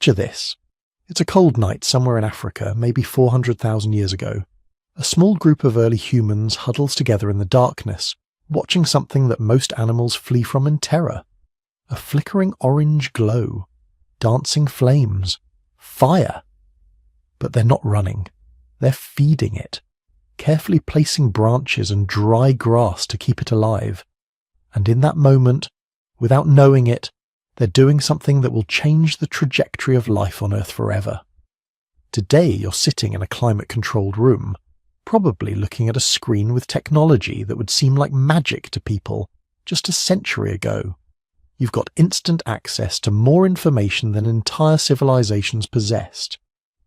Picture this. It's a cold night somewhere in Africa, maybe 400,000 years ago. A small group of early humans huddles together in the darkness, watching something that most animals flee from in terror. A flickering orange glow, dancing flames, fire. But they're not running. They're feeding it, carefully placing branches and dry grass to keep it alive. And in that moment, without knowing it, they're doing something that will change the trajectory of life on Earth forever. Today you're sitting in a climate-controlled room, probably looking at a screen with technology that would seem like magic to people just a century ago. You've got instant access to more information than entire civilizations possessed.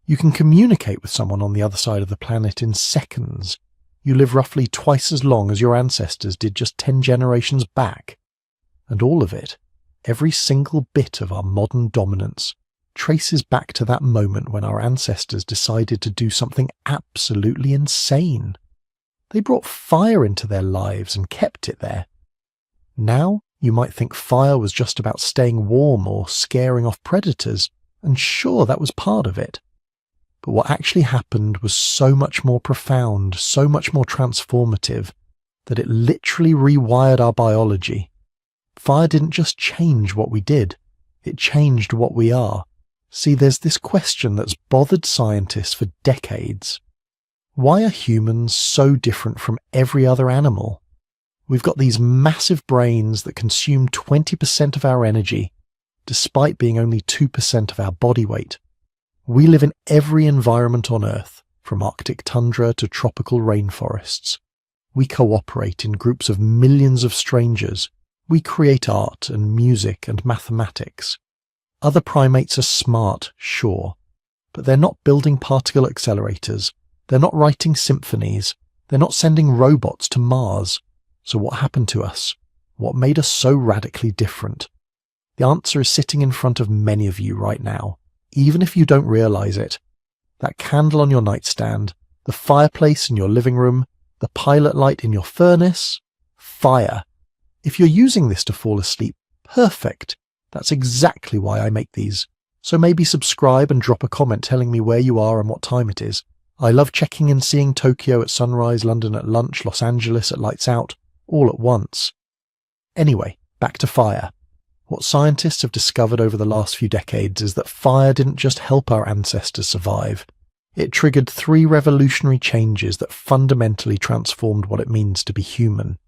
You can communicate with someone on the other side of the planet in seconds. You live roughly twice as long as your ancestors did just 10 generations back. And all of it, every single bit of our modern dominance, traces back to that moment when our ancestors decided to do something absolutely insane. They brought fire into their lives and kept it there. Now, you might think fire was just about staying warm or scaring off predators, and sure, that was part of it. But what actually happened was so much more profound, so much more transformative, that it literally rewired our biology. Fire didn't just change what we did, it changed what we are. See, there's this question that's bothered scientists for decades. Why are humans so different from every other animal? We've got these massive brains that consume 20% of our energy, despite being only 2% of our body weight. We live in every environment on Earth, from Arctic tundra to tropical rainforests. We cooperate in groups of millions of strangers. We create art and music and mathematics. Other primates are smart, sure, but they're not building particle accelerators. They're not writing symphonies. They're not sending robots to Mars. So what happened to us? What made us so radically different? The answer is sitting in front of many of you right now, even if you don't realize it. That candle on your nightstand, the fireplace in your living room, the pilot light in your furnace, fire. If you're using this to fall asleep, perfect. That's exactly why I make these. So maybe subscribe and drop a comment telling me where you are and what time it is. I love checking and seeing Tokyo at sunrise, London at lunch, Los Angeles at lights out, all at once. Anyway, back to fire. What scientists have discovered over the last few decades is that fire didn't just help our ancestors survive. It triggered 3 revolutionary changes that fundamentally transformed what it means to be human.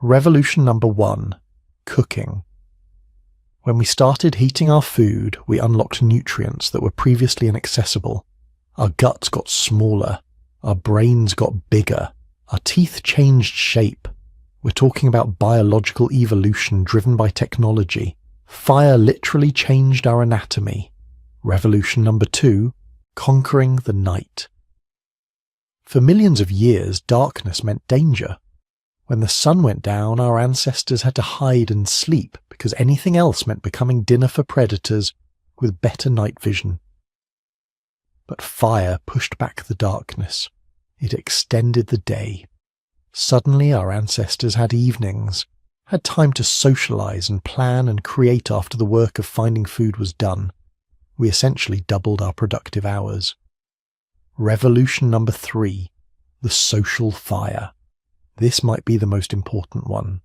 Revolution number 1. Cooking. When we started heating our food, we unlocked nutrients that were previously inaccessible. Our guts got smaller, our brains got bigger, our teeth changed shape. We're talking about biological evolution driven by technology. Fire literally changed our anatomy. Revolution number 2, conquering the night. For millions of years, darkness meant danger. When the sun went down, our ancestors had to hide and sleep because anything else meant becoming dinner for predators with better night vision. But fire pushed back the darkness. It extended the day. Suddenly our ancestors had evenings, had time to socialize and plan and create after the work of finding food was done. We essentially doubled our productive hours. Revolution number 3, the social fire. This might be the most important one.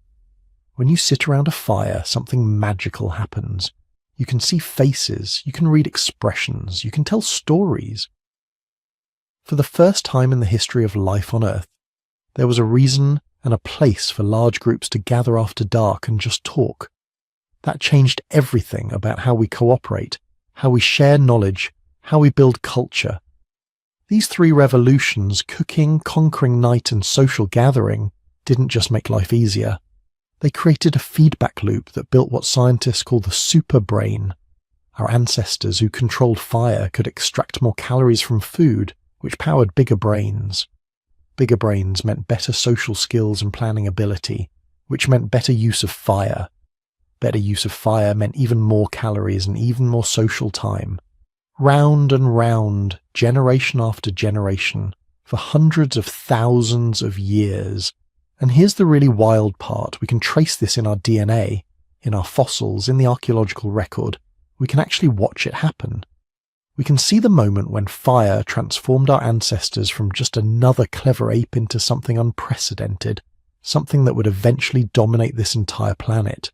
When you sit around a fire, something magical happens. You can see faces, you can read expressions, you can tell stories. For the first time in the history of life on Earth, there was a reason and a place for large groups to gather after dark and just talk. That changed everything about how we cooperate, how we share knowledge, how we build culture. These 3 revolutions, cooking, conquering night, and social gathering, didn't just make life easier. They created a feedback loop that built what scientists call the Superbrain. Our ancestors who controlled fire could extract more calories from food, which powered bigger brains. Bigger brains meant better social skills and planning ability, which meant better use of fire. Better use of fire meant even more calories and even more social time. Round and round, generation after generation, for hundreds of thousands of years. And here's the really wild part. We can trace this in our DNA, in our fossils, in the archaeological record. we can actually watch it happen. We can see the moment when fire transformed our ancestors from just another clever ape into something unprecedented, something that would eventually dominate this entire planet.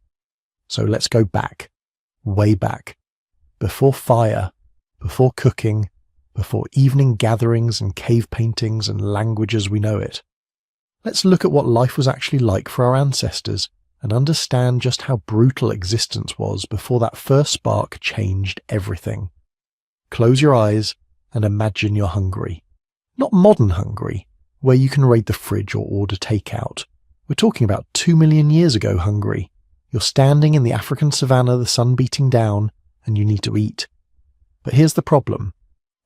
So let's go back, way back, before fire, before cooking, before evening gatherings and cave paintings and language as we know it. Let's look at what life was actually like for our ancestors and understand just how brutal existence was before that first spark changed everything. Close your eyes and imagine you're hungry. Not modern hungry, where you can raid the fridge or order takeout. We're talking about 2 million years ago hungry. You're standing in the African savannah, the sun beating down, and you need to eat. But here's the problem.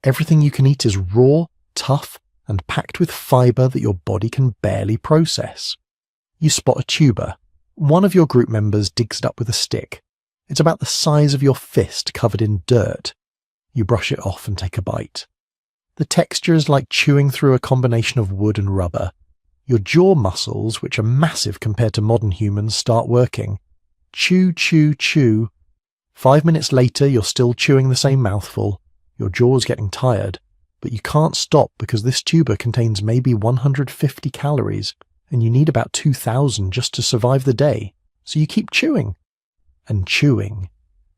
Everything you can eat is raw, tough, and packed with fibre that your body can barely process. You spot a tuber. One of your group members digs it up with a stick. It's about the size of your fist covered in dirt. You brush it off and take a bite. The texture is like chewing through a combination of wood and rubber. Your jaw muscles, which are massive compared to modern humans, start working. Chew, chew, chew. 5 minutes later, you're still chewing the same mouthful. Your jaw's getting tired, but you can't stop because this tuber contains maybe 150 calories, and you need about 2,000 just to survive the day. So you keep chewing, and chewing,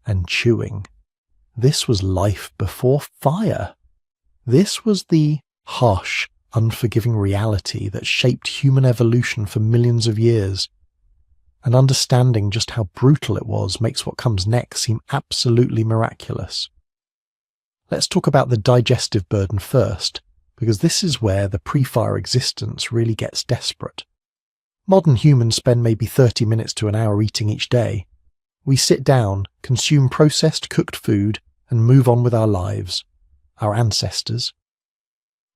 and chewing. This was life before fire. This was the harsh, unforgiving reality that shaped human evolution for millions of years. And understanding just how brutal it was makes what comes next seem absolutely miraculous. Let's talk about the digestive burden first, because this is where the pre-fire existence really gets desperate. Modern humans spend maybe 30 minutes to an hour eating each day. We sit down, consume processed cooked food, and move on with our lives. Our ancestors.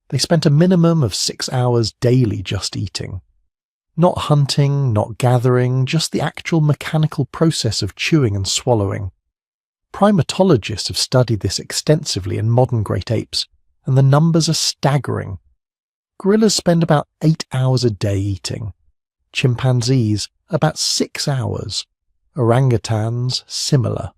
They spent a minimum of 6 hours daily just eating. Not hunting, not gathering, just the actual mechanical process of chewing and swallowing. Primatologists have studied this extensively in modern great apes, and the numbers are staggering. Gorillas spend about 8 hours a day eating. Chimpanzees, about 6 hours. Orangutans, similar.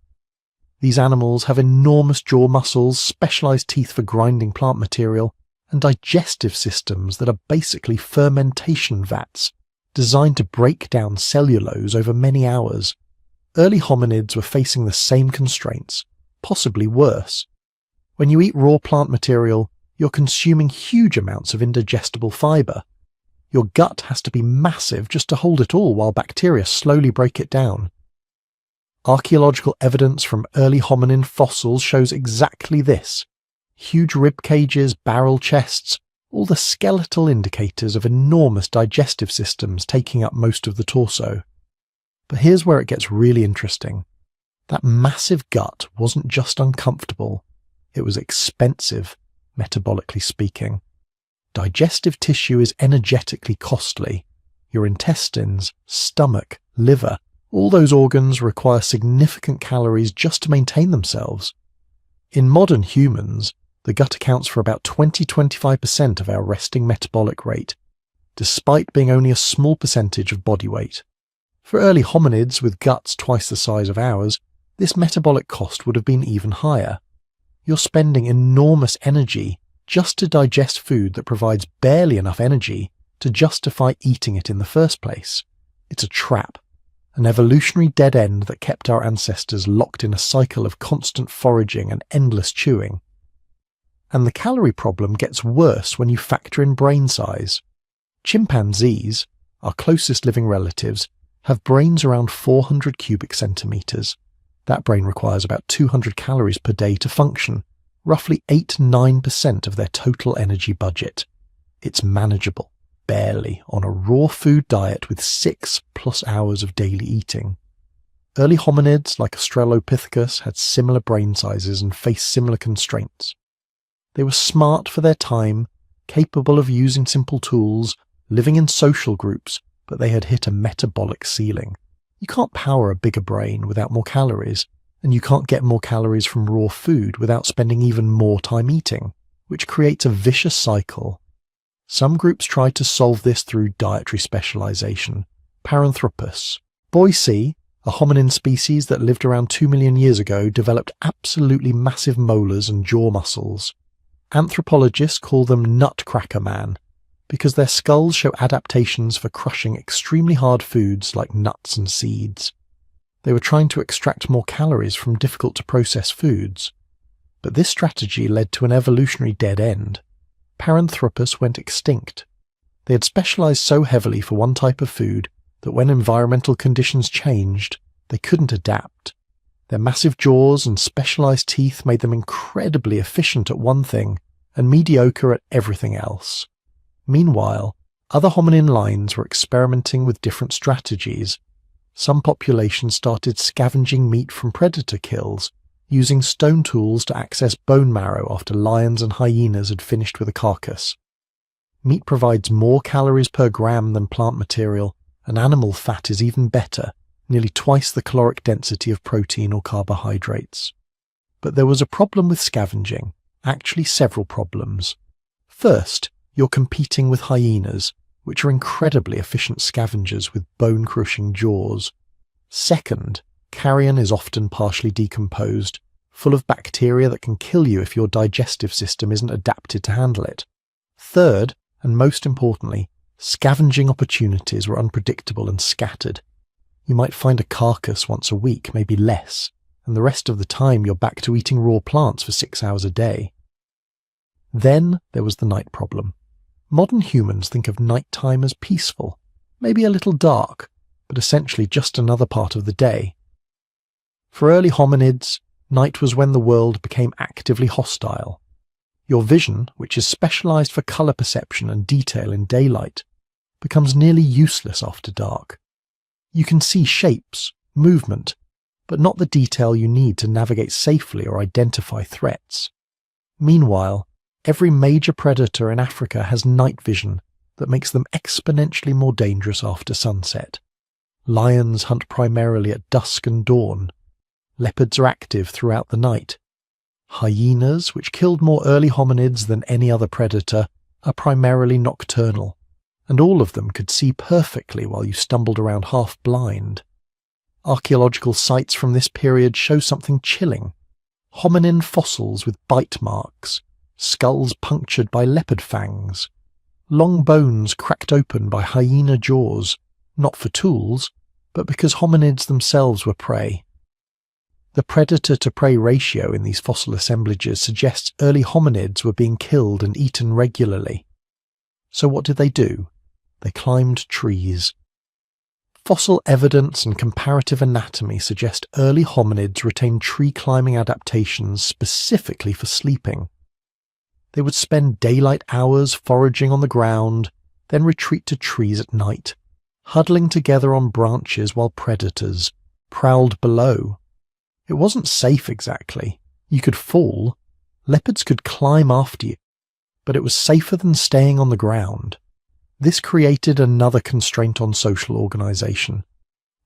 These animals have enormous jaw muscles, specialized teeth for grinding plant material, and digestive systems that are basically fermentation vats, designed to break down cellulose over many hours. Early hominids were facing the same constraints, possibly worse. When you eat raw plant material, you're consuming huge amounts of indigestible fiber. Your gut has to be massive just to hold it all while bacteria slowly break it down. Archaeological evidence from early hominin fossils shows exactly this. Huge rib cages, barrel chests, all the skeletal indicators of enormous digestive systems taking up most of the torso. But here's where it gets really interesting. That massive gut wasn't just uncomfortable, it was expensive, metabolically speaking. Digestive tissue is energetically costly. Your intestines, stomach, liver, all those organs require significant calories just to maintain themselves. In modern humans, the gut accounts for about 20-25% of our resting metabolic rate, despite being only a small percentage of body weight. For early hominids with guts twice the size of ours, this metabolic cost would have been even higher. You're spending enormous energy just to digest food that provides barely enough energy to justify eating it in the first place. It's a trap. An evolutionary dead end that kept our ancestors locked in a cycle of constant foraging and endless chewing. And the calorie problem gets worse when you factor in brain size. Chimpanzees, our closest living relatives, have brains around 400 cubic centimeters. That brain requires about 200 calories per day to function, roughly 8-9% of their total energy budget. It's manageable. Barely, on a raw food diet with 6+ hours of daily eating. Early hominids like Australopithecus had similar brain sizes and faced similar constraints. They were smart for their time, capable of using simple tools, living in social groups, but they had hit a metabolic ceiling. You can't power a bigger brain without more calories, and you can't get more calories from raw food without spending even more time eating, which creates a vicious cycle. Some groups tried to solve this through dietary specialization. Paranthropus. Boise, a hominin species that lived around 2 million years ago, developed absolutely massive molars and jaw muscles. Anthropologists call them nutcracker man, because their skulls show adaptations for crushing extremely hard foods like nuts and seeds. They were trying to extract more calories from difficult-to-process foods. But this strategy led to an evolutionary dead end. Paranthropus went extinct. They had specialized so heavily for one type of food that when environmental conditions changed, they couldn't adapt. Their massive jaws and specialized teeth made them incredibly efficient at one thing and mediocre at everything else. Meanwhile, other hominin lines were experimenting with different strategies. Some populations started scavenging meat from predator kills, using stone tools to access bone marrow after lions and hyenas had finished with a carcass. Meat provides more calories per gram than plant material, and animal fat is even better, nearly twice the caloric density of protein or carbohydrates. But there was a problem with scavenging, actually several problems. First, you're competing with hyenas, which are incredibly efficient scavengers with bone-crushing jaws. Second, carrion is often partially decomposed, full of bacteria that can kill you if your digestive system isn't adapted to handle it. Third, and most importantly, scavenging opportunities were unpredictable and scattered. You might find a carcass once a week, maybe less, and the rest of the time you're back to eating raw plants for 6 hours a day. Then there was the night problem. Modern humans think of nighttime as peaceful, maybe a little dark, but essentially just another part of the day. For early hominids, night was when the world became actively hostile. Your vision, which is specialized for color perception and detail in daylight, becomes nearly useless after dark. You can see shapes, movement, but not the detail you need to navigate safely or identify threats. Meanwhile, every major predator in Africa has night vision that makes them exponentially more dangerous after sunset. Lions hunt primarily at dusk and dawn. Leopards are active throughout the night. Hyenas, which killed more early hominids than any other predator, are primarily nocturnal, and all of them could see perfectly while you stumbled around half blind. Archaeological sites from this period show something chilling. Hominin fossils with bite marks, skulls punctured by leopard fangs, long bones cracked open by hyena jaws, not for tools, but because hominids themselves were prey. The predator-to-prey ratio in these fossil assemblages suggests early hominids were being killed and eaten regularly. So what did they do? They climbed trees. Fossil evidence and comparative anatomy suggest early hominids retained tree-climbing adaptations specifically for sleeping. They would spend daylight hours foraging on the ground, then retreat to trees at night, huddling together on branches while predators prowled below. It wasn't safe exactly. You could fall. Leopards could climb after you. But it was safer than staying on the ground. This created another constraint on social organization.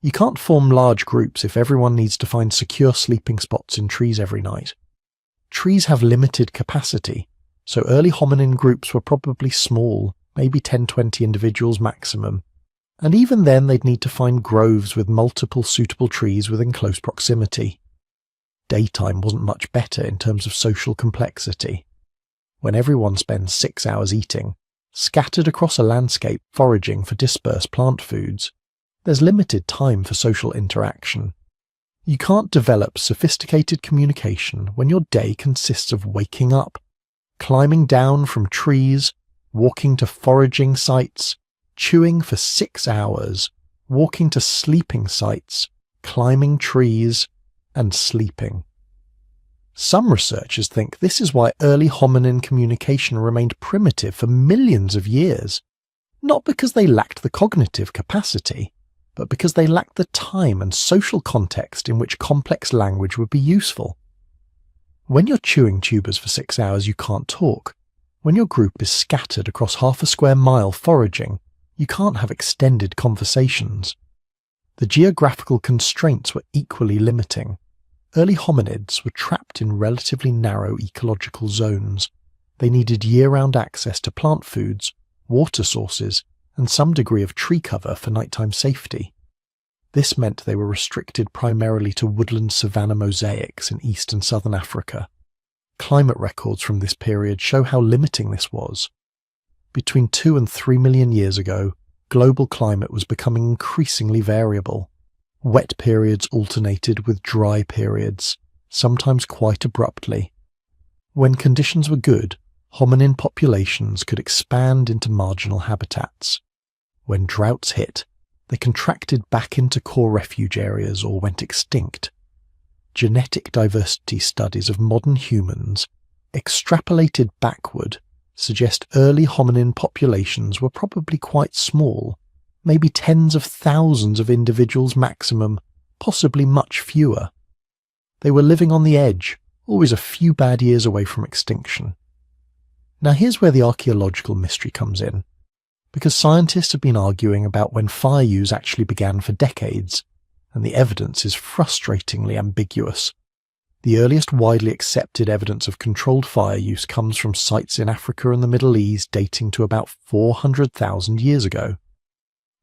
You can't form large groups if everyone needs to find secure sleeping spots in trees every night. Trees have limited capacity, so early hominin groups were probably small, maybe 10-20 individuals maximum. And even then they'd need to find groves with multiple suitable trees within close proximity. Daytime wasn't much better in terms of social complexity. When everyone spends 6 hours eating, scattered across a landscape foraging for dispersed plant foods, there's limited time for social interaction. You can't develop sophisticated communication when your day consists of waking up, climbing down from trees, walking to foraging sites, chewing for 6 hours, walking to sleeping sites, climbing trees, and sleeping. Some researchers think this is why early hominin communication remained primitive for millions of years, not because they lacked the cognitive capacity, but because they lacked the time and social context in which complex language would be useful. When you're chewing tubers for 6 hours, you can't talk. When your group is scattered across half a square mile foraging, you can't have extended conversations. The geographical constraints were equally limiting. Early hominids were trapped in relatively narrow ecological zones. They needed year-round access to plant foods, water sources, and some degree of tree cover for nighttime safety. This meant they were restricted primarily to woodland savanna mosaics in East and Southern Africa. Climate records from this period show how limiting this was. Between 2 and 3 million years ago, global climate was becoming increasingly variable. Wet periods alternated with dry periods, sometimes quite abruptly. When conditions were good, hominin populations could expand into marginal habitats. When droughts hit, they contracted back into core refuge areas or went extinct. Genetic diversity studies of modern humans, extrapolated backward, suggest early hominin populations were probably quite small, maybe tens of thousands of individuals maximum, possibly much fewer. They were living on the edge, always a few bad years away from extinction. Now here's where the archaeological mystery comes in, because scientists have been arguing about when fire use actually began for decades, and the evidence is frustratingly ambiguous. The earliest widely accepted evidence of controlled fire use comes from sites in Africa and the Middle East dating to about 400,000 years ago.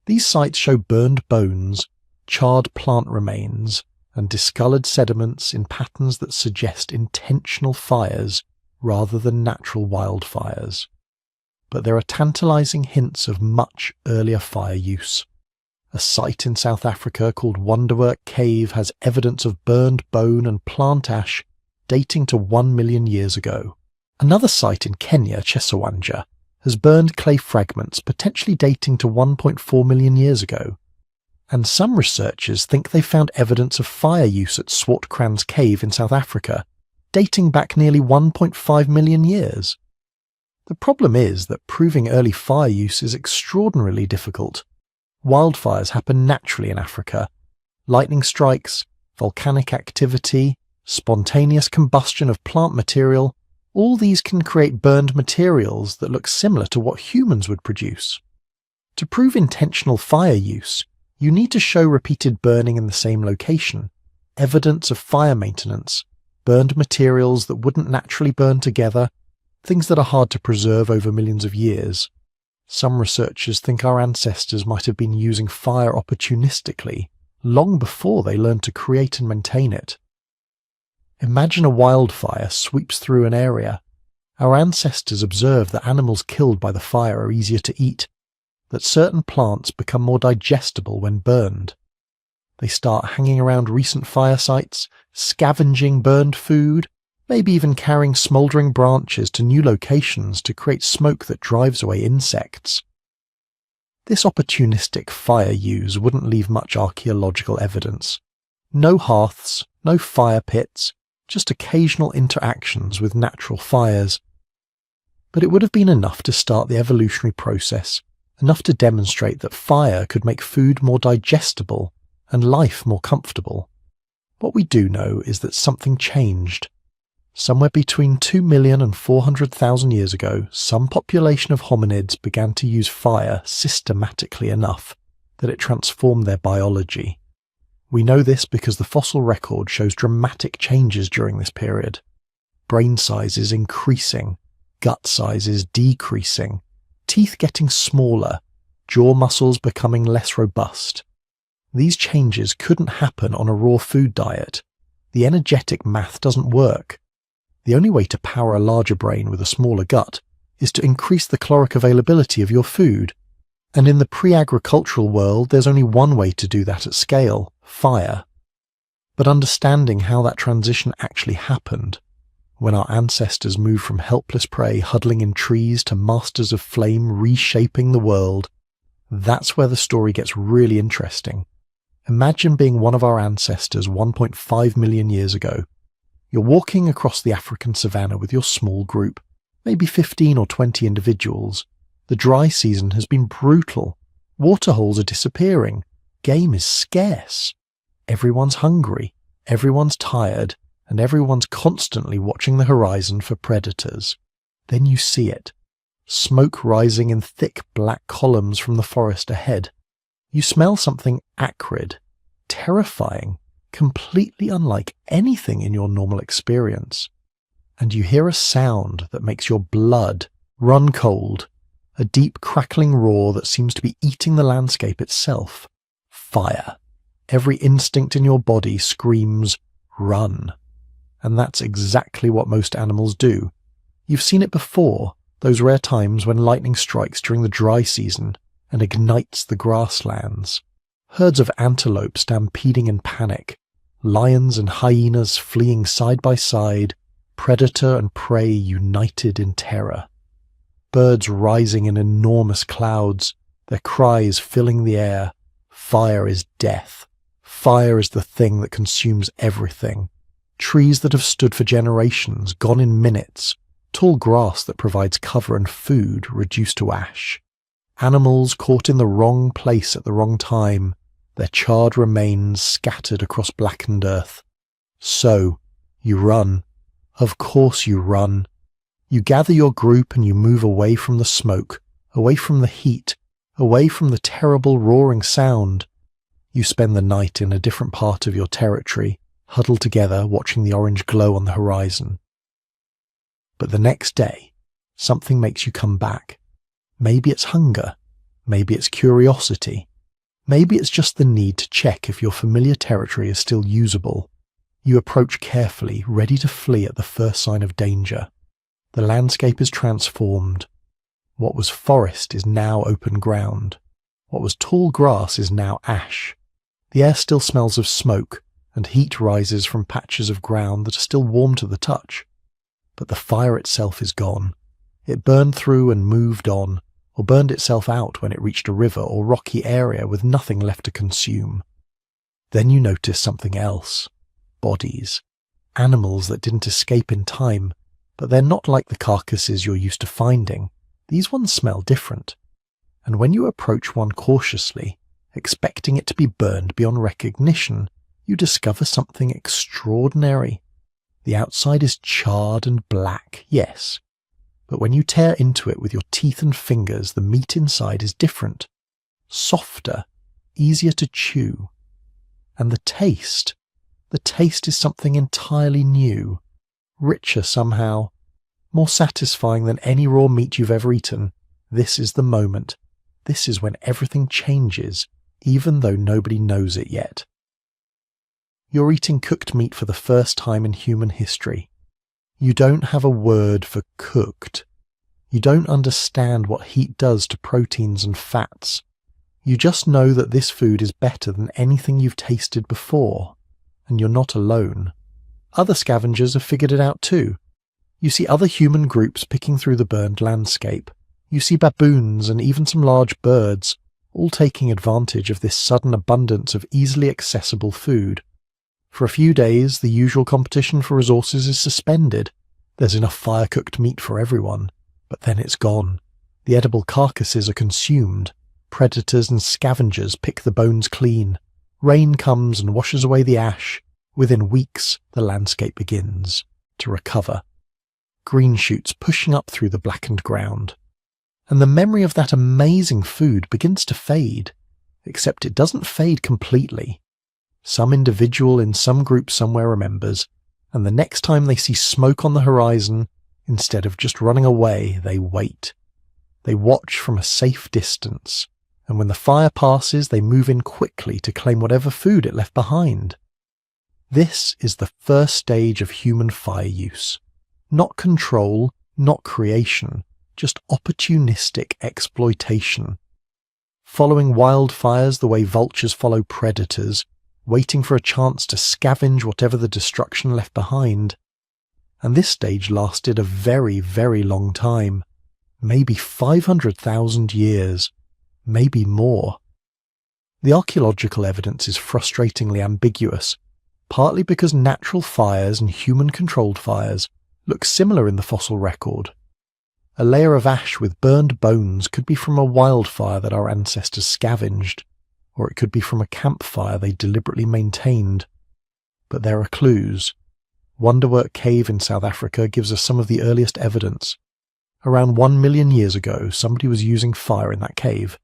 These sites show burned bones, charred plant remains, and discoloured sediments in patterns that suggest intentional fires rather than natural wildfires. But there are tantalising hints of much earlier fire use. A site in South Africa called Wonderwerk Cave has evidence of burned bone and plant ash dating to 1 million years ago. Another site in Kenya, Chesawanja, has burned clay fragments potentially dating to 1.4 million years ago. And some researchers think they found evidence of fire use at Swartkrans Cave in South Africa, dating back nearly 1.5 million years. The problem is that proving early fire use is extraordinarily difficult. Wildfires happen naturally in Africa. Lightning strikes, volcanic activity, spontaneous combustion of plant material, all these can create burned materials that look similar to what humans would produce. To prove intentional fire use, you need to show repeated burning in the same location, evidence of fire maintenance, burned materials that wouldn't naturally burn together, things that are hard to preserve over millions of years. Some researchers think our ancestors might have been using fire opportunistically, long before they learned to create and maintain it. Imagine a wildfire sweeps through an area. Our ancestors observed that animals killed by the fire are easier to eat, that certain plants become more digestible when burned. They start hanging around recent fire sites, scavenging burned food, maybe even carrying smouldering branches to new locations to create smoke that drives away insects. This opportunistic fire use wouldn't leave much archaeological evidence. No hearths, no fire pits, just occasional interactions with natural fires. But it would have been enough to start the evolutionary process, enough to demonstrate that fire could make food more digestible and life more comfortable. What we do know is that something changed. Somewhere between 2 million and 400,000 years ago, some population of hominids began to use fire systematically enough that it transformed their biology. We know this because the fossil record shows dramatic changes during this period. Brain sizes increasing, gut sizes decreasing, teeth getting smaller, jaw muscles becoming less robust. These changes couldn't happen on a raw food diet. The energetic math doesn't work. The only way to power a larger brain with a smaller gut is to increase the caloric availability of your food. And in the pre-agricultural world, there's only one way to do that at scale: fire. But understanding how that transition actually happened, when our ancestors moved from helpless prey huddling in trees to masters of flame reshaping the world, that's where the story gets really interesting. Imagine being one of our ancestors 1.5 million years ago. You're walking across the African savannah with your small group, maybe 15 or 20 individuals. The dry season has been brutal. Waterholes are disappearing. Game is scarce. Everyone's hungry, everyone's tired, and everyone's constantly watching the horizon for predators. Then you see it. Smoke rising in thick black columns from the forest ahead. You smell something acrid, terrifying, completely unlike anything in your normal experience. And you hear a sound that makes your blood run cold, a deep crackling roar that seems to be eating the landscape itself. Fire. Every instinct in your body screams, run. And that's exactly what most animals do. You've seen it before, those rare times when lightning strikes during the dry season and ignites the grasslands. Herds of antelope stampeding in panic, lions and hyenas fleeing side by side, predator and prey united in terror. Birds rising in enormous clouds, their cries filling the air. Fire is death. Fire is the thing that consumes everything. Trees that have stood for generations, gone in minutes. Tall grass that provides cover and food reduced to ash. Animals caught in the wrong place at the wrong time, their charred remains scattered across blackened earth. So, you run. Of course you run. You gather your group and you move away from the smoke, away from the heat, away from the terrible roaring sound. You spend the night in a different part of your territory, huddled together watching the orange glow on the horizon. But the next day, something makes you come back. Maybe it's hunger. Maybe it's curiosity. Maybe it's just the need to check if your familiar territory is still usable. You approach carefully, ready to flee at the first sign of danger. The landscape is transformed. What was forest is now open ground. What was tall grass is now ash. The air still smells of smoke, and heat rises from patches of ground that are still warm to the touch. But the fire itself is gone. It burned through and moved on, or burned itself out when it reached a river or rocky area with nothing left to consume. Then you notice something else. Bodies. Animals that didn't escape in time, but they're not like the carcasses you're used to finding. These ones smell different. And when you approach one cautiously, expecting it to be burned beyond recognition, you discover something extraordinary. The outside is charred and black, yes, but when you tear into it with your teeth and fingers, the meat inside is different, softer, easier to chew. And the taste is something entirely new, richer somehow, more satisfying than any raw meat you've ever eaten. This is the moment. This is when everything changes, even though nobody knows it yet. You're eating cooked meat for the first time in human history. You don't have a word for cooked. You don't understand what heat does to proteins and fats. You just know that this food is better than anything you've tasted before. And you're not alone. Other scavengers have figured it out too. You see other human groups picking through the burned landscape. You see baboons and even some large birds, all taking advantage of this sudden abundance of easily accessible food. For a few days, the usual competition for resources is suspended. There's enough fire-cooked meat for everyone, but then it's gone. The edible carcasses are consumed. Predators and scavengers pick the bones clean. Rain comes and washes away the ash. Within weeks, the landscape begins to recover. Green shoots pushing up through the blackened ground. And the memory of that amazing food begins to fade, except it doesn't fade completely. Some individual in some group somewhere remembers, and the next time they see smoke on the horizon, instead of just running away, they wait. They watch from a safe distance, and when the fire passes, they move in quickly to claim whatever food it left behind. This is the first stage of human fire use. Not control, not creation, just opportunistic exploitation. Following wildfires the way vultures follow predators, waiting for a chance to scavenge whatever the destruction left behind. And this stage lasted a very, very long time. Maybe 500,000 years. Maybe more. The archaeological evidence is frustratingly ambiguous, partly because natural fires and human-controlled fires look similar in the fossil record. A layer of ash with burned bones could be from a wildfire that our ancestors scavenged, or it could be from a campfire they deliberately maintained. But there are clues. Wonderwork Cave in South Africa gives us some of the earliest evidence. Around 1 million years ago, somebody was using fire in that cave.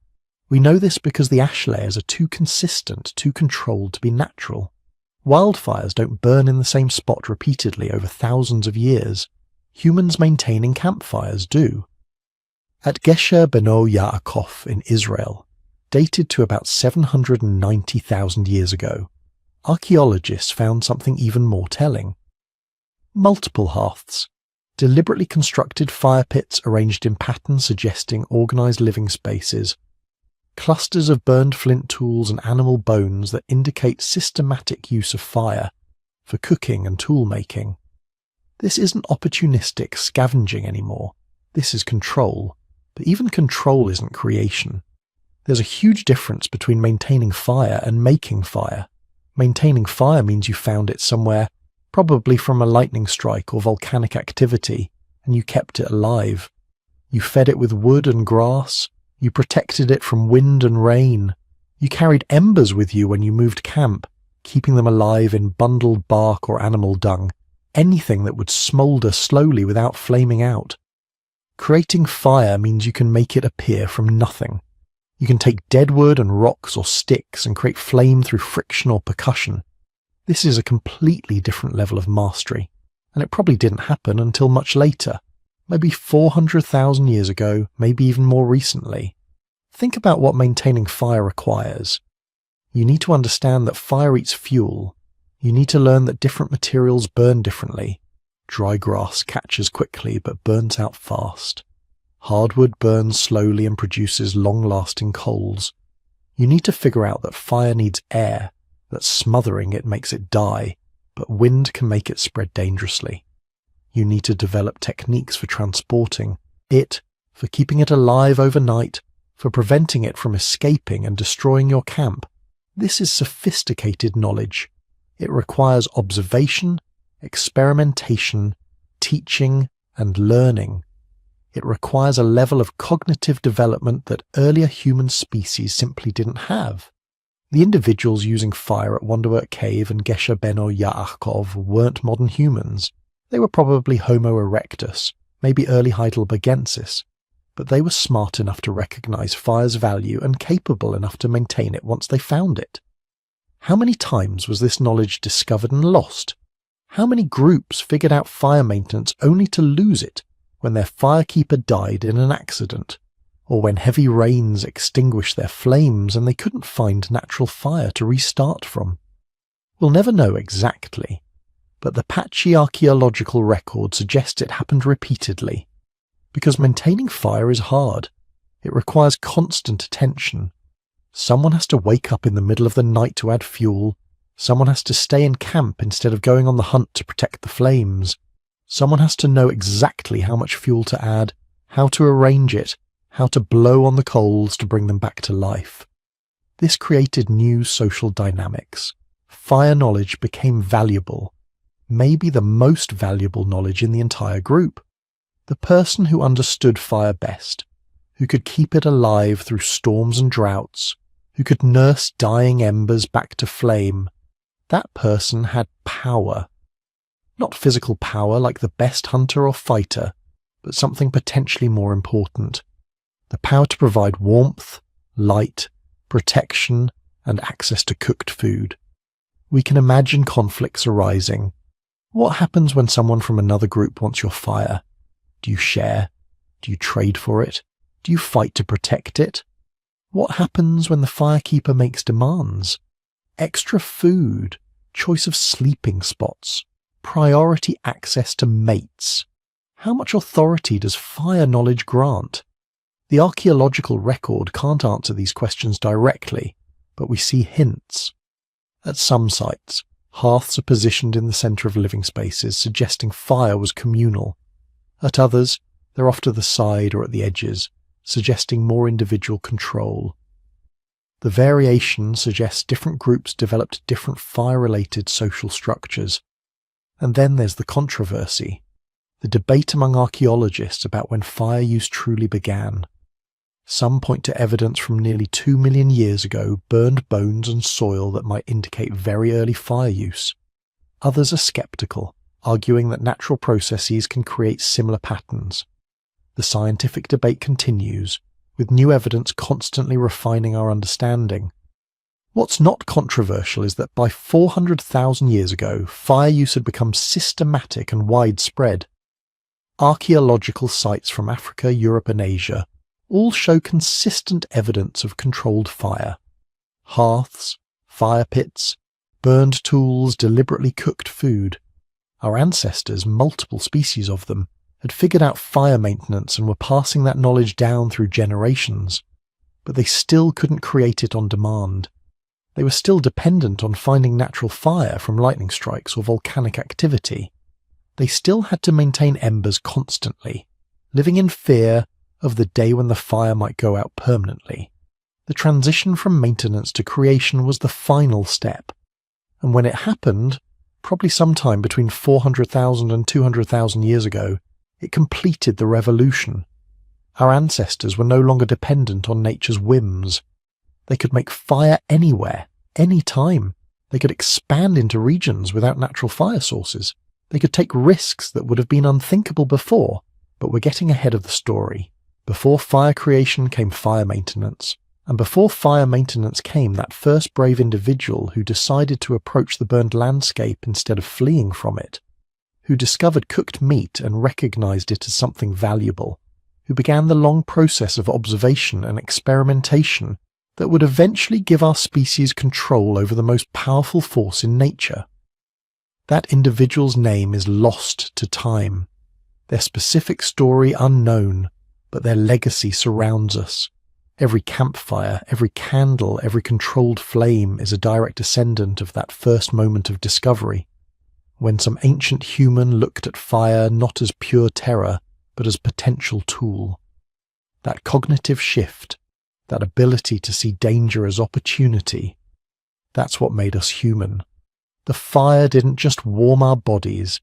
We know this because the ash layers are too consistent, too controlled to be natural. Wildfires don't burn in the same spot repeatedly over thousands of years. Humans maintaining campfires do. At Gesher Beno Yaakov in Israel, dated to about 790,000 years ago, archaeologists found something even more telling. Multiple hearths, deliberately constructed fire pits arranged in patterns suggesting organized living spaces, clusters of burned flint tools and animal bones that indicate systematic use of fire for cooking and tool making. This isn't opportunistic scavenging anymore. This is control. But even control isn't creation. There's a huge difference between maintaining fire and making fire. Maintaining fire means you found it somewhere, probably from a lightning strike or volcanic activity, and you kept it alive. You fed it with wood and grass. You protected it from wind and rain. You carried embers with you when you moved camp, keeping them alive in bundled bark or animal dung, anything that would smoulder slowly without flaming out. Creating fire means you can make it appear from nothing. You can take dead wood and rocks or sticks and create flame through friction or percussion. This is a completely different level of mastery, and it probably didn't happen until much later, maybe 400,000 years ago, maybe even more recently. Think about what maintaining fire requires. You need to understand that fire eats fuel. You need to learn that different materials burn differently. Dry grass catches quickly but burns out fast. Hardwood burns slowly and produces long-lasting coals. You need to figure out that fire needs air, that smothering it makes it die, but wind can make it spread dangerously. You need to develop techniques for transporting it, for keeping it alive overnight, for preventing it from escaping and destroying your camp. This is sophisticated knowledge. It requires observation, experimentation, teaching, and learning. It requires a level of cognitive development that earlier human species simply didn't have. The individuals using fire at Wonderwork Cave and Gesher Beno Yaakov weren't modern humans. They were probably Homo erectus, maybe early Heidelbergensis, but they were smart enough to recognize fire's value and capable enough to maintain it once they found it. How many times was this knowledge discovered and lost? How many groups figured out fire maintenance only to lose it when their firekeeper died in an accident, or when heavy rains extinguished their flames and they couldn't find natural fire to restart from? We'll never know exactly, but the patchy archaeological record suggests it happened repeatedly. Because maintaining fire is hard. It requires constant attention. Someone has to wake up in the middle of the night to add fuel. Someone has to stay in camp instead of going on the hunt to protect the flames. Someone has to know exactly how much fuel to add, how to arrange it, how to blow on the coals to bring them back to life. This created new social dynamics. Fire knowledge became valuable, maybe the most valuable knowledge in the entire group. The person who understood fire best, who could keep it alive through storms and droughts, who could nurse dying embers back to flame, that person had power. Not physical power like the best hunter or fighter, but something potentially more important. The power to provide warmth, light, protection, and access to cooked food. We can imagine conflicts arising. What happens when someone from another group wants your fire? Do you share? Do you trade for it? Do you fight to protect it? What happens when the firekeeper makes demands? Extra food, choice of sleeping spots, priority access to mates. How much authority does fire knowledge grant? The archaeological record can't answer these questions directly, but we see hints. At some sites, hearths are positioned in the centre of living spaces, suggesting fire was communal. At others, they're off to the side or at the edges, suggesting more individual control. The variation suggests different groups developed different fire-related social structures. And then there's the controversy, the debate among archaeologists about when fire use truly began. Some point to evidence from nearly 2 million years ago, burned bones and soil that might indicate very early fire use. Others are skeptical, arguing that natural processes can create similar patterns. The scientific debate continues, with new evidence constantly refining our understanding. What's not controversial is that by 400,000 years ago, fire use had become systematic and widespread. Archaeological sites from Africa, Europe and Asia all show consistent evidence of controlled fire. Hearths, fire pits, burned tools, deliberately cooked food. Our ancestors, multiple species of them, had figured out fire maintenance and were passing that knowledge down through generations. But they still couldn't create it on demand. They were still dependent on finding natural fire from lightning strikes or volcanic activity. They still had to maintain embers constantly, living in fear of the day when the fire might go out permanently. The transition from maintenance to creation was the final step. And when it happened, probably sometime between 400,000 and 200,000 years ago, it completed the revolution. Our ancestors were no longer dependent on nature's whims. They could make fire anywhere, any time. They could expand into regions without natural fire sources. They could take risks that would have been unthinkable before, but we're getting ahead of the story. Before fire creation came fire maintenance. And before fire maintenance came that first brave individual who decided to approach the burned landscape instead of fleeing from it, who discovered cooked meat and recognized it as something valuable, who began the long process of observation and experimentation that would eventually give our species control over the most powerful force in nature. That individual's name is lost to time, their specific story unknown, but their legacy surrounds us. Every campfire, every candle, every controlled flame is a direct descendant of that first moment of discovery, when some ancient human looked at fire not as pure terror, but as potential tool. That cognitive shift, that ability to see danger as opportunity, that's what made us human. The fire didn't just warm our bodies,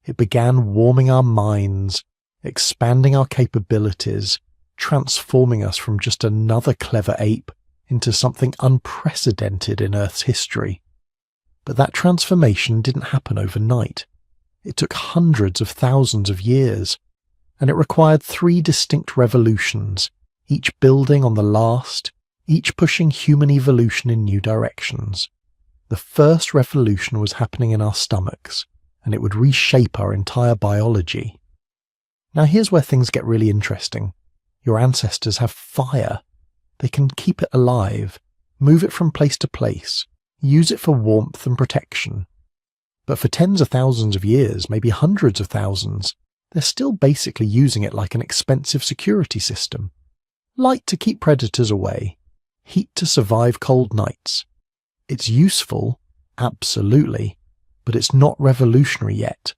it began warming our minds, expanding our capabilities, transforming us from just another clever ape into something unprecedented in Earth's history. But that transformation didn't happen overnight. It took hundreds of thousands of years, and it required 3 distinct revolutions, each building on the last, each pushing human evolution in new directions. The first revolution was happening in our stomachs, and it would reshape our entire biology. Now here's where things get really interesting. Your ancestors have fire. They can keep it alive, move it from place to place, use it for warmth and protection. But for tens of thousands of years, maybe hundreds of thousands, they're still basically using it like an expensive security system. Light to keep predators away, heat to survive cold nights. It's useful, absolutely, but it's not revolutionary yet.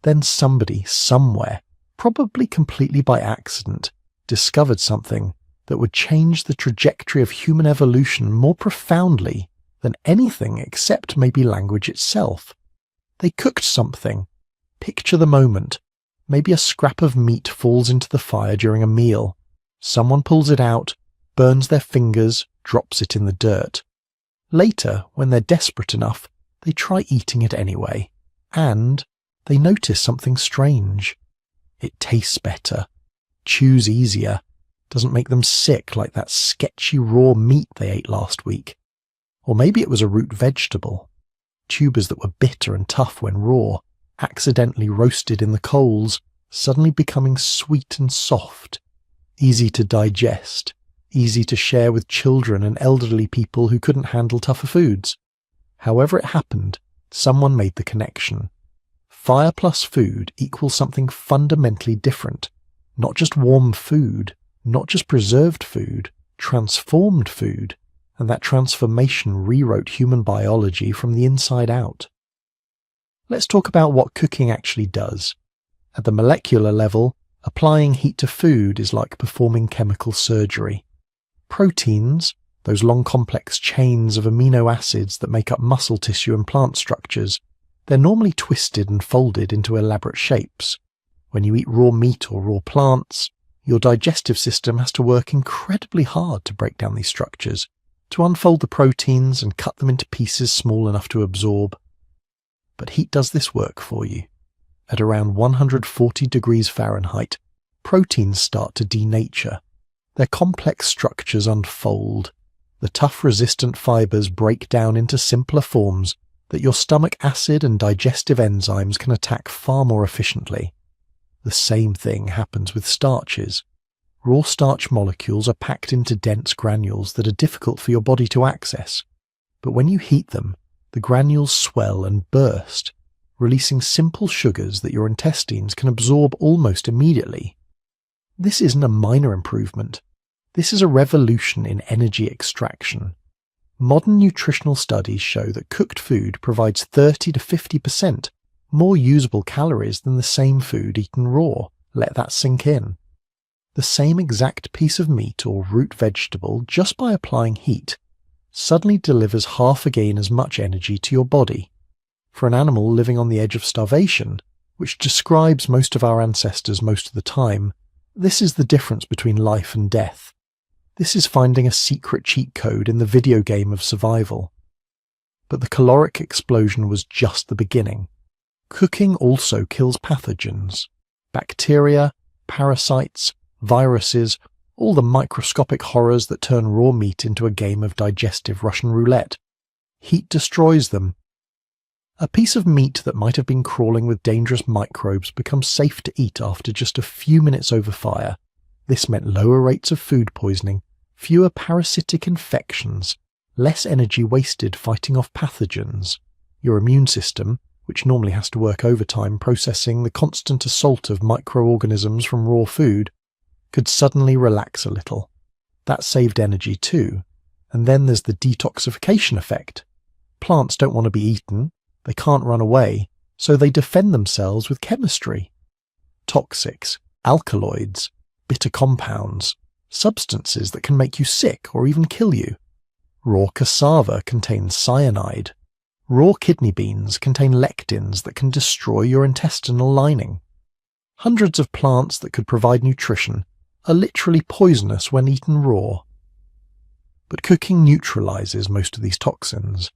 Then somebody, somewhere, probably completely by accident, discovered something that would change the trajectory of human evolution more profoundly than anything except maybe language itself. They cooked something. Picture the moment. Maybe a scrap of meat falls into the fire during a meal. Someone pulls it out, burns their fingers, drops it in the dirt. Later, when they're desperate enough, they try eating it anyway. And they notice something strange. It tastes better. Chews easier, doesn't make them sick like that sketchy raw meat they ate last week. Or maybe it was a root vegetable, tubers that were bitter and tough when raw, accidentally roasted in the coals, suddenly becoming sweet and soft, easy to digest, easy to share with children and elderly people who couldn't handle tougher foods. However it happened, someone made the connection. Fire plus food equals something fundamentally different. Not just warm food, not just preserved food, transformed food, and that transformation rewrote human biology from the inside out. Let's talk about what cooking actually does. At the molecular level, applying heat to food is like performing chemical surgery. Proteins, those long complex chains of amino acids that make up muscle tissue and plant structures, they're normally twisted and folded into elaborate shapes. When you eat raw meat or raw plants, your digestive system has to work incredibly hard to break down these structures, to unfold the proteins and cut them into pieces small enough to absorb. But heat does this work for you. At around 140 degrees Fahrenheit, proteins start to denature. Their complex structures unfold. The tough resistant fibers break down into simpler forms that your stomach acid and digestive enzymes can attack far more efficiently. The same thing happens with starches. Raw starch molecules are packed into dense granules that are difficult for your body to access. But when you heat them, the granules swell and burst, releasing simple sugars that your intestines can absorb almost immediately. This isn't a minor improvement. This is a revolution in energy extraction. Modern nutritional studies show that cooked food provides 30 to 50% more usable calories than the same food eaten raw. Let that sink in. The same exact piece of meat or root vegetable, just by applying heat, suddenly delivers half again as much energy to your body. For an animal living on the edge of starvation, which describes most of our ancestors most of the time, this is the difference between life and death. This is finding a secret cheat code in the video game of survival. But the caloric explosion was just the beginning. Cooking also kills pathogens. Bacteria, parasites, viruses, all the microscopic horrors that turn raw meat into a game of digestive Russian roulette. Heat destroys them. A piece of meat that might have been crawling with dangerous microbes becomes safe to eat after just a few minutes over fire. This meant lower rates of food poisoning, fewer parasitic infections, less energy wasted fighting off pathogens. Your immune system, which normally has to work overtime processing the constant assault of microorganisms from raw food, could suddenly relax a little. That saved energy too. And then there's the detoxification effect. Plants don't want to be eaten, they can't run away, so they defend themselves with chemistry. Toxics, alkaloids, bitter compounds, substances that can make you sick or even kill you. Raw cassava contains cyanide. Raw kidney beans contain lectins that can destroy your intestinal lining. Hundreds of plants that could provide nutrition are literally poisonous when eaten raw. But cooking neutralizes most of these toxins.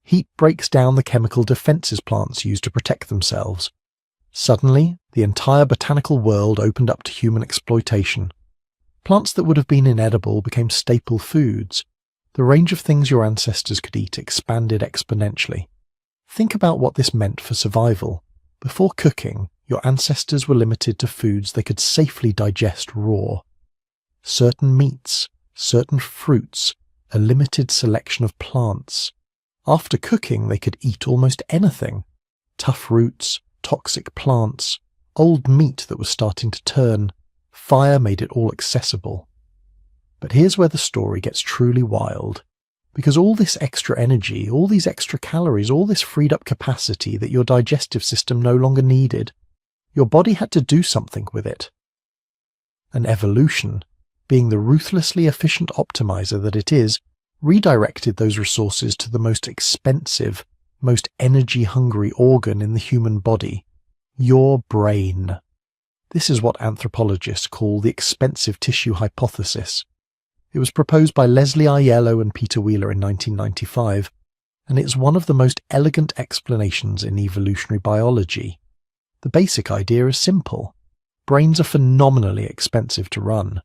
Heat breaks down the chemical defenses plants use to protect themselves. Suddenly, the entire botanical world opened up to human exploitation. Plants that would have been inedible became staple foods. The range of things your ancestors could eat expanded exponentially. Think about what this meant for survival. Before cooking, your ancestors were limited to foods they could safely digest raw. Certain meats, certain fruits, a limited selection of plants. After cooking, they could eat almost anything. Tough roots, toxic plants, old meat that was starting to turn. Fire made it all accessible. But here's where the story gets truly wild. Because all this extra energy, all these extra calories, all this freed up capacity that your digestive system no longer needed, your body had to do something with it. And evolution, being the ruthlessly efficient optimizer that it is, redirected those resources to the most expensive, most energy-hungry organ in the human body, your brain. This is what anthropologists call the expensive tissue hypothesis. It was proposed by Leslie Aiello and Peter Wheeler in 1995, and it's one of the most elegant explanations in evolutionary biology. The basic idea is simple. Brains are phenomenally expensive to run.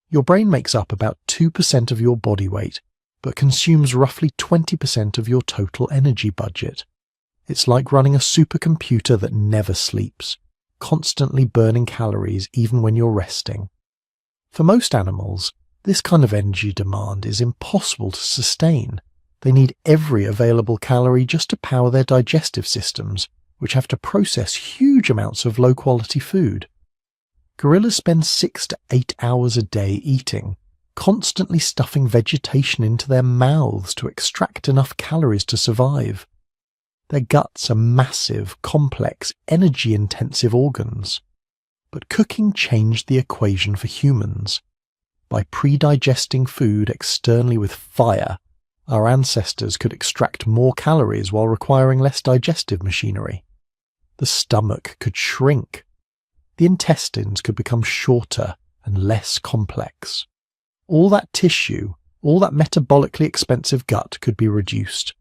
Your brain makes up about 2% of your body weight, but consumes roughly 20% of your total energy budget. It's like running a supercomputer that never sleeps, constantly burning calories even when you're resting. For most animals, this kind of energy demand is impossible to sustain. They need every available calorie just to power their digestive systems, which have to process huge amounts of low-quality food. Gorillas spend 6 to 8 hours a day eating, constantly stuffing vegetation into their mouths to extract enough calories to survive. Their guts are massive, complex, energy-intensive organs. But cooking changed the equation for humans. By pre-digesting food externally with fire, our ancestors could extract more calories while requiring less digestive machinery. The stomach could shrink. The intestines could become shorter and less complex. All that tissue, all that metabolically expensive gut could be reduced.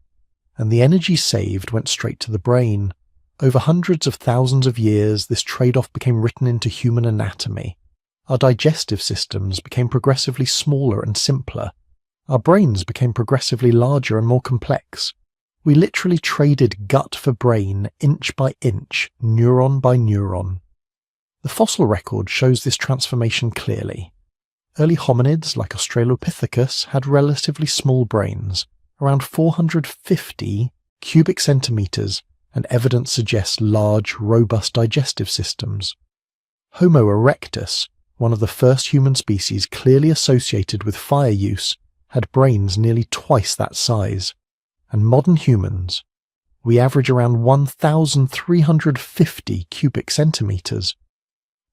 And the energy saved went straight to the brain. Over hundreds of thousands of years, this trade-off became written into human anatomy. Our digestive systems became progressively smaller and simpler. Our brains became progressively larger and more complex. We literally traded gut for brain, inch by inch, neuron by neuron. The fossil record shows this transformation clearly. Early hominids like Australopithecus had relatively small brains, around 450 cubic centimeters, and evidence suggests large, robust digestive systems. Homo erectus, one of the first human species clearly associated with fire use, had brains nearly twice that size. And modern humans, we average around 1,350 cubic centimeters.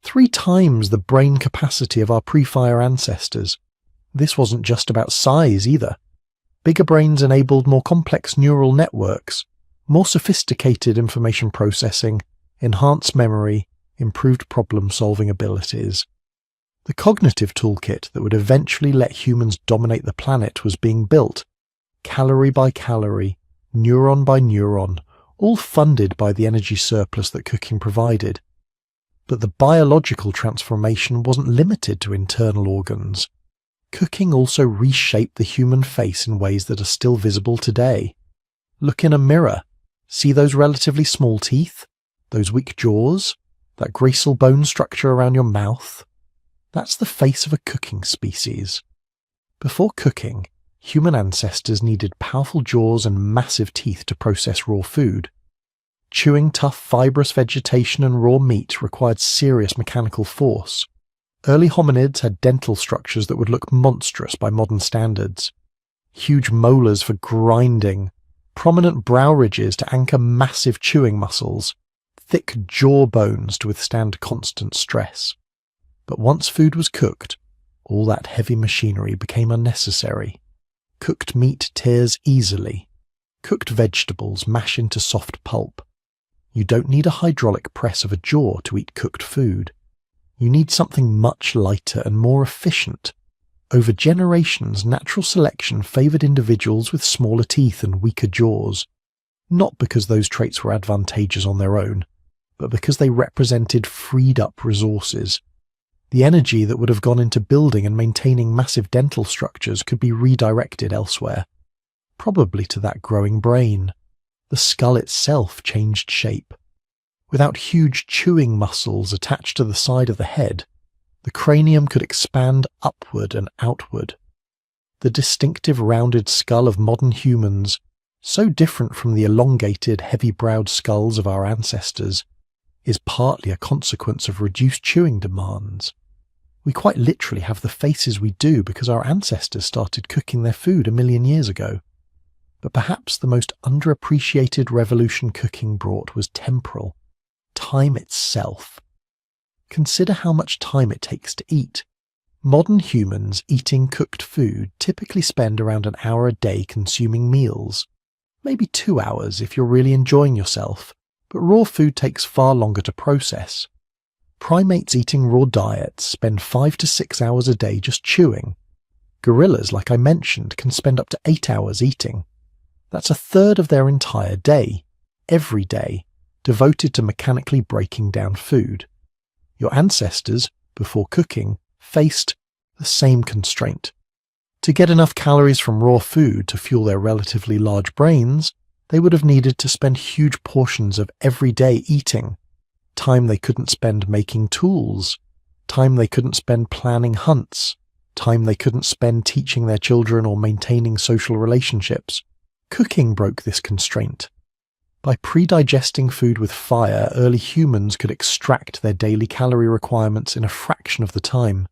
3 times the brain capacity of our pre-fire ancestors. This wasn't just about size either. Bigger brains enabled more complex neural networks, more sophisticated information processing, enhanced memory, improved problem-solving abilities. The cognitive toolkit that would eventually let humans dominate the planet was being built, calorie by calorie, neuron by neuron, all funded by the energy surplus that cooking provided. But the biological transformation wasn't limited to internal organs. Cooking also reshaped the human face in ways that are still visible today. Look in a mirror. See those relatively small teeth? Those weak jaws? That graceful bone structure around your mouth? That's the face of a cooking species. Before cooking, human ancestors needed powerful jaws and massive teeth to process raw food. Chewing tough fibrous vegetation and raw meat required serious mechanical force. Early hominids had dental structures that would look monstrous by modern standards. Huge molars for grinding, prominent brow ridges to anchor massive chewing muscles, thick jaw bones to withstand constant stress. But once food was cooked, all that heavy machinery became unnecessary. Cooked meat tears easily. Cooked vegetables mash into soft pulp. You don't need a hydraulic press of a jaw to eat cooked food. You need something much lighter and more efficient. Over generations, natural selection favored individuals with smaller teeth and weaker jaws, not because those traits were advantageous on their own, but because they represented freed-up resources. The energy that would have gone into building and maintaining massive dental structures could be redirected elsewhere, probably to that growing brain. The skull itself changed shape. Without huge chewing muscles attached to the side of the head, the cranium could expand upward and outward. The distinctive rounded skull of modern humans, so different from the elongated, heavy-browed skulls of our ancestors, is partly a consequence of reduced chewing demands. We quite literally have the faces we do because our ancestors started cooking their food 1 million years ago. But perhaps the most underappreciated revolution cooking brought was temporal, time itself. Consider how much time it takes to eat. Modern humans eating cooked food typically spend around an hour a day consuming meals, maybe 2 hours if you're really enjoying yourself, but raw food takes far longer to process. Primates eating raw diets spend 5 to 6 hours a day just chewing. Gorillas, like I mentioned, can spend up to 8 hours eating. That's a third of their entire day, every day, devoted to mechanically breaking down food. Your ancestors, before cooking, faced the same constraint. To get enough calories from raw food to fuel their relatively large brains, they would have needed to spend huge portions of every day eating, time they couldn't spend making tools, time they couldn't spend planning hunts, time they couldn't spend teaching their children or maintaining social relationships. Cooking broke this constraint. By pre-digesting food with fire, early humans could extract their daily calorie requirements in a fraction of the time.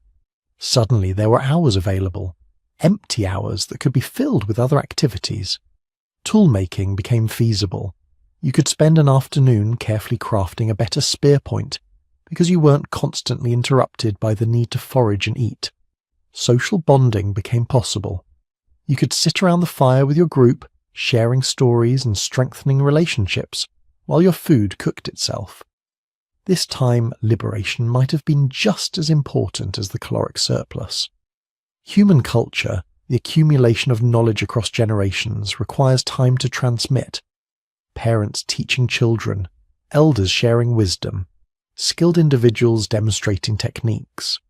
Suddenly there were hours available, empty hours that could be filled with other activities. Tool-making became feasible. You could spend an afternoon carefully crafting a better spear point because you weren't constantly interrupted by the need to forage and eat. Social bonding became possible. You could sit around the fire with your group, sharing stories and strengthening relationships while your food cooked itself. This time, liberation might have been just as important as the caloric surplus. Human culture, the accumulation of knowledge across generations, requires time to transmit. Parents teaching children, elders sharing wisdom, skilled individuals demonstrating techniques.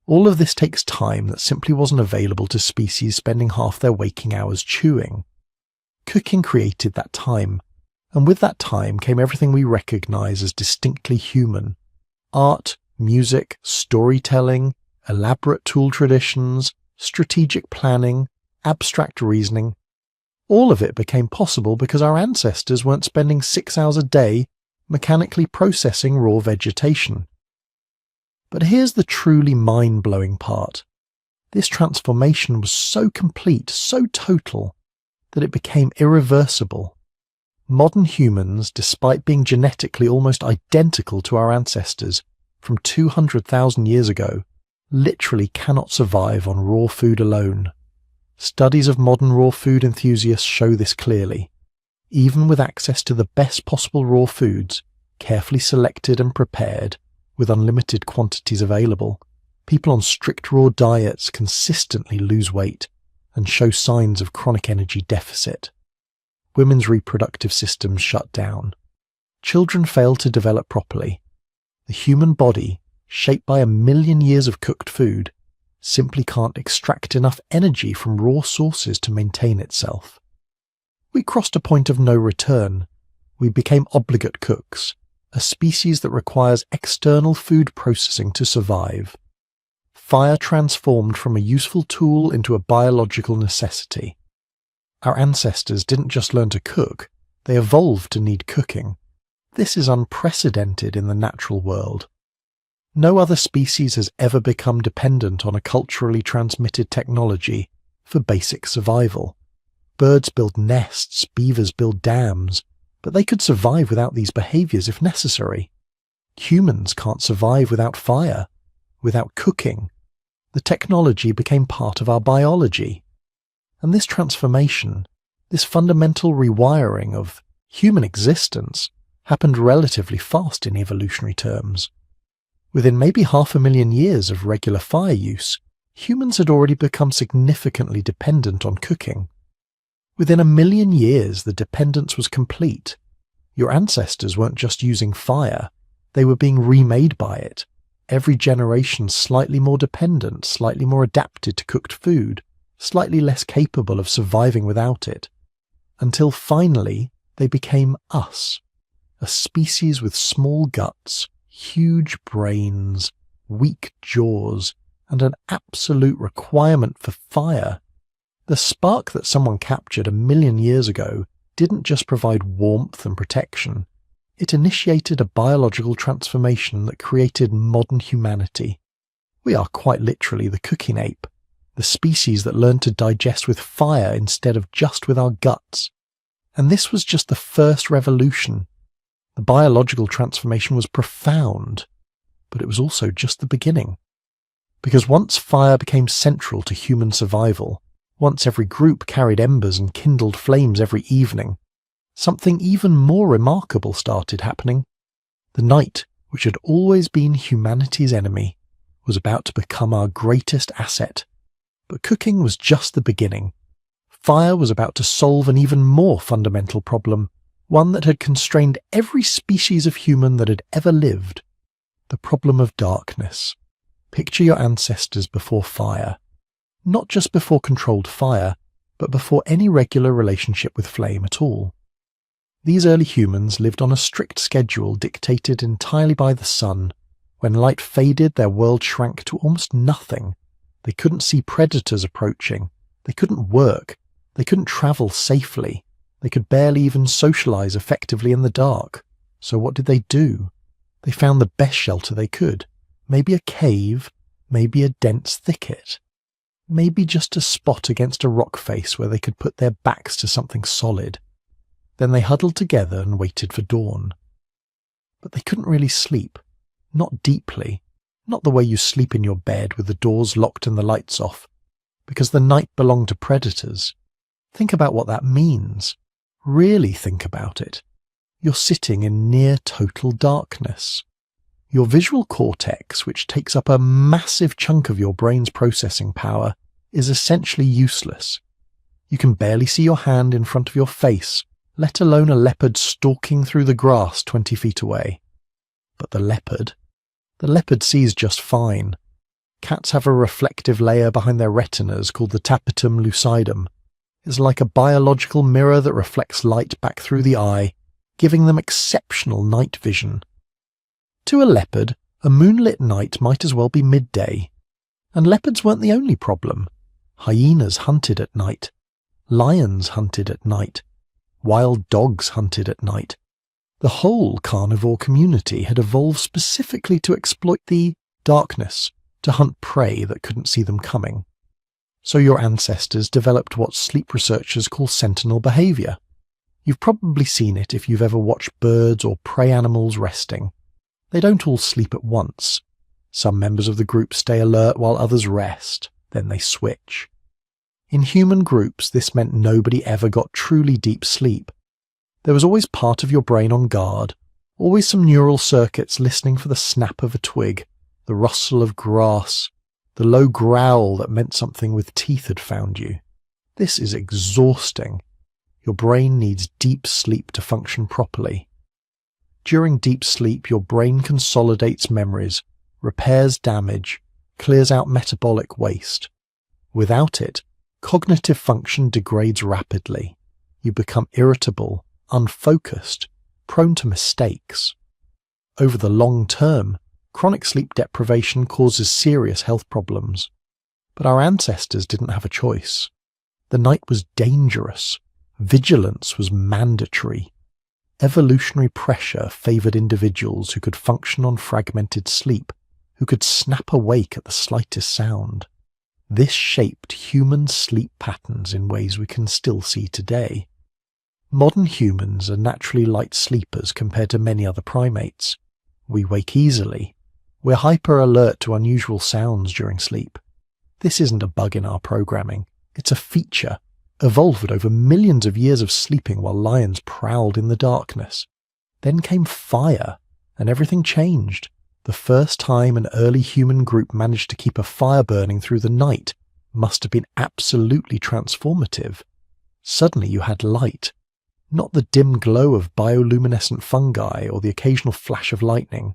All of this takes time that simply wasn't available to species spending half their waking hours chewing. Cooking created that time, and with that time came everything we recognize as distinctly human. Art, music, storytelling, elaborate tool traditions, strategic planning, abstract reasoning. All of it became possible because our ancestors weren't spending 6 hours a day mechanically processing raw vegetation. But here's the truly mind-blowing part. This transformation was so complete, so total, that it became irreversible. Modern humans, despite being genetically almost identical to our ancestors from 200,000 years ago, literally cannot survive on raw food alone. Studies of modern raw food enthusiasts show this clearly. Even with access to the best possible raw foods, carefully selected and prepared, with unlimited quantities available, people on strict raw diets consistently lose weight and show signs of chronic energy deficit. Women's reproductive systems shut down. Children fail to develop properly. The human body, shaped by 1 million years of cooked food, simply can't extract enough energy from raw sources to maintain itself. We crossed a point of no return. We became obligate cooks, a species that requires external food processing to survive. Fire transformed from a useful tool into a biological necessity. Our ancestors didn't just learn to cook, they evolved to need cooking. This is unprecedented in the natural world. No other species has ever become dependent on a culturally transmitted technology for basic survival. Birds build nests, beavers build dams, but they could survive without these behaviors if necessary. Humans can't survive without fire, without cooking. The technology became part of our biology. And this transformation, this fundamental rewiring of human existence, happened relatively fast in evolutionary terms. Within maybe 500,000 years of regular fire use, humans had already become significantly dependent on cooking. Within 1 million years, the dependence was complete. Your ancestors weren't just using fire, they were being remade by it. Every generation slightly more dependent, slightly more adapted to cooked food, slightly less capable of surviving without it, until finally they became us, a species with small guts, huge brains, weak jaws, and an absolute requirement for fire. The spark that someone captured 1 million years ago didn't just provide warmth and protection, it initiated a biological transformation that created modern humanity. We are quite literally the cooking ape, the species that learned to digest with fire instead of just with our guts. And this was just the first revolution. The biological transformation was profound, but it was also just the beginning. Because once fire became central to human survival, once every group carried embers and kindled flames every evening, something even more remarkable started happening. The night, which had always been humanity's enemy, was about to become our greatest asset. But cooking was just the beginning. Fire was about to solve an even more fundamental problem, one that had constrained every species of human that had ever lived. The problem of darkness. Picture your ancestors before fire. Not just before controlled fire, but before any regular relationship with flame at all. These early humans lived on a strict schedule dictated entirely by the sun. When light faded, their world shrank to almost nothing. They couldn't see predators approaching. They couldn't work. They couldn't travel safely. They could barely even socialize effectively in the dark. So what did they do? They found the best shelter they could. Maybe a cave, maybe a dense thicket. Maybe just a spot against a rock face where they could put their backs to something solid. Then they huddled together and waited for dawn. But they couldn't really sleep. Not deeply. Not the way you sleep in your bed with the doors locked and the lights off. Because the night belonged to predators. Think about what that means. Really think about it. You're sitting in near total darkness. Your visual cortex, which takes up a massive chunk of your brain's processing power, is essentially useless. You can barely see your hand in front of your face, let alone a leopard stalking through the grass 20 feet away. But the leopard sees just fine. Cats have a reflective layer behind their retinas called the tapetum lucidum. It's like a biological mirror that reflects light back through the eye, giving them exceptional night vision. To a leopard, a moonlit night might as well be midday. And leopards weren't the only problem. Hyenas hunted at night. Lions hunted at night. Wild dogs hunted at night. The whole carnivore community had evolved specifically to exploit the darkness, to hunt prey that couldn't see them coming. So your ancestors developed what sleep researchers call sentinel behavior. You've probably seen it if you've ever watched birds or prey animals resting. They don't all sleep at once. Some members of the group stay alert while others rest, then they switch. In human groups, this meant nobody ever got truly deep sleep. There was always part of your brain on guard, always some neural circuits listening for the snap of a twig, the rustle of grass, the low growl that meant something with teeth had found you. This is exhausting. Your brain needs deep sleep to function properly. During deep sleep, your brain consolidates memories, repairs damage, clears out metabolic waste. Without it, cognitive function degrades rapidly. You become irritable, unfocused, prone to mistakes. Over the long term, chronic sleep deprivation causes serious health problems. But our ancestors didn't have a choice. The night was dangerous. Vigilance was mandatory. Evolutionary pressure favoured individuals who could function on fragmented sleep, who could snap awake at the slightest sound. This shaped human sleep patterns in ways we can still see today. Modern humans are naturally light sleepers compared to many other primates. We wake easily. We're hyper-alert to unusual sounds during sleep. This isn't a bug in our programming. It's a feature, evolved over millions of years of sleeping while lions prowled in the darkness. Then came fire, and everything changed. The first time an early human group managed to keep a fire burning through the night must have been absolutely transformative. Suddenly you had light. Not the dim glow of bioluminescent fungi or the occasional flash of lightning.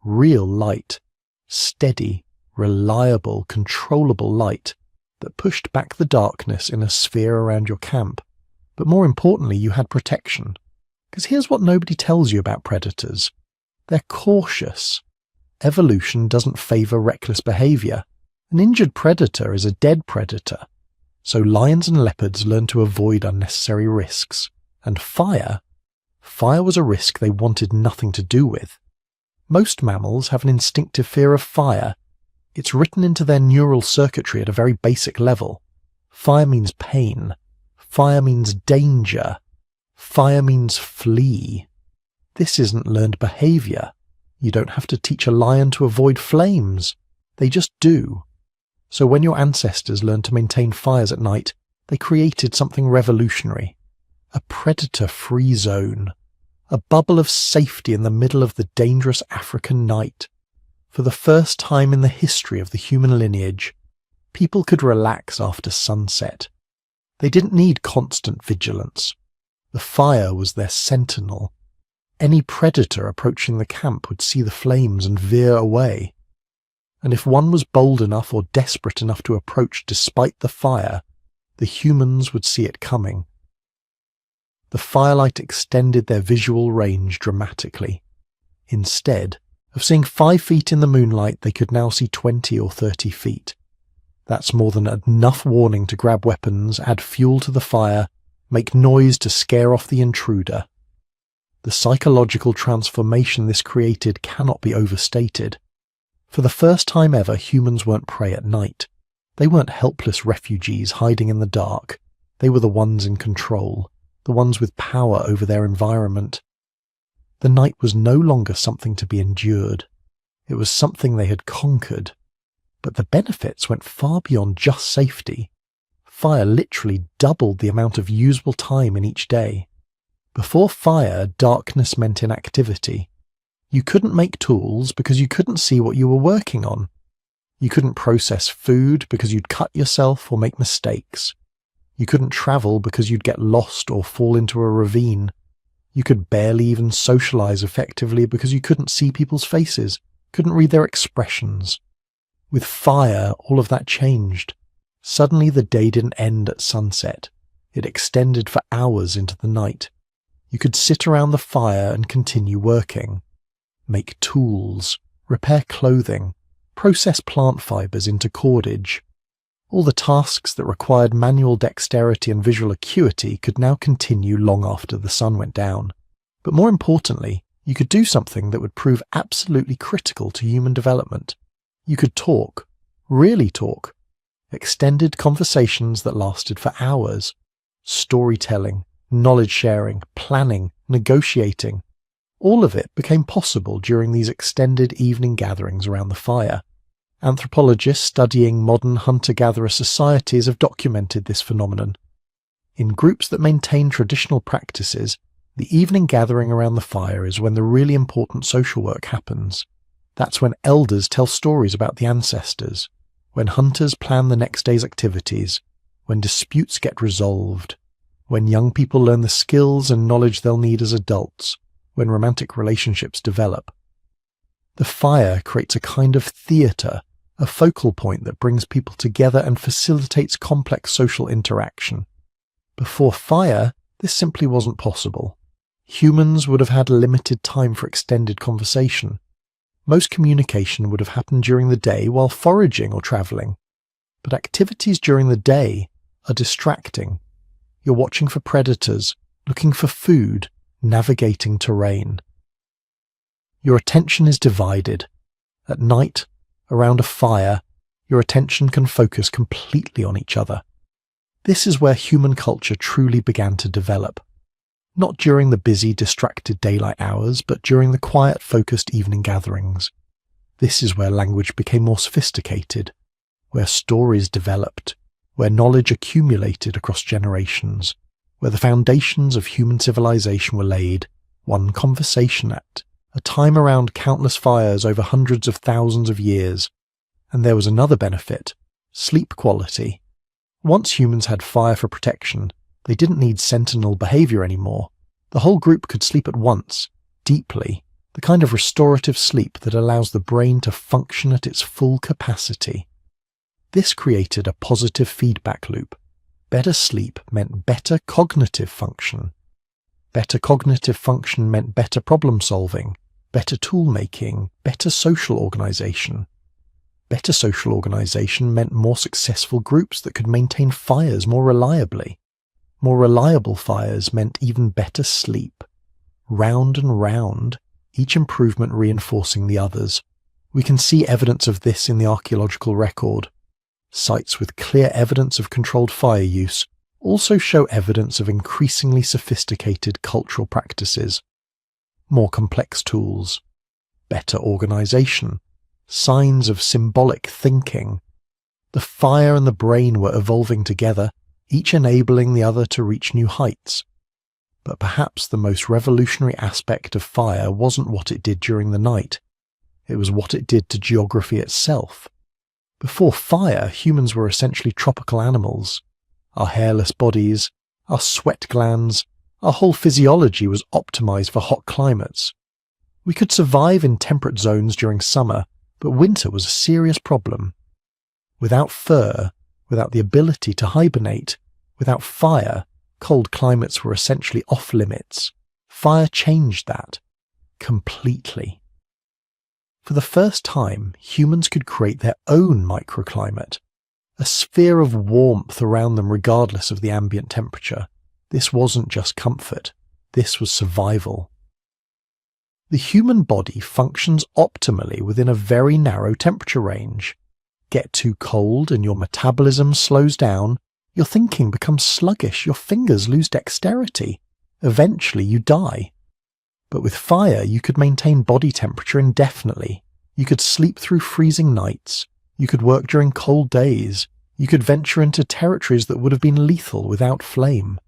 Real light. Steady, reliable, controllable light that pushed back the darkness in a sphere around your camp. But more importantly, you had protection. Because here's what nobody tells you about predators. They're cautious. Evolution doesn't favour reckless behaviour. An injured predator is a dead predator. So lions and leopards learn to avoid unnecessary risks. And fire was a risk they wanted nothing to do with. Most mammals have an instinctive fear of fire. It's written into their neural circuitry at a very basic level. Fire means pain. Fire means danger. Fire means flee. This isn't learned behaviour. You don't have to teach a lion to avoid flames. They just do. So when your ancestors learned to maintain fires at night, they created something revolutionary. A predator-free zone. A bubble of safety in the middle of the dangerous African night. For the first time in the history of the human lineage, people could relax after sunset. They didn't need constant vigilance. The fire was their sentinel. Any predator approaching the camp would see the flames and veer away. And if one was bold enough or desperate enough to approach despite the fire, the humans would see it coming. The firelight extended their visual range dramatically. Instead of seeing 5 feet in the moonlight, they could now see 20 or 30 feet. That's more than enough warning to grab weapons, add fuel to the fire, make noise to scare off the intruder. The psychological transformation this created cannot be overstated. For the first time ever, humans weren't prey at night. They weren't helpless refugees hiding in the dark. They were the ones in control. The ones with power over their environment. The night was no longer something to be endured. It was something they had conquered. But the benefits went far beyond just safety. Fire literally doubled the amount of usable time in each day. Before fire, darkness meant inactivity. You couldn't make tools because you couldn't see what you were working on. You couldn't process food because you'd cut yourself or make mistakes. You couldn't travel because you'd get lost or fall into a ravine. You could barely even socialize effectively because you couldn't see people's faces, couldn't read their expressions. With fire, all of that changed. Suddenly the day didn't end at sunset. It extended for hours into the night. You could sit around the fire and continue working. Make tools, repair clothing, process plant fibers into cordage. All the tasks that required manual dexterity and visual acuity could now continue long after the sun went down. But more importantly, you could do something that would prove absolutely critical to human development. You could talk, really talk. Extended conversations that lasted for hours. Storytelling, knowledge sharing, planning, negotiating. All of it became possible during these extended evening gatherings around the fire. Anthropologists studying modern hunter-gatherer societies have documented this phenomenon. In groups that maintain traditional practices, the evening gathering around the fire is when the really important social work happens. That's when elders tell stories about the ancestors, when hunters plan the next day's activities, when disputes get resolved, when young people learn the skills and knowledge they'll need as adults, when romantic relationships develop. The fire creates a kind of theatre, a focal point that brings people together and facilitates complex social interaction. Before fire, this simply wasn't possible. Humans would have had limited time for extended conversation. Most communication would have happened during the day while foraging or travelling. But activities during the day are distracting. You're watching for predators, looking for food, navigating terrain. Your attention is divided. At night, around a fire, your attention can focus completely on each other. This is where human culture truly began to develop. Not during the busy, distracted daylight hours, but during the quiet, focused evening gatherings. This is where language became more sophisticated, where stories developed, where knowledge accumulated across generations, where the foundations of human civilization were laid, one conversation at a time around countless fires over hundreds of thousands of years. And there was another benefit: sleep quality. Once humans had fire for protection, they didn't need sentinel behavior anymore. The whole group could sleep at once, deeply, the kind of restorative sleep that allows the brain to function at its full capacity. This created a positive feedback loop. Better sleep meant better cognitive function. Better cognitive function meant better problem solving, better tool making, better social organization. Better social organization meant more successful groups that could maintain fires more reliably. More reliable fires meant even better sleep. Round and round, each improvement reinforcing the others. We can see evidence of this in the archaeological record. Sites with clear evidence of controlled fire use also show evidence of increasingly sophisticated cultural practices. More complex tools. Better organization. Signs of symbolic thinking. The fire and the brain were evolving together, each enabling the other to reach new heights. But perhaps the most revolutionary aspect of fire wasn't what it did during the night. It was what it did to geography itself. Before fire, humans were essentially tropical animals. Our hairless bodies, our sweat glands, our whole physiology was optimized for hot climates. We could survive in temperate zones during summer, but winter was a serious problem. Without fur, without the ability to hibernate, without fire, cold climates were essentially off limits. Fire changed that. Completely. For the first time, humans could create their own microclimate, a sphere of warmth around them regardless of the ambient temperature. This wasn't just comfort, this was survival. The human body functions optimally within a very narrow temperature range. Get too cold and your metabolism slows down, your thinking becomes sluggish, your fingers lose dexterity. Eventually you die. But with fire you could maintain body temperature indefinitely. You could sleep through freezing nights. You could work during cold days. You could venture into territories that would have been lethal without flame.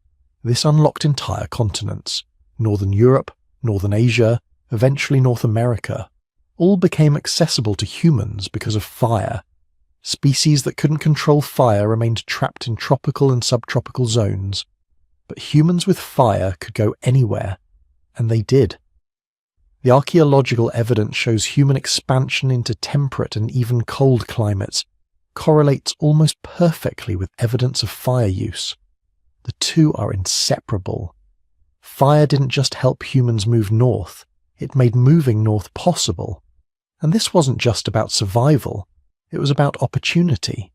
This unlocked entire continents. Northern Europe, Northern Asia, eventually North America. All became accessible to humans because of fire. Species that couldn't control fire remained trapped in tropical and subtropical zones. But humans with fire could go anywhere, and they did. The archaeological evidence shows human expansion into temperate and even cold climates correlates almost perfectly with evidence of fire use. The two are inseparable. Fire didn't just help humans move north, it made moving north possible. And this wasn't just about survival, it was about opportunity.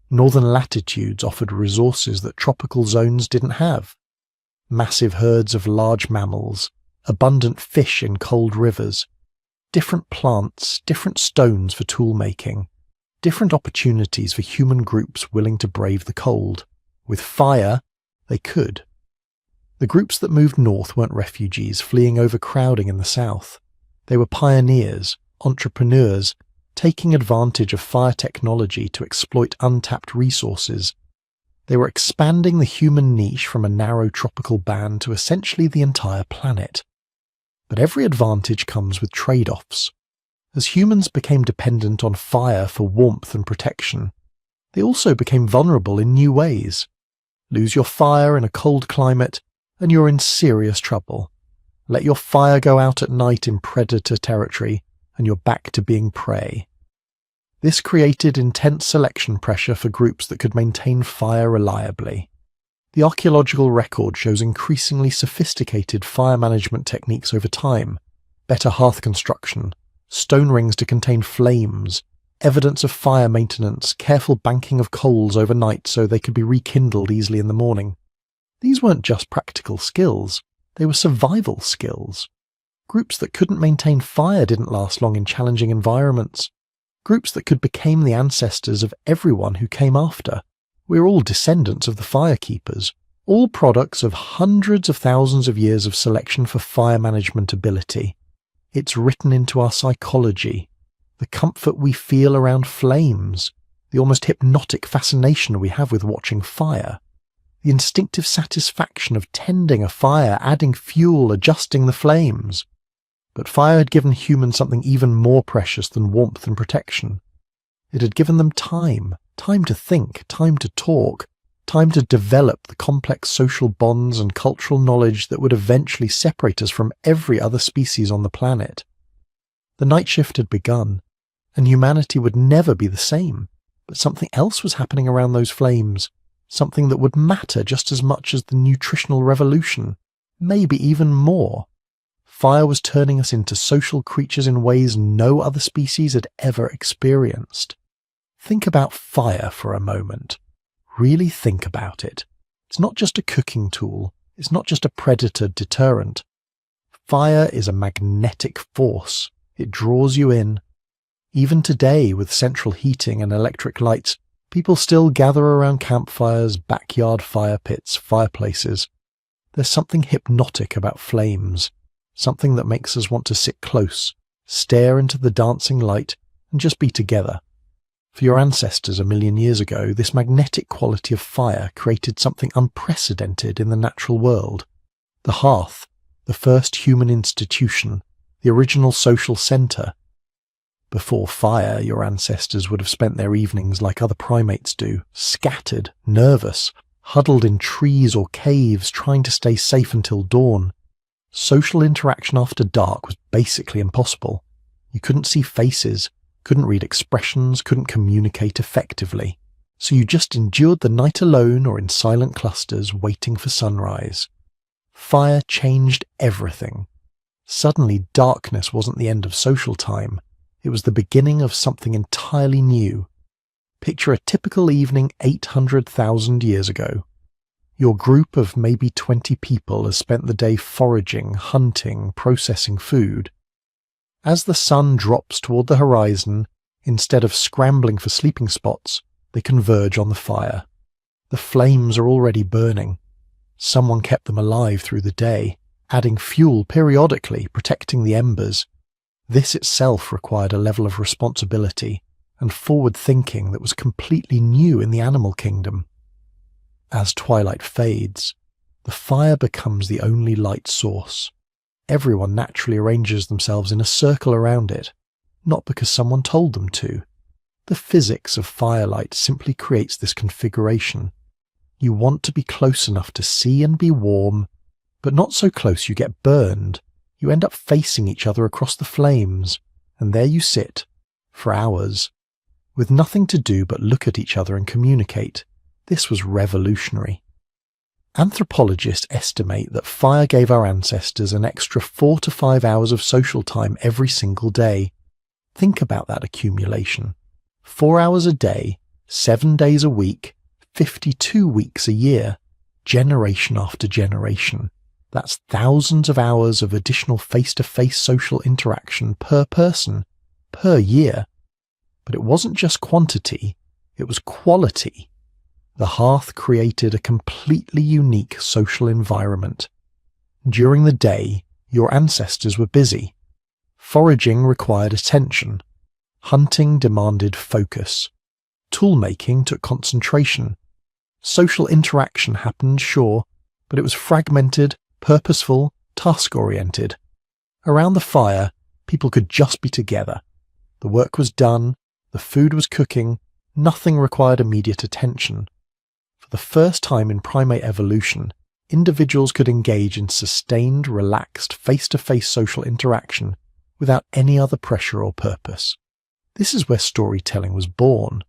Northern latitudes offered resources that tropical zones didn't have. Massive herds of large mammals, abundant fish in cold rivers, different plants, different stones for tool making, different opportunities for human groups willing to brave the cold. With fire, they could. The groups that moved north weren't refugees fleeing overcrowding in the south. They were pioneers, entrepreneurs, taking advantage of fire technology to exploit untapped resources. They were expanding the human niche from a narrow tropical band to essentially the entire planet. But every advantage comes with trade-offs. As humans became dependent on fire for warmth and protection, they also became vulnerable in new ways. Lose your fire in a cold climate, and you're in serious trouble. Let your fire go out at night in predator territory, and you're back to being prey. This created intense selection pressure for groups that could maintain fire reliably. The archaeological record shows increasingly sophisticated fire management techniques over time, better hearth construction, stone rings to contain flames, evidence of fire maintenance, careful banking of coals overnight so they could be rekindled easily in the morning. These weren't just practical skills, they were survival skills. Groups that couldn't maintain fire didn't last long in challenging environments. Groups that could become the ancestors of everyone who came after. We're all descendants of the fire keepers, all products of hundreds of thousands of years of selection for fire management ability. It's written into our psychology, the comfort we feel around flames, the almost hypnotic fascination we have with watching fire, the instinctive satisfaction of tending a fire, adding fuel, adjusting the flames. But fire had given humans something even more precious than warmth and protection. It had given them time to think, time to talk, time to develop the complex social bonds and cultural knowledge that would eventually separate us from every other species on the planet. The night shift had begun, and humanity would never be the same, but something else was happening around those flames, something that would matter just as much as the nutritional revolution, maybe even more. Fire was turning us into social creatures in ways no other species had ever experienced. Think about fire for a moment. Really think about it. It's not just a cooking tool. It's not just a predator deterrent. Fire is a magnetic force. It draws you in. Even today, with central heating and electric lights, people still gather around campfires, backyard fire pits, fireplaces. There's something hypnotic about flames. Something that makes us want to sit close, stare into the dancing light, and just be together. For your ancestors a million years ago, this magnetic quality of fire created something unprecedented in the natural world. The hearth, the first human institution, the original social centre. Before fire, your ancestors would have spent their evenings like other primates do, scattered, nervous, huddled in trees or caves trying to stay safe until dawn. Social interaction after dark was basically impossible. You couldn't see faces, couldn't read expressions, couldn't communicate effectively. So you just endured the night alone or in silent clusters waiting for sunrise. Fire changed everything. Suddenly darkness wasn't the end of social time. It was the beginning of something entirely new. Picture a typical evening 800,000 years ago. Your group of maybe 20 people has spent the day foraging, hunting, processing food. As the sun drops toward the horizon, instead of scrambling for sleeping spots, they converge on the fire. The flames are already burning. Someone kept them alive through the day, adding fuel periodically, protecting the embers. This itself required a level of responsibility and forward thinking that was completely new in the animal kingdom. As twilight fades, the fire becomes the only light source. Everyone naturally arranges themselves in a circle around it, not because someone told them to. The physics of firelight simply creates this configuration. You want to be close enough to see and be warm, but not so close you get burned. You end up facing each other across the flames, and there you sit, for hours, with nothing to do but look at each other and communicate. This was revolutionary. Anthropologists estimate that fire gave our ancestors an extra 4 to 5 hours of social time every single day. Think about that accumulation. 4 hours a day, 7 days a week, 52 weeks a year, generation after generation. That's thousands of hours of additional face-to-face social interaction per person, per year. But it wasn't just quantity, it was quality. The hearth created a completely unique social environment. During the day, your ancestors were busy. Foraging required attention. Hunting demanded focus. Tool-making took concentration. Social interaction happened, sure, but it was fragmented, purposeful, task-oriented. Around the fire, people could just be together. The work was done, the food was cooking, nothing required immediate attention. For the first time in primate evolution, individuals could engage in sustained, relaxed, face-to-face social interaction without any other pressure or purpose. This is where storytelling was born,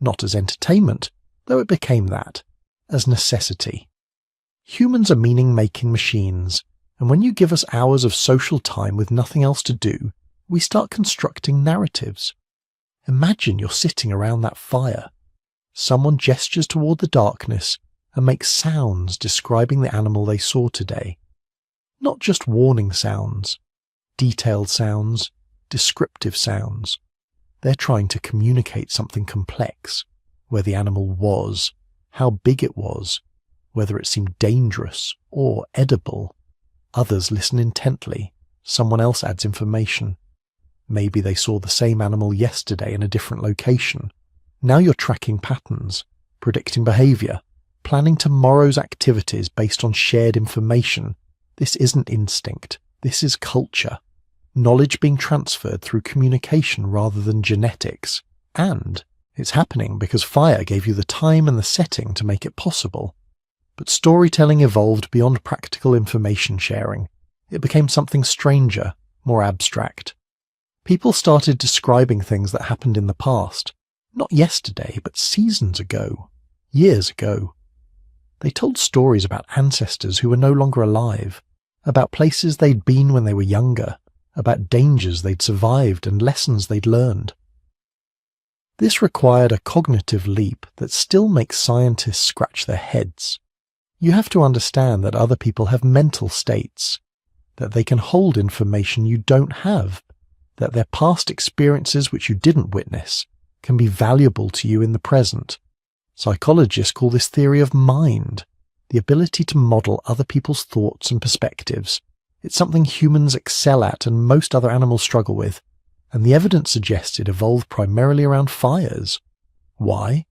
not as entertainment, though it became that, as necessity. Humans are meaning-making machines, and when you give us hours of social time with nothing else to do, we start constructing narratives. Imagine you're sitting around that fire. Someone gestures toward the darkness and makes sounds describing the animal they saw today. Not just warning sounds, detailed sounds, descriptive sounds. They're trying to communicate something complex, where the animal was, how big it was, whether it seemed dangerous or edible. Others listen intently. Someone else adds information. Maybe they saw the same animal yesterday in a different location. Now you're tracking patterns, predicting behavior, planning tomorrow's activities based on shared information. This isn't instinct. This is culture. Knowledge being transferred through communication rather than genetics. And it's happening because fire gave you the time and the setting to make it possible. But storytelling evolved beyond practical information sharing. It became something stranger, more abstract. People started describing things that happened in the past. Not yesterday, but seasons ago. Years ago. They told stories about ancestors who were no longer alive. About places they'd been when they were younger. About dangers they'd survived and lessons they'd learned. This required a cognitive leap that still makes scientists scratch their heads. You have to understand that other people have mental states, that they can hold information you don't have, that their past experiences which you didn't witness can be valuable to you in the present. Psychologists call this theory of mind, the ability to model other people's thoughts and perspectives. It's something humans excel at and most other animals struggle with, and the evidence suggests it evolved primarily around fires. Why?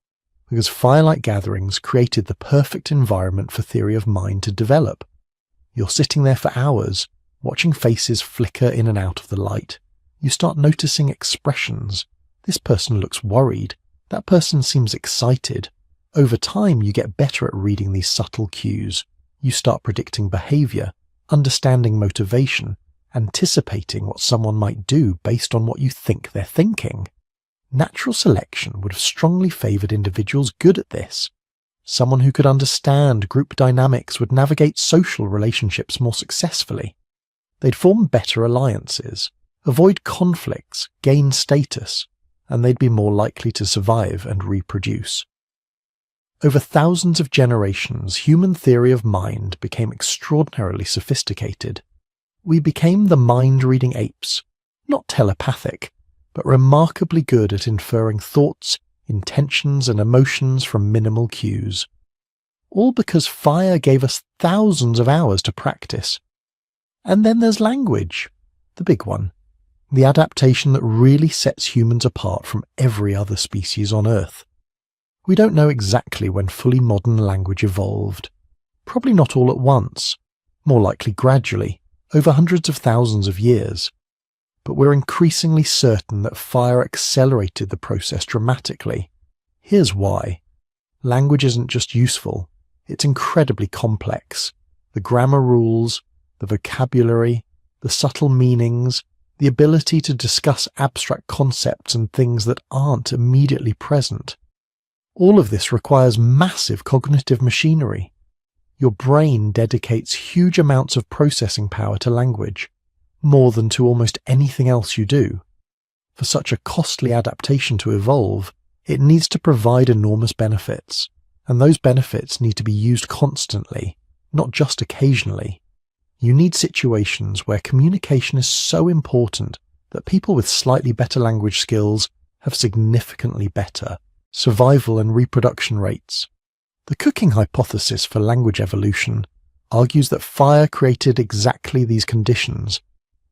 Because firelight gatherings created the perfect environment for theory of mind to develop. You're sitting there for hours, watching faces flicker in and out of the light. You start noticing expressions. This person looks worried. That person seems excited. Over time, you get better at reading these subtle cues. You start predicting behavior, understanding motivation, anticipating what someone might do based on what you think they're thinking. Natural selection would have strongly favored individuals good at this. Someone who could understand group dynamics would navigate social relationships more successfully. They'd form better alliances, avoid conflicts, gain status, and they'd be more likely to survive and reproduce. Over thousands of generations, human theory of mind became extraordinarily sophisticated. We became the mind-reading apes, not telepathic, but remarkably good at inferring thoughts, intentions, and emotions from minimal cues. All because fire gave us thousands of hours to practice. And then there's language, the big one, the adaptation that really sets humans apart from every other species on Earth. We don't know exactly when fully modern language evolved. Probably not all at once, more likely gradually, over hundreds of thousands of years. But we're increasingly certain that fire accelerated the process dramatically. Here's why. Language isn't just useful, it's incredibly complex. The grammar rules, the vocabulary, the subtle meanings, the ability to discuss abstract concepts and things that aren't immediately present. All of this requires massive cognitive machinery. Your brain dedicates huge amounts of processing power to language, more than to almost anything else you do. For such a costly adaptation to evolve, it needs to provide enormous benefits, and those benefits need to be used constantly, not just occasionally. You need situations where communication is so important that people with slightly better language skills have significantly better survival and reproduction rates. The cooking hypothesis for language evolution argues that fire created exactly these conditions.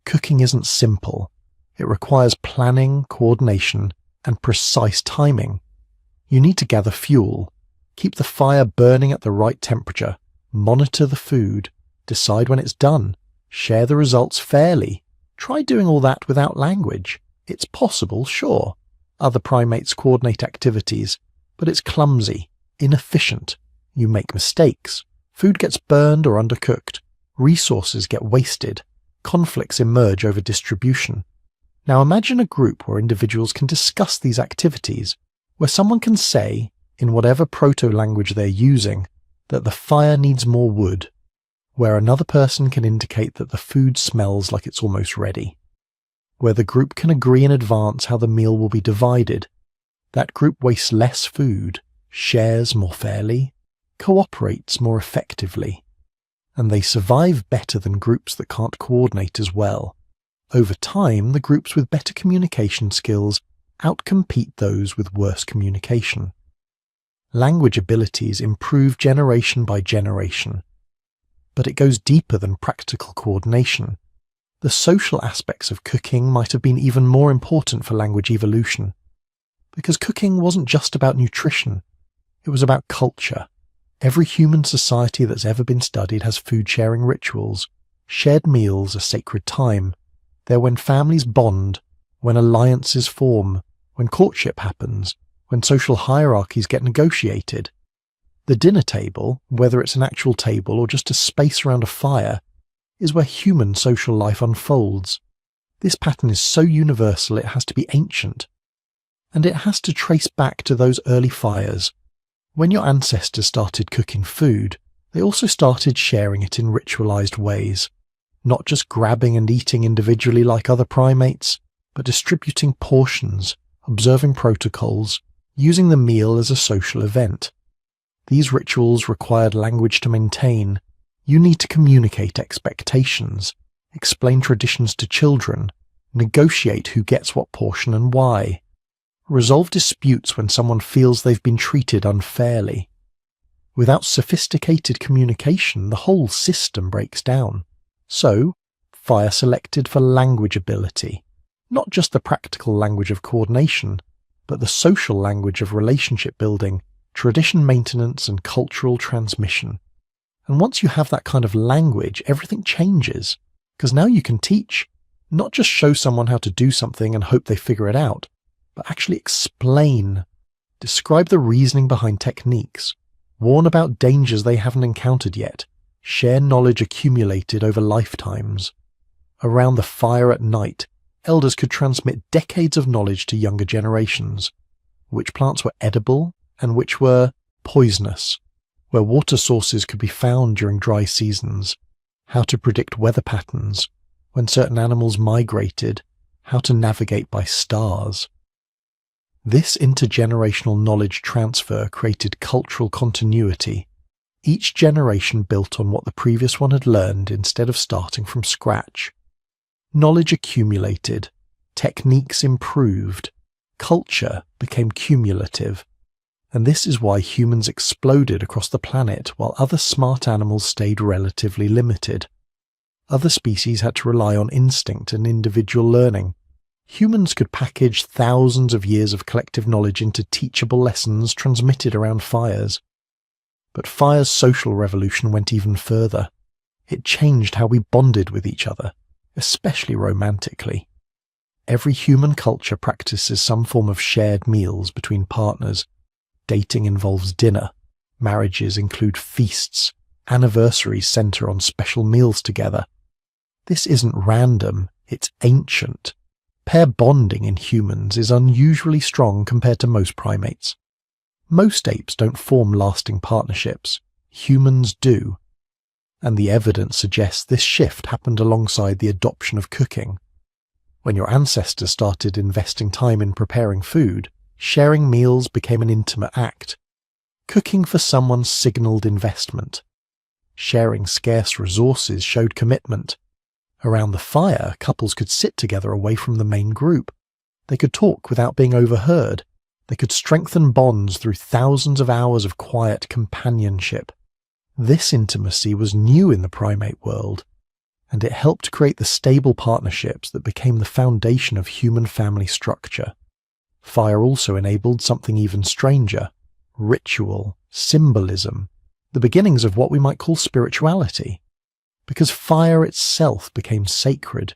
Cooking isn't simple. It requires planning, coordination, and precise timing. You need to gather fuel, keep the fire burning at the right temperature, monitor the food, decide when it's done, share the results fairly. Try doing all that without language. It's possible, sure. Other primates coordinate activities, but it's clumsy, inefficient. You make mistakes. Food gets burned or undercooked. Resources get wasted. Conflicts emerge over distribution. Now imagine a group where individuals can discuss these activities, where someone can say, in whatever proto-language they're using, that the fire needs more wood, where another person can indicate that the food smells like it's almost ready, where the group can agree in advance how the meal will be divided. That group wastes less food, shares more fairly, cooperates more effectively, and they survive better than groups that can't coordinate as well. Over time, the groups with better communication skills outcompete those with worse communication. Language abilities improve generation by generation, but it goes deeper than practical coordination. The social aspects of cooking might have been even more important for language evolution, because cooking wasn't just about nutrition, it was about culture. Every human society that's ever been studied has food-sharing rituals. Shared meals are sacred time. They're when families bond, when alliances form, when courtship happens, when social hierarchies get negotiated. The dinner table, whether it's an actual table or just a space around a fire, is where human social life unfolds. This pattern is so universal it has to be ancient. And it has to trace back to those early fires. When your ancestors started cooking food, they also started sharing it in ritualized ways, not just grabbing and eating individually like other primates, but distributing portions, observing protocols, using the meal as a social event. These rituals required language to maintain. You need to communicate expectations, explain traditions to children, negotiate who gets what portion and why. Resolve disputes when someone feels they've been treated unfairly. Without sophisticated communication, the whole system breaks down. So, fire selected for language ability, not just the practical language of coordination, but the social language of relationship building, tradition maintenance, and cultural transmission. And once you have that kind of language, everything changes, because now you can teach, not just show someone how to do something and hope they figure it out, but actually explain, describe the reasoning behind techniques, warn about dangers they haven't encountered yet, share knowledge accumulated over lifetimes. Around the fire at night, elders could transmit decades of knowledge to younger generations, which plants were edible and which were poisonous, where water sources could be found during dry seasons, how to predict weather patterns, when certain animals migrated, how to navigate by stars. This intergenerational knowledge transfer created cultural continuity. Each generation built on what the previous one had learned instead of starting from scratch. Knowledge accumulated, techniques improved, culture became cumulative. And this is why humans exploded across the planet while other smart animals stayed relatively limited. Other species had to rely on instinct and individual learning. Humans could package thousands of years of collective knowledge into teachable lessons transmitted around fires. But fire's social revolution went even further. It changed how we bonded with each other, especially romantically. Every human culture practices some form of shared meals between partners. Dating involves dinner. Marriages include feasts. Anniversaries center on special meals together. This isn't random, it's ancient. Pair bonding in humans is unusually strong compared to most primates. Most apes don't form lasting partnerships. Humans do. And the evidence suggests this shift happened alongside the adoption of cooking. When your ancestors started investing time in preparing food, sharing meals became an intimate act. Cooking for someone signaled investment. Sharing scarce resources showed commitment. Around the fire, couples could sit together away from the main group. They could talk without being overheard. They could strengthen bonds through thousands of hours of quiet companionship. This intimacy was new in the primate world, and it helped create the stable partnerships that became the foundation of human family structure. Fire also enabled something even stranger: ritual, symbolism, the beginnings of what we might call spirituality. Because fire itself became sacred.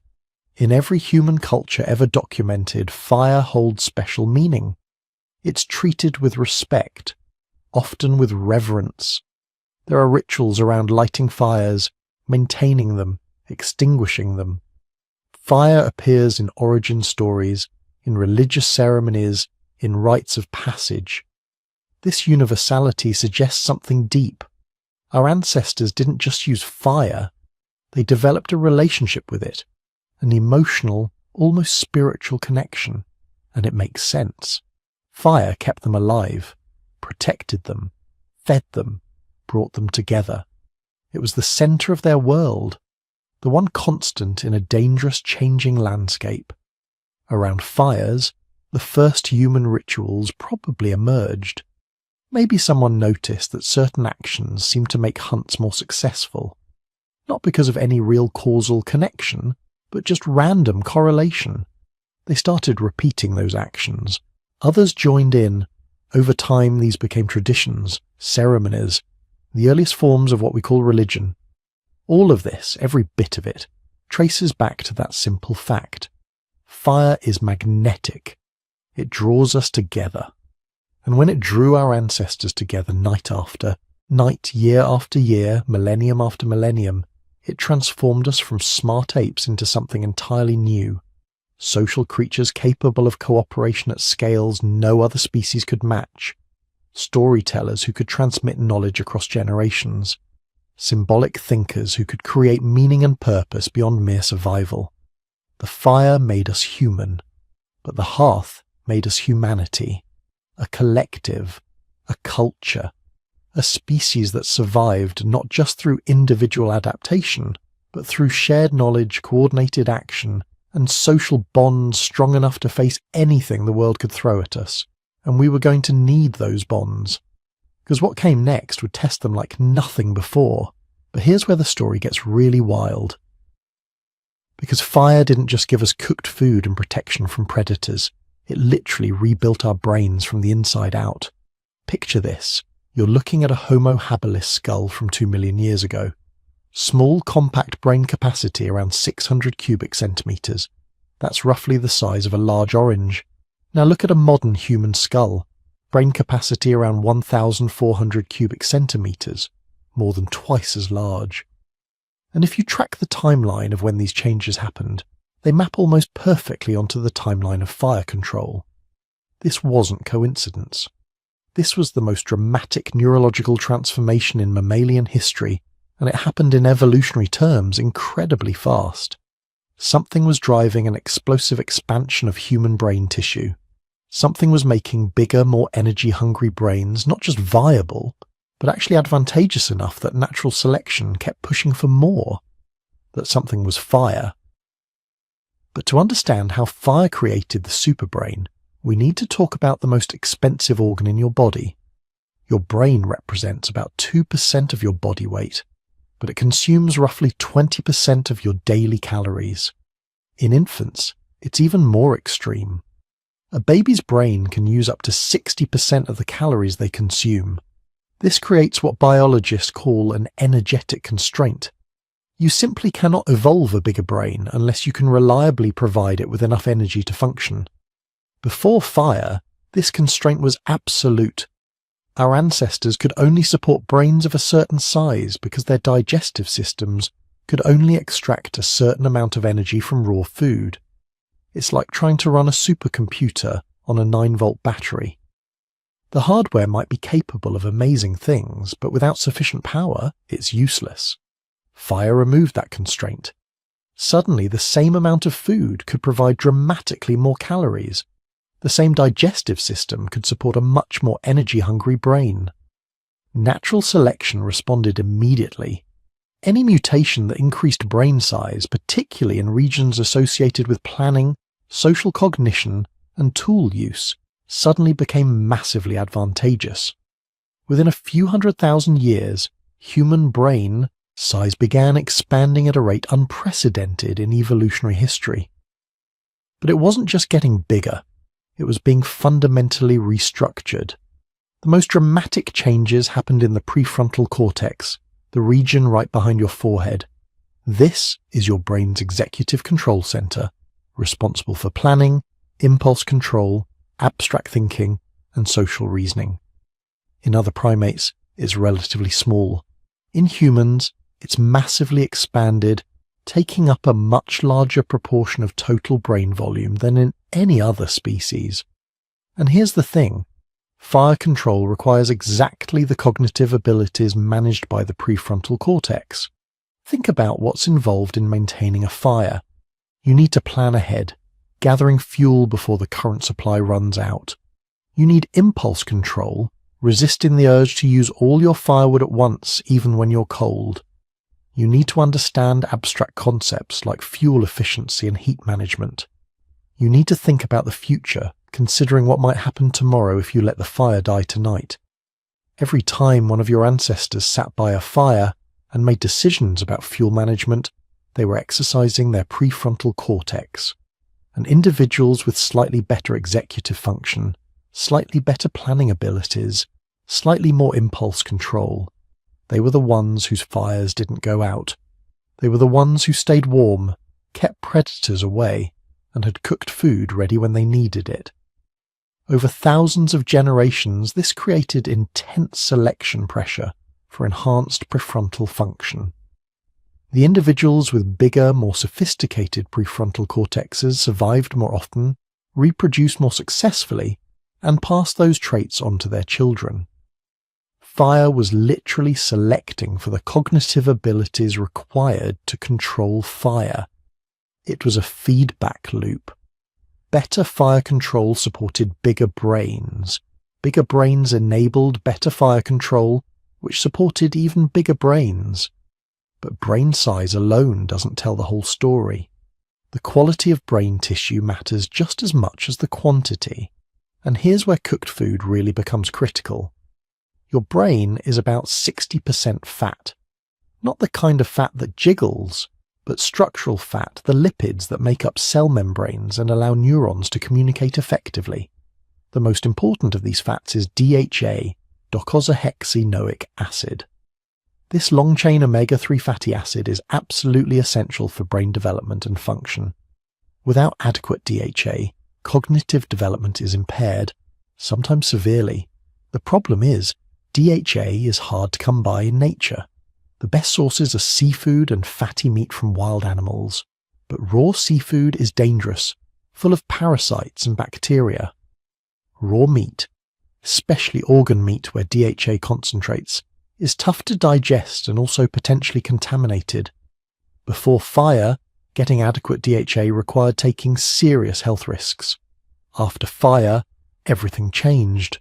In every human culture ever documented, fire holds special meaning. It's treated with respect, often with reverence. There are rituals around lighting fires, maintaining them, extinguishing them. Fire appears in origin stories, in religious ceremonies, in rites of passage. This universality suggests something deep. Our ancestors didn't just use fire, they developed a relationship with it, an emotional, almost spiritual connection, and it makes sense. Fire kept them alive, protected them, fed them, brought them together. It was the center of their world, the one constant in a dangerous, changing landscape. Around fires, the first human rituals probably emerged. Maybe someone noticed that certain actions seemed to make hunts more successful, not because of any real causal connection, but just random correlation. They started repeating those actions. Others joined in. Over time, these became traditions, ceremonies, the earliest forms of what we call religion. All of this, every bit of it, traces back to that simple fact. Fire is magnetic. It draws us together. And when it drew our ancestors together night after night, year after year, millennium after millennium, it transformed us from smart apes into something entirely new. Social creatures capable of cooperation at scales no other species could match. Storytellers who could transmit knowledge across generations. Symbolic thinkers who could create meaning and purpose beyond mere survival. The fire made us human, but the hearth made us humanity. A collective, a culture, a species that survived not just through individual adaptation, but through shared knowledge, coordinated action, and social bonds strong enough to face anything the world could throw at us. And we were going to need those bonds, because what came next would test them like nothing before. But here's where the story gets really wild. Because fire didn't just give us cooked food and protection from predators, it literally rebuilt our brains from the inside out. Picture this. You're looking at a Homo habilis skull from 2 million years ago. Small, compact brain capacity around 600 cubic centimeters. That's roughly the size of a large orange. Now look at a modern human skull. Brain capacity around 1,400 cubic centimeters, more than twice as large. And if you track the timeline of when these changes happened, they map almost perfectly onto the timeline of fire control. This wasn't coincidence. This was the most dramatic neurological transformation in mammalian history, and it happened in evolutionary terms incredibly fast. Something was driving an explosive expansion of human brain tissue. Something was making bigger, more energy-hungry brains not just viable, but actually advantageous enough that natural selection kept pushing for more. That something was fire. But to understand how fire created the superbrain, we need to talk about the most expensive organ in your body. Your brain represents about 2% of your body weight, but it consumes roughly 20% of your daily calories. In infants, it's even more extreme. A baby's brain can use up to 60% of the calories they consume. This creates what biologists call an energetic constraint. You simply cannot evolve a bigger brain unless you can reliably provide it with enough energy to function. Before fire, this constraint was absolute. Our ancestors could only support brains of a certain size because their digestive systems could only extract a certain amount of energy from raw food. It's like trying to run a supercomputer on a 9-volt battery. The hardware might be capable of amazing things, but without sufficient power, it's useless. Fire removed that constraint. Suddenly, the same amount of food could provide dramatically more calories. The same digestive system could support a much more energy-hungry brain. Natural selection responded immediately. Any mutation that increased brain size, particularly in regions associated with planning, social cognition, and tool use, suddenly became massively advantageous. Within a few 100,000 years, human brain size began expanding at a rate unprecedented in evolutionary history. But it wasn't just getting bigger, it was being fundamentally restructured. The most dramatic changes happened in the prefrontal cortex, the region right behind your forehead. This is your brain's executive control center, responsible for planning, impulse control, abstract thinking, and social reasoning. In other primates, it's relatively small. In humans, it's massively expanded, taking up a much larger proportion of total brain volume than in any other species. And here's the thing. Fire control requires exactly the cognitive abilities managed by the prefrontal cortex. Think about what's involved in maintaining a fire. You need to plan ahead, gathering fuel before the current supply runs out. You need impulse control, resisting the urge to use all your firewood at once even when you're cold. You need to understand abstract concepts like fuel efficiency and heat management. You need to think about the future, considering what might happen tomorrow if you let the fire die tonight. Every time one of your ancestors sat by a fire and made decisions about fuel management, they were exercising their prefrontal cortex. And individuals with slightly better executive function, slightly better planning abilities, slightly more impulse control, they were the ones whose fires didn't go out. They were the ones who stayed warm, kept predators away, and had cooked food ready when they needed it. Over thousands of generations, this created intense selection pressure for enhanced prefrontal function. The individuals with bigger, more sophisticated prefrontal cortexes survived more often, reproduced more successfully, and passed those traits on to their children. Fire was literally selecting for the cognitive abilities required to control fire. It was a feedback loop. Better fire control supported bigger brains. Bigger brains enabled better fire control, which supported even bigger brains. But brain size alone doesn't tell the whole story. The quality of brain tissue matters just as much as the quantity. And here's where cooked food really becomes critical. Your brain is about 60% fat. Not the kind of fat that jiggles, but structural fat, the lipids that make up cell membranes and allow neurons to communicate effectively. The most important of these fats is DHA, docosahexaenoic acid. This long-chain omega-3 fatty acid is absolutely essential for brain development and function. Without adequate DHA, cognitive development is impaired, sometimes severely. The problem is, DHA is hard to come by in nature. The best sources are seafood and fatty meat from wild animals. But raw seafood is dangerous, full of parasites and bacteria. Raw meat, especially organ meat where DHA concentrates, is tough to digest and also potentially contaminated. Before fire, getting adequate DHA required taking serious health risks. After fire, everything changed.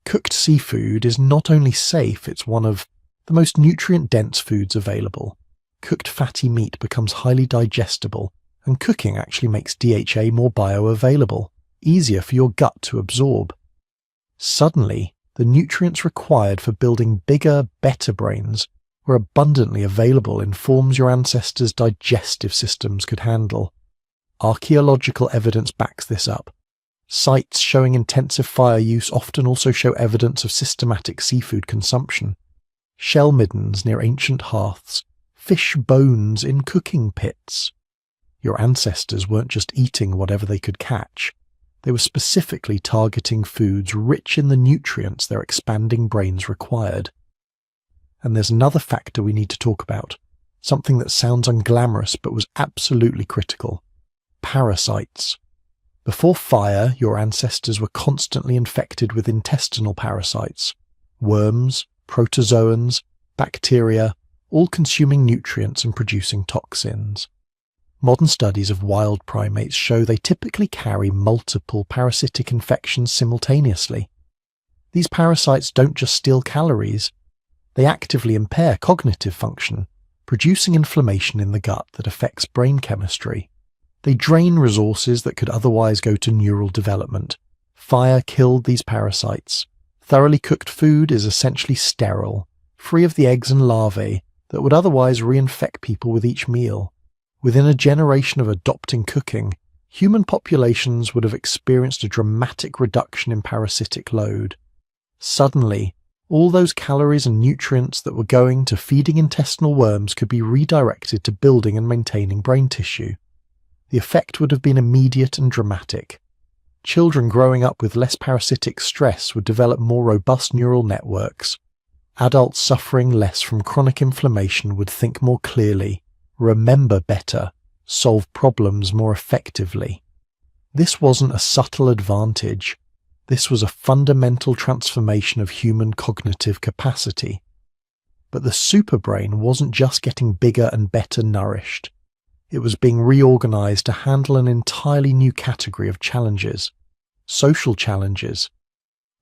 Cooked seafood is not only safe, it's one of the most nutrient-dense foods available. Cooked fatty meat becomes highly digestible, and cooking actually makes DHA more bioavailable, easier for your gut to absorb. Suddenly, the nutrients required for building bigger, better brains were abundantly available in forms your ancestors' digestive systems could handle. Archaeological evidence backs this up. Sites showing intensive fire use often also show evidence of systematic seafood consumption. Shell middens near ancient hearths, fish bones in cooking pits. Your ancestors weren't just eating whatever they could catch. They were specifically targeting foods rich in the nutrients their expanding brains required. And there's another factor we need to talk about, something that sounds unglamorous but was absolutely critical. Parasites. Before fire, your ancestors were constantly infected with intestinal parasites, worms, protozoans, bacteria, all consuming nutrients and producing toxins. Modern studies of wild primates show they typically carry multiple parasitic infections simultaneously. These parasites don't just steal calories, they actively impair cognitive function, producing inflammation in the gut that affects brain chemistry. They drain resources that could otherwise go to neural development. Fire killed these parasites. Thoroughly cooked food is essentially sterile, free of the eggs and larvae that would otherwise reinfect people with each meal. Within a generation of adopting cooking, human populations would have experienced a dramatic reduction in parasitic load. Suddenly, all those calories and nutrients that were going to feeding intestinal worms could be redirected to building and maintaining brain tissue. The effect would have been immediate and dramatic. Children growing up with less parasitic stress would develop more robust neural networks. Adults suffering less from chronic inflammation would think more clearly, remember better, solve problems more effectively. This wasn't a subtle advantage. This was a fundamental transformation of human cognitive capacity. But the superbrain wasn't just getting bigger and better nourished. It was being reorganized to handle an entirely new category of challenges. Social challenges.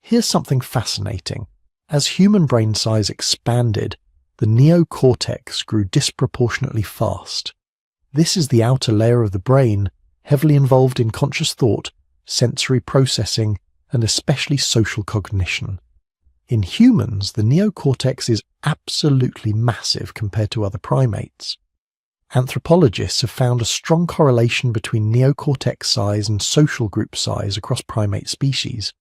Here's something fascinating. As human brain size expanded, the neocortex grew disproportionately fast. This is the outer layer of the brain, heavily involved in conscious thought, sensory processing, and especially social cognition. In humans, the neocortex is absolutely massive compared to other primates. Anthropologists have found a strong correlation between neocortex size and social group size across primate species.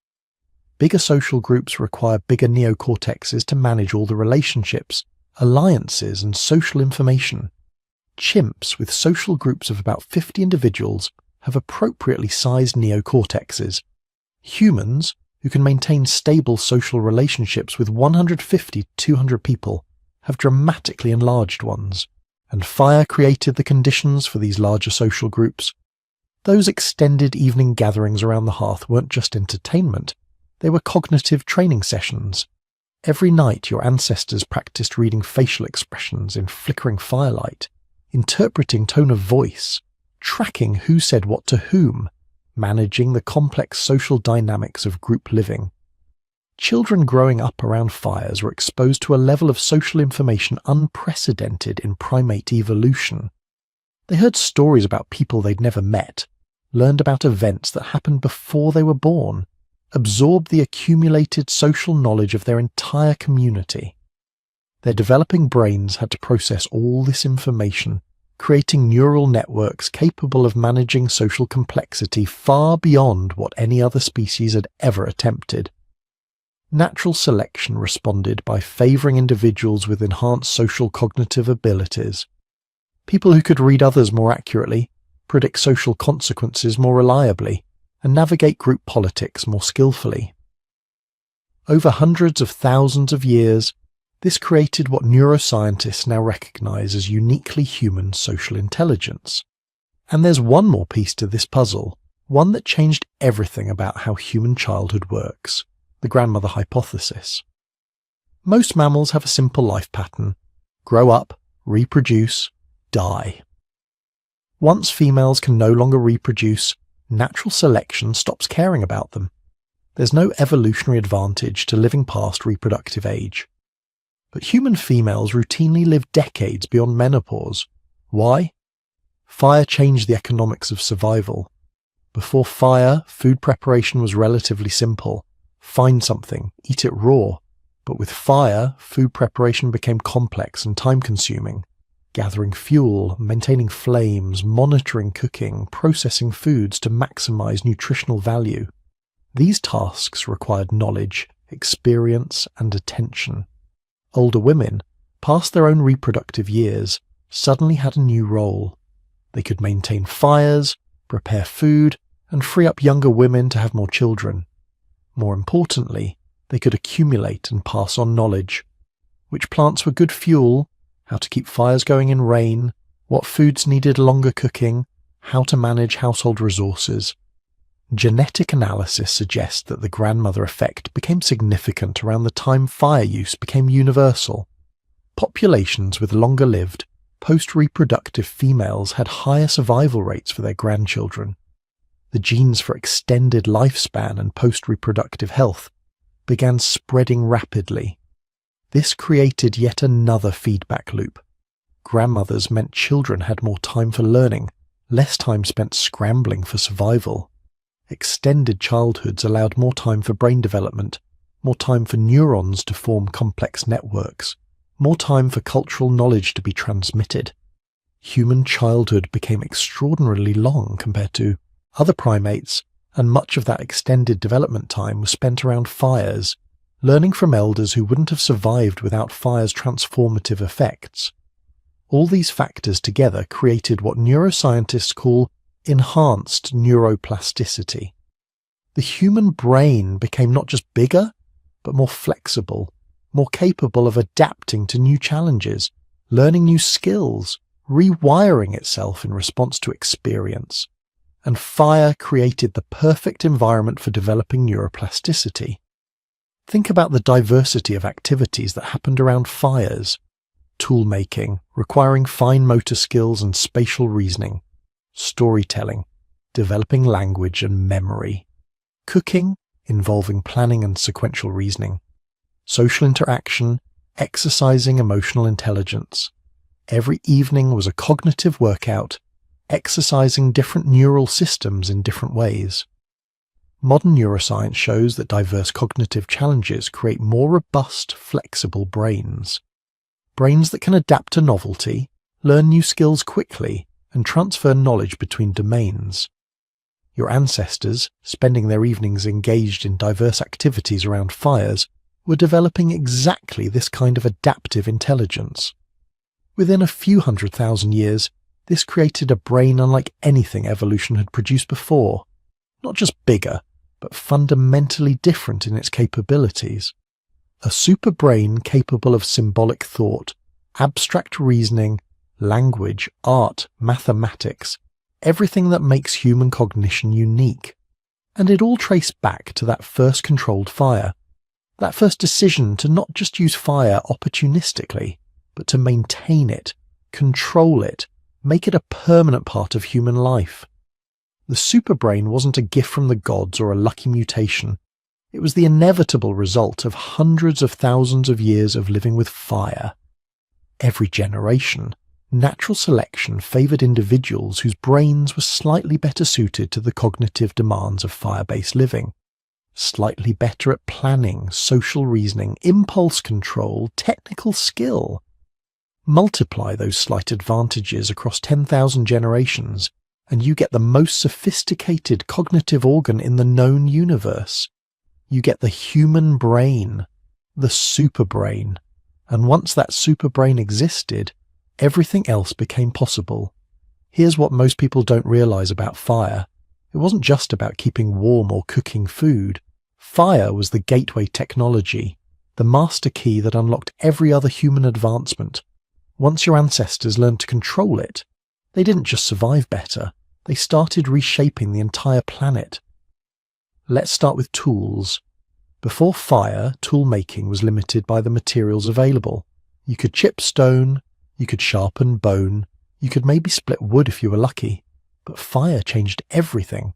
Bigger social groups require bigger neocortexes to manage all the relationships, alliances, and social information. Chimps with social groups of about 50 individuals have appropriately sized neocortexes. Humans, who can maintain stable social relationships with 150 to 200 people, have dramatically enlarged ones. And fire created the conditions for these larger social groups. Those extended evening gatherings around the hearth weren't just entertainment, they were cognitive training sessions. Every night your ancestors practiced reading facial expressions in flickering firelight, interpreting tone of voice, tracking who said what to whom, managing the complex social dynamics of group living. Children growing up around fires were exposed to a level of social information unprecedented in primate evolution. They heard stories about people they'd never met, learned about events that happened before they were born, absorbed the accumulated social knowledge of their entire community. Their developing brains had to process all this information, creating neural networks capable of managing social complexity far beyond what any other species had ever attempted. Natural selection responded by favoring individuals with enhanced social cognitive abilities. People who could read others more accurately, predict social consequences more reliably, and navigate group politics more skillfully. Over hundreds of thousands of years, this created what neuroscientists now recognize as uniquely human social intelligence. And there's one more piece to this puzzle, one that changed everything about how human childhood works. The grandmother hypothesis. Most mammals have a simple life pattern: grow up, reproduce, die. Once females can no longer reproduce, natural selection stops caring about them. There's no evolutionary advantage to living past reproductive age. But human females routinely live decades beyond menopause. Why? Fire changed the economics of survival. Before fire, food preparation was relatively simple. Find something, eat it raw. But with fire, food preparation became complex and time-consuming. Gathering fuel, maintaining flames, monitoring cooking, processing foods to maximize nutritional value. These tasks required knowledge, experience, and attention. Older women, past their own reproductive years, suddenly had a new role. They could maintain fires, prepare food, and free up younger women to have more children. More importantly, they could accumulate and pass on knowledge. Which plants were good fuel, how to keep fires going in rain, what foods needed longer cooking, how to manage household resources. Genetic analysis suggests that the grandmother effect became significant around the time fire use became universal. Populations with longer lived, post-reproductive females had higher survival rates for their grandchildren. The genes for extended lifespan and post-reproductive health began spreading rapidly. This created yet another feedback loop. Grandmothers meant children had more time for learning, less time spent scrambling for survival. Extended childhoods allowed more time for brain development, more time for neurons to form complex networks, more time for cultural knowledge to be transmitted. Human childhood became extraordinarily long compared to other primates, and much of that extended development time was spent around fires, learning from elders who wouldn't have survived without fire's transformative effects. All these factors together created what neuroscientists call enhanced neuroplasticity. The human brain became not just bigger, but more flexible, more capable of adapting to new challenges, learning new skills, rewiring itself in response to experience. And fire created the perfect environment for developing neuroplasticity. Think about the diversity of activities that happened around fires. Tool making, requiring fine motor skills and spatial reasoning. Storytelling, developing language and memory. Cooking, involving planning and sequential reasoning. Social interaction, exercising emotional intelligence. Every evening was a cognitive workout, exercising different neural systems in different ways. Modern neuroscience shows that diverse cognitive challenges create more robust, flexible brains. Brains that can adapt to novelty, learn new skills quickly, and transfer knowledge between domains. Your ancestors, spending their evenings engaged in diverse activities around fires, were developing exactly this kind of adaptive intelligence. Within a few 100,000 years, this created a brain unlike anything evolution had produced before. Not just bigger, but fundamentally different in its capabilities. A superbrain capable of symbolic thought, abstract reasoning, language, art, mathematics, everything that makes human cognition unique. And it all traced back to that first controlled fire, that first decision to not just use fire opportunistically, but to maintain it, control it, make it a permanent part of human life. The superbrain wasn't a gift from the gods or a lucky mutation. It was the inevitable result of hundreds of thousands of years of living with fire. Every generation, natural selection favoured individuals whose brains were slightly better suited to the cognitive demands of fire-based living. Slightly better at planning, social reasoning, impulse control, technical skill. Multiply those slight advantages across 10,000 generations, and you get the most sophisticated cognitive organ in the known universe. You get the human brain, the superbrain. And once that superbrain existed, everything else became possible. Here's what most people don't realize about fire. It wasn't just about keeping warm or cooking food. Fire was the gateway technology, the master key that unlocked every other human advancement. Once your ancestors learned to control it, they didn't just survive better, they started reshaping the entire planet. Let's start with tools. Before fire, tool making was limited by the materials available. You could chip stone, you could sharpen bone, you could maybe split wood if you were lucky. But fire changed everything.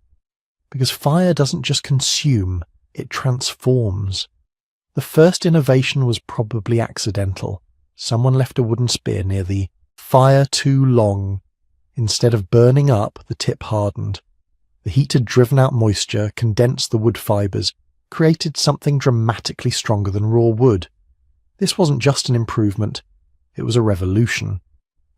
Because fire doesn't just consume, it transforms. The first innovation was probably accidental. Someone left a wooden spear near the fire too long. Instead of burning up, the tip hardened. The heat had driven out moisture, condensed the wood fibres, created something dramatically stronger than raw wood. This wasn't just an improvement, it was a revolution.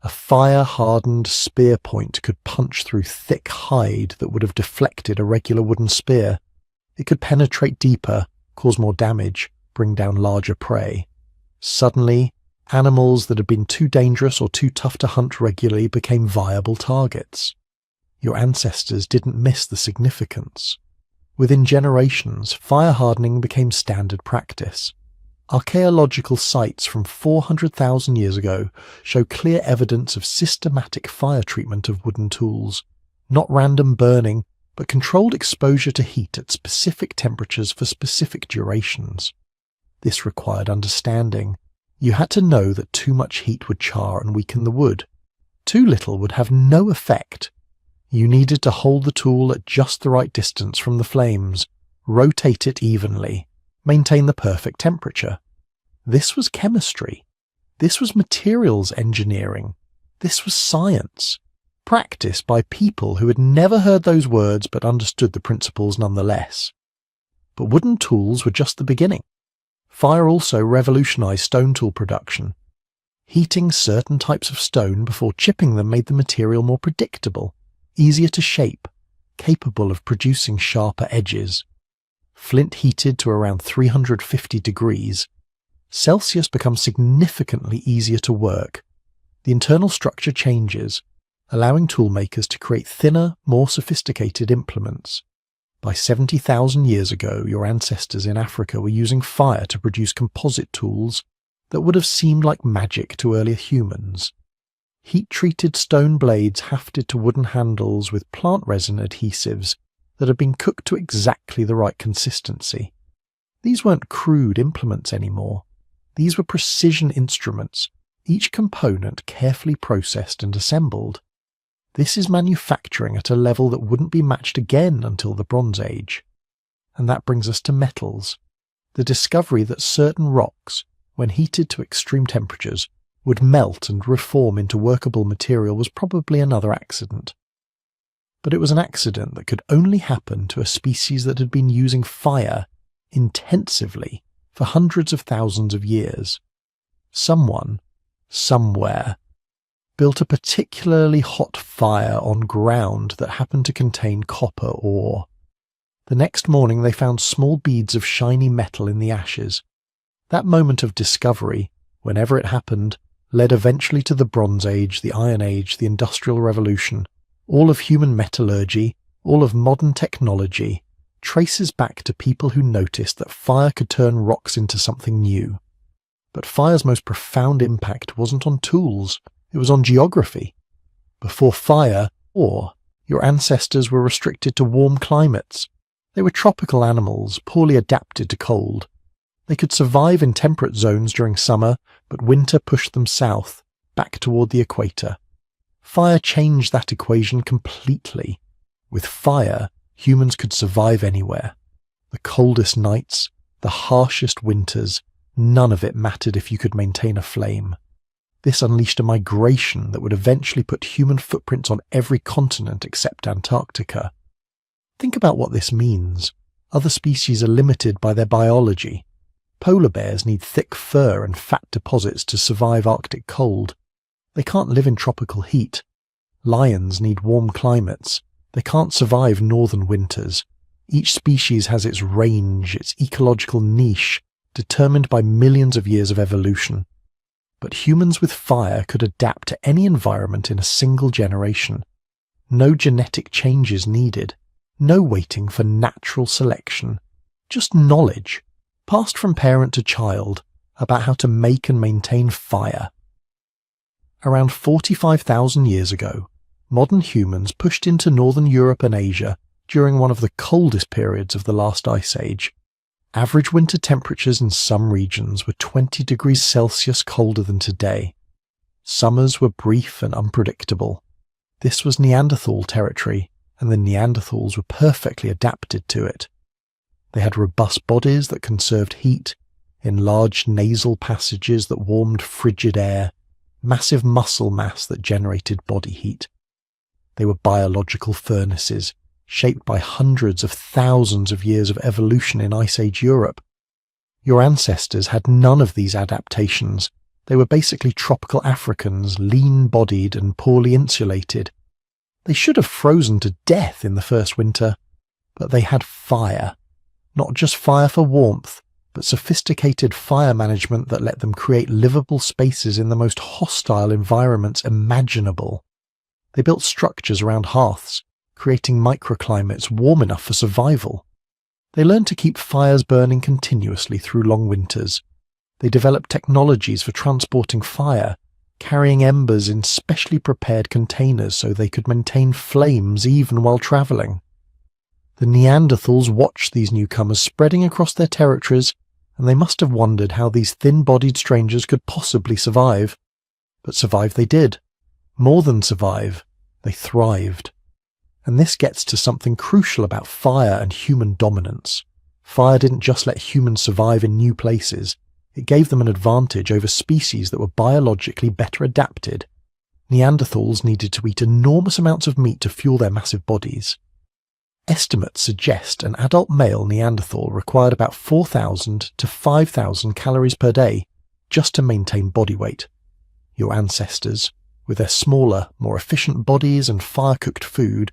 A fire-hardened spear point could punch through thick hide that would have deflected a regular wooden spear. It could penetrate deeper, cause more damage, bring down larger prey. Suddenly, animals that had been too dangerous or too tough to hunt regularly became viable targets. Your ancestors didn't miss the significance. Within generations, fire hardening became standard practice. Archaeological sites from 400,000 years ago show clear evidence of systematic fire treatment of wooden tools, not random burning, but controlled exposure to heat at specific temperatures for specific durations. This required understanding. You had to know that too much heat would char and weaken the wood, Too little would have no effect. You needed to hold the tool at just the right distance from the flames, rotate it evenly, maintain the perfect temperature. This was chemistry. This was materials engineering. This was science, practiced by people who had never heard those words but understood the principles nonetheless. But wooden tools were just the beginning. Fire also revolutionized stone tool production. Heating certain types of stone before chipping them made the material more predictable, easier to shape, capable of producing sharper edges. Flint heated to around 350 degrees. Celsius becomes significantly easier to work. The internal structure changes, allowing toolmakers to create thinner, more sophisticated implements. By 70,000 years ago, your ancestors in Africa were using fire to produce composite tools that would have seemed like magic to earlier humans. Heat-treated stone blades hafted to wooden handles with plant resin adhesives that had been cooked to exactly the right consistency. These weren't crude implements anymore. These were precision instruments, each component carefully processed and assembled. This is manufacturing at a level that wouldn't be matched again until the Bronze Age. And that brings us to metals. The discovery that certain rocks, when heated to extreme temperatures, would melt and reform into workable material was probably another accident. But it was an accident that could only happen to a species that had been using fire intensively for hundreds of thousands of years. Someone, somewhere, built a particularly hot fire on ground that happened to contain copper ore. The next morning they found small beads of shiny metal in the ashes. That moment of discovery, whenever it happened, led eventually to the Bronze Age, the Iron Age, the Industrial Revolution. All of human metallurgy, all of modern technology, traces back to people who noticed that fire could turn rocks into something new. But fire's most profound impact wasn't on tools, it was on geography. Before fire, your ancestors were restricted to warm climates. They were tropical animals, poorly adapted to cold. They could survive in temperate zones during summer, but winter pushed them south, back toward the equator. Fire changed that equation completely. With fire, humans could survive anywhere. The coldest nights, the harshest winters, none of it mattered if you could maintain a flame. This unleashed a migration that would eventually put human footprints on every continent except Antarctica. Think about what this means. Other species are limited by their biology. Polar bears need thick fur and fat deposits to survive Arctic cold. They can't live in tropical heat. Lions need warm climates. They can't survive northern winters. Each species has its range, its ecological niche, determined by millions of years of evolution. But humans with fire could adapt to any environment in a single generation. No genetic changes needed. No waiting for natural selection. Just knowledge, passed from parent to child, about how to make and maintain fire. Around 45,000 years ago, modern humans pushed into northern Europe and Asia during one of the coldest periods of the last ice age. Average winter temperatures in some regions were 20 degrees Celsius colder than today. Summers were brief and unpredictable. This was Neanderthal territory, and the Neanderthals were perfectly adapted to it. They had robust bodies that conserved heat, enlarged nasal passages that warmed frigid air, massive muscle mass that generated body heat. They were biological furnaces, shaped by hundreds of thousands of years of evolution in Ice Age Europe. Your ancestors had none of these adaptations. They were basically tropical Africans, lean-bodied and poorly insulated. They should have frozen to death in the first winter, but they had fire. Not just fire for warmth, but sophisticated fire management that let them create livable spaces in the most hostile environments imaginable. They built structures around hearths, creating microclimates warm enough for survival. They learned to keep fires burning continuously through long winters. They developed technologies for transporting fire, carrying embers in specially prepared containers so they could maintain flames even while traveling. The Neanderthals watched these newcomers spreading across their territories, and they must have wondered how these thin-bodied strangers could possibly survive. But survive they did. More than survive, they thrived. And this gets to something crucial about fire and human dominance. Fire didn't just let humans survive in new places, it gave them an advantage over species that were biologically better adapted. Neanderthals needed to eat enormous amounts of meat to fuel their massive bodies. Estimates suggest an adult male Neanderthal required about 4,000 to 5,000 calories per day just to maintain body weight. Your ancestors, with their smaller, more efficient bodies and fire-cooked food,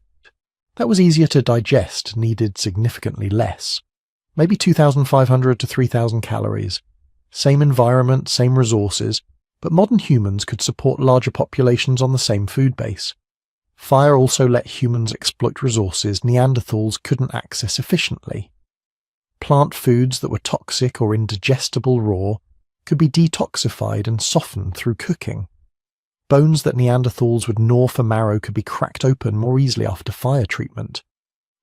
that was easier to digest, needed significantly less. Maybe 2,500 to 3,000 calories. Same environment, same resources, but modern humans could support larger populations on the same food base. Fire also let humans exploit resources Neanderthals couldn't access efficiently. Plant foods that were toxic or indigestible raw could be detoxified and softened through cooking. Bones that Neanderthals would gnaw for marrow could be cracked open more easily after fire treatment.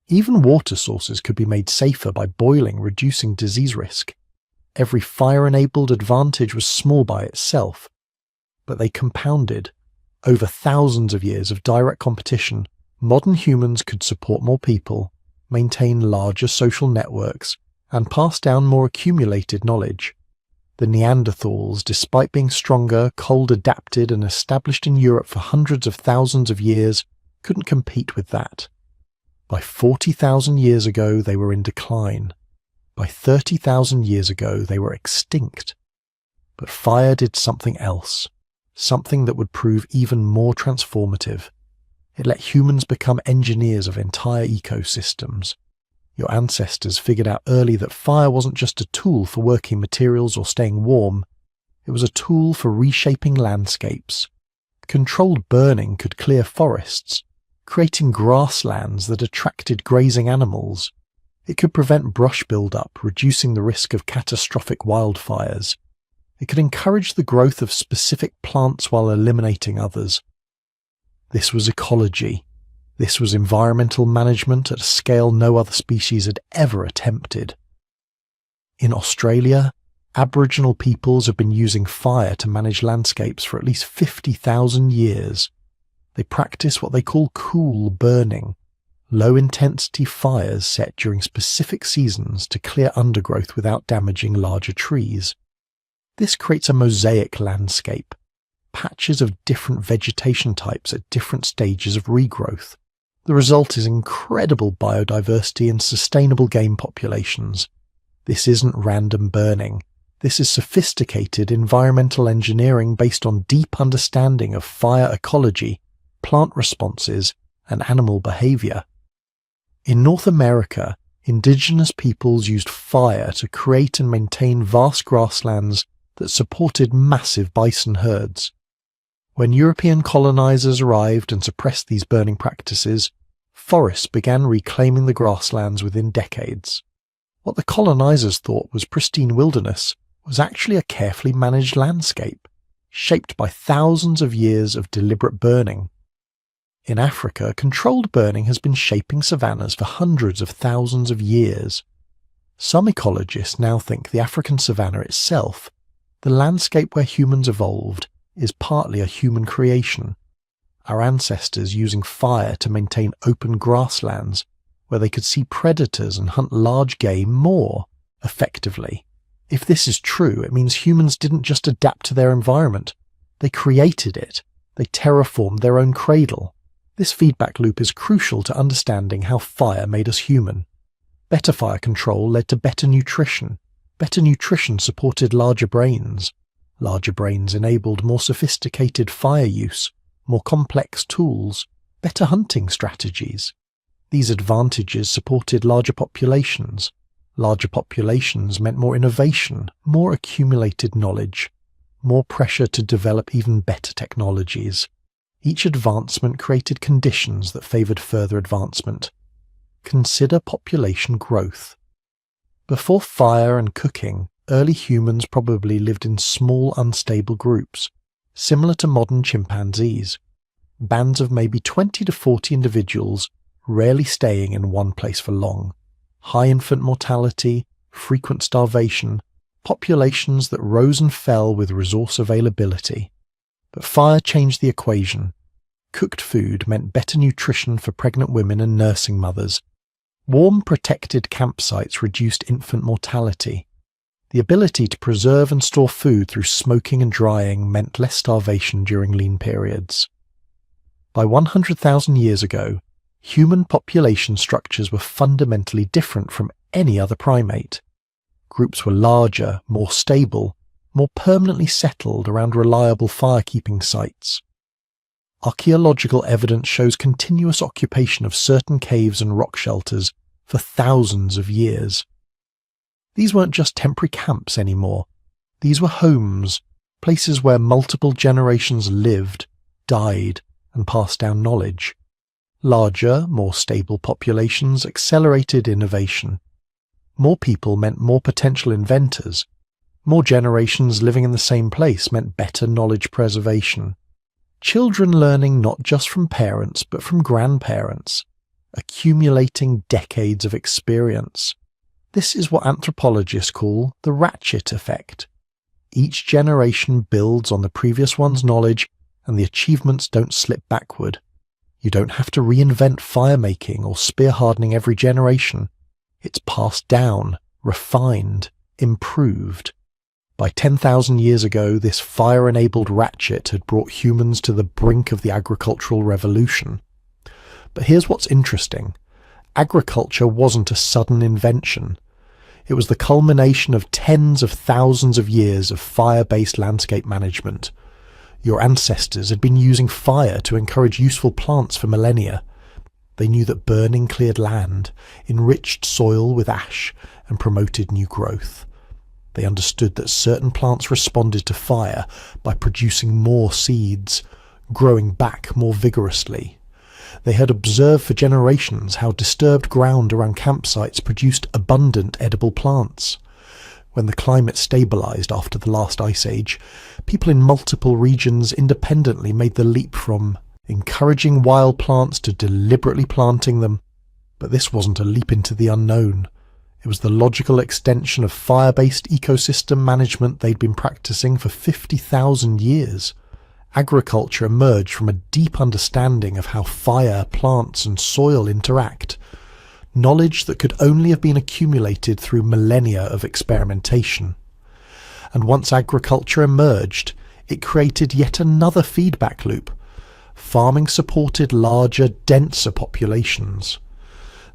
Even water sources could be made safer by boiling, reducing disease risk. Every fire-enabled advantage was small by itself, but they compounded. Over thousands of years of direct competition, modern humans could support more people, maintain larger social networks, and pass down more accumulated knowledge. The Neanderthals, despite being stronger, cold-adapted and established in Europe for hundreds of thousands of years, couldn't compete with that. By 40,000 years ago, they were in decline. By 30,000 years ago, they were extinct. But fire did something else, something that would prove even more transformative. It let humans become engineers of entire ecosystems. Your ancestors figured out early that fire wasn't just a tool for working materials or staying warm, it was a tool for reshaping landscapes. Controlled burning could clear forests, creating grasslands that attracted grazing animals. It could prevent brush buildup, reducing the risk of catastrophic wildfires. It could encourage the growth of specific plants while eliminating others. This was ecology. This was environmental management at a scale no other species had ever attempted. In Australia, Aboriginal peoples have been using fire to manage landscapes for at least 50,000 years. They practice what they call cool burning, low-intensity fires set during specific seasons to clear undergrowth without damaging larger trees. This creates a mosaic landscape, patches of different vegetation types at different stages of regrowth. The result is incredible biodiversity and sustainable game populations. This isn't random burning. This is sophisticated environmental engineering based on deep understanding of fire ecology, plant responses, and animal behavior. In North America, indigenous peoples used fire to create and maintain vast grasslands that supported massive bison herds. When European colonizers arrived and suppressed these burning practices, forests began reclaiming the grasslands within decades. What the colonizers thought was pristine wilderness was actually a carefully managed landscape, shaped by thousands of years of deliberate burning. In Africa, controlled burning has been shaping savannas for hundreds of thousands of years. Some ecologists now think the African savanna itself, the landscape where humans evolved, is partly a human creation. Our ancestors using fire to maintain open grasslands where they could see predators and hunt large game more effectively. If this is true, it means humans didn't just adapt to their environment. They created it. They terraformed their own cradle. This feedback loop is crucial to understanding how fire made us human. Better fire control led to better nutrition. Better nutrition supported larger brains. Larger brains enabled more sophisticated fire use, more complex tools, better hunting strategies. These advantages supported larger populations. Larger populations meant more innovation, more accumulated knowledge, more pressure to develop even better technologies. Each advancement created conditions that favored further advancement. Consider population growth. Before fire and cooking, early humans probably lived in small, unstable groups, similar to modern chimpanzees. Bands of maybe 20 to 40 individuals, rarely staying in one place for long. High infant mortality, frequent starvation, populations that rose and fell with resource availability. But fire changed the equation. cooked food meant better nutrition for pregnant women and nursing mothers. Warm, protected campsites reduced infant mortality. The ability to preserve and store food through smoking and drying meant less starvation during lean periods. By 100,000 years ago, human population structures were fundamentally different from any other primate. Groups were larger, more stable, more permanently settled around reliable fire-keeping sites. Archaeological evidence shows continuous occupation of certain caves and rock shelters for thousands of years. These weren't just temporary camps anymore. These were homes, places where multiple generations lived, died, and passed down knowledge. Larger, more stable populations accelerated innovation. More people meant more potential inventors. More generations living in the same place meant better knowledge preservation. Children learning not just from parents but from grandparents, accumulating decades of experience. This is what anthropologists call the ratchet effect. Each generation builds on the previous one's knowledge, and the achievements don't slip backward. You don't have to reinvent fire-making or spear hardening every generation. It's passed down, refined, improved. By 10,000 years ago, this fire-enabled ratchet had brought humans to the brink of the agricultural revolution. But here's what's interesting. Agriculture wasn't a sudden invention. It was the culmination of tens of thousands of years of fire-based landscape management. Your ancestors had been using fire to encourage useful plants for millennia. They knew that burning cleared land, enriched soil with ash, and promoted new growth. They understood that certain plants responded to fire by producing more seeds, growing back more vigorously. They had observed for generations how disturbed ground around campsites produced abundant edible plants. When the climate stabilized after the last ice age, people in multiple regions independently made the leap from encouraging wild plants to deliberately planting them. But this wasn't a leap into the unknown. It was the logical extension of fire-based ecosystem management they'd been practicing for 50,000 years. Agriculture emerged from a deep understanding of how fire, plants, and soil interact. Knowledge that could only have been accumulated through millennia of experimentation. And once agriculture emerged, it created yet another feedback loop. Farming supported larger, denser populations.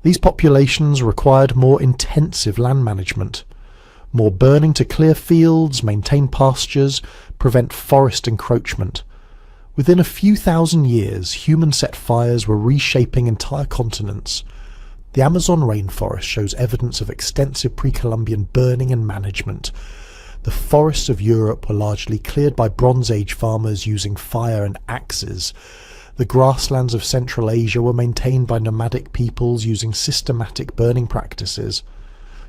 These populations required more intensive land management, more burning to clear fields, maintain pastures, prevent forest encroachment. Within a few thousand years, human-set fires were reshaping entire continents. The Amazon rainforest shows evidence of extensive pre-Columbian burning and management. The forests of Europe were largely cleared by Bronze Age farmers using fire and axes. The grasslands of Central Asia were maintained by nomadic peoples using systematic burning practices.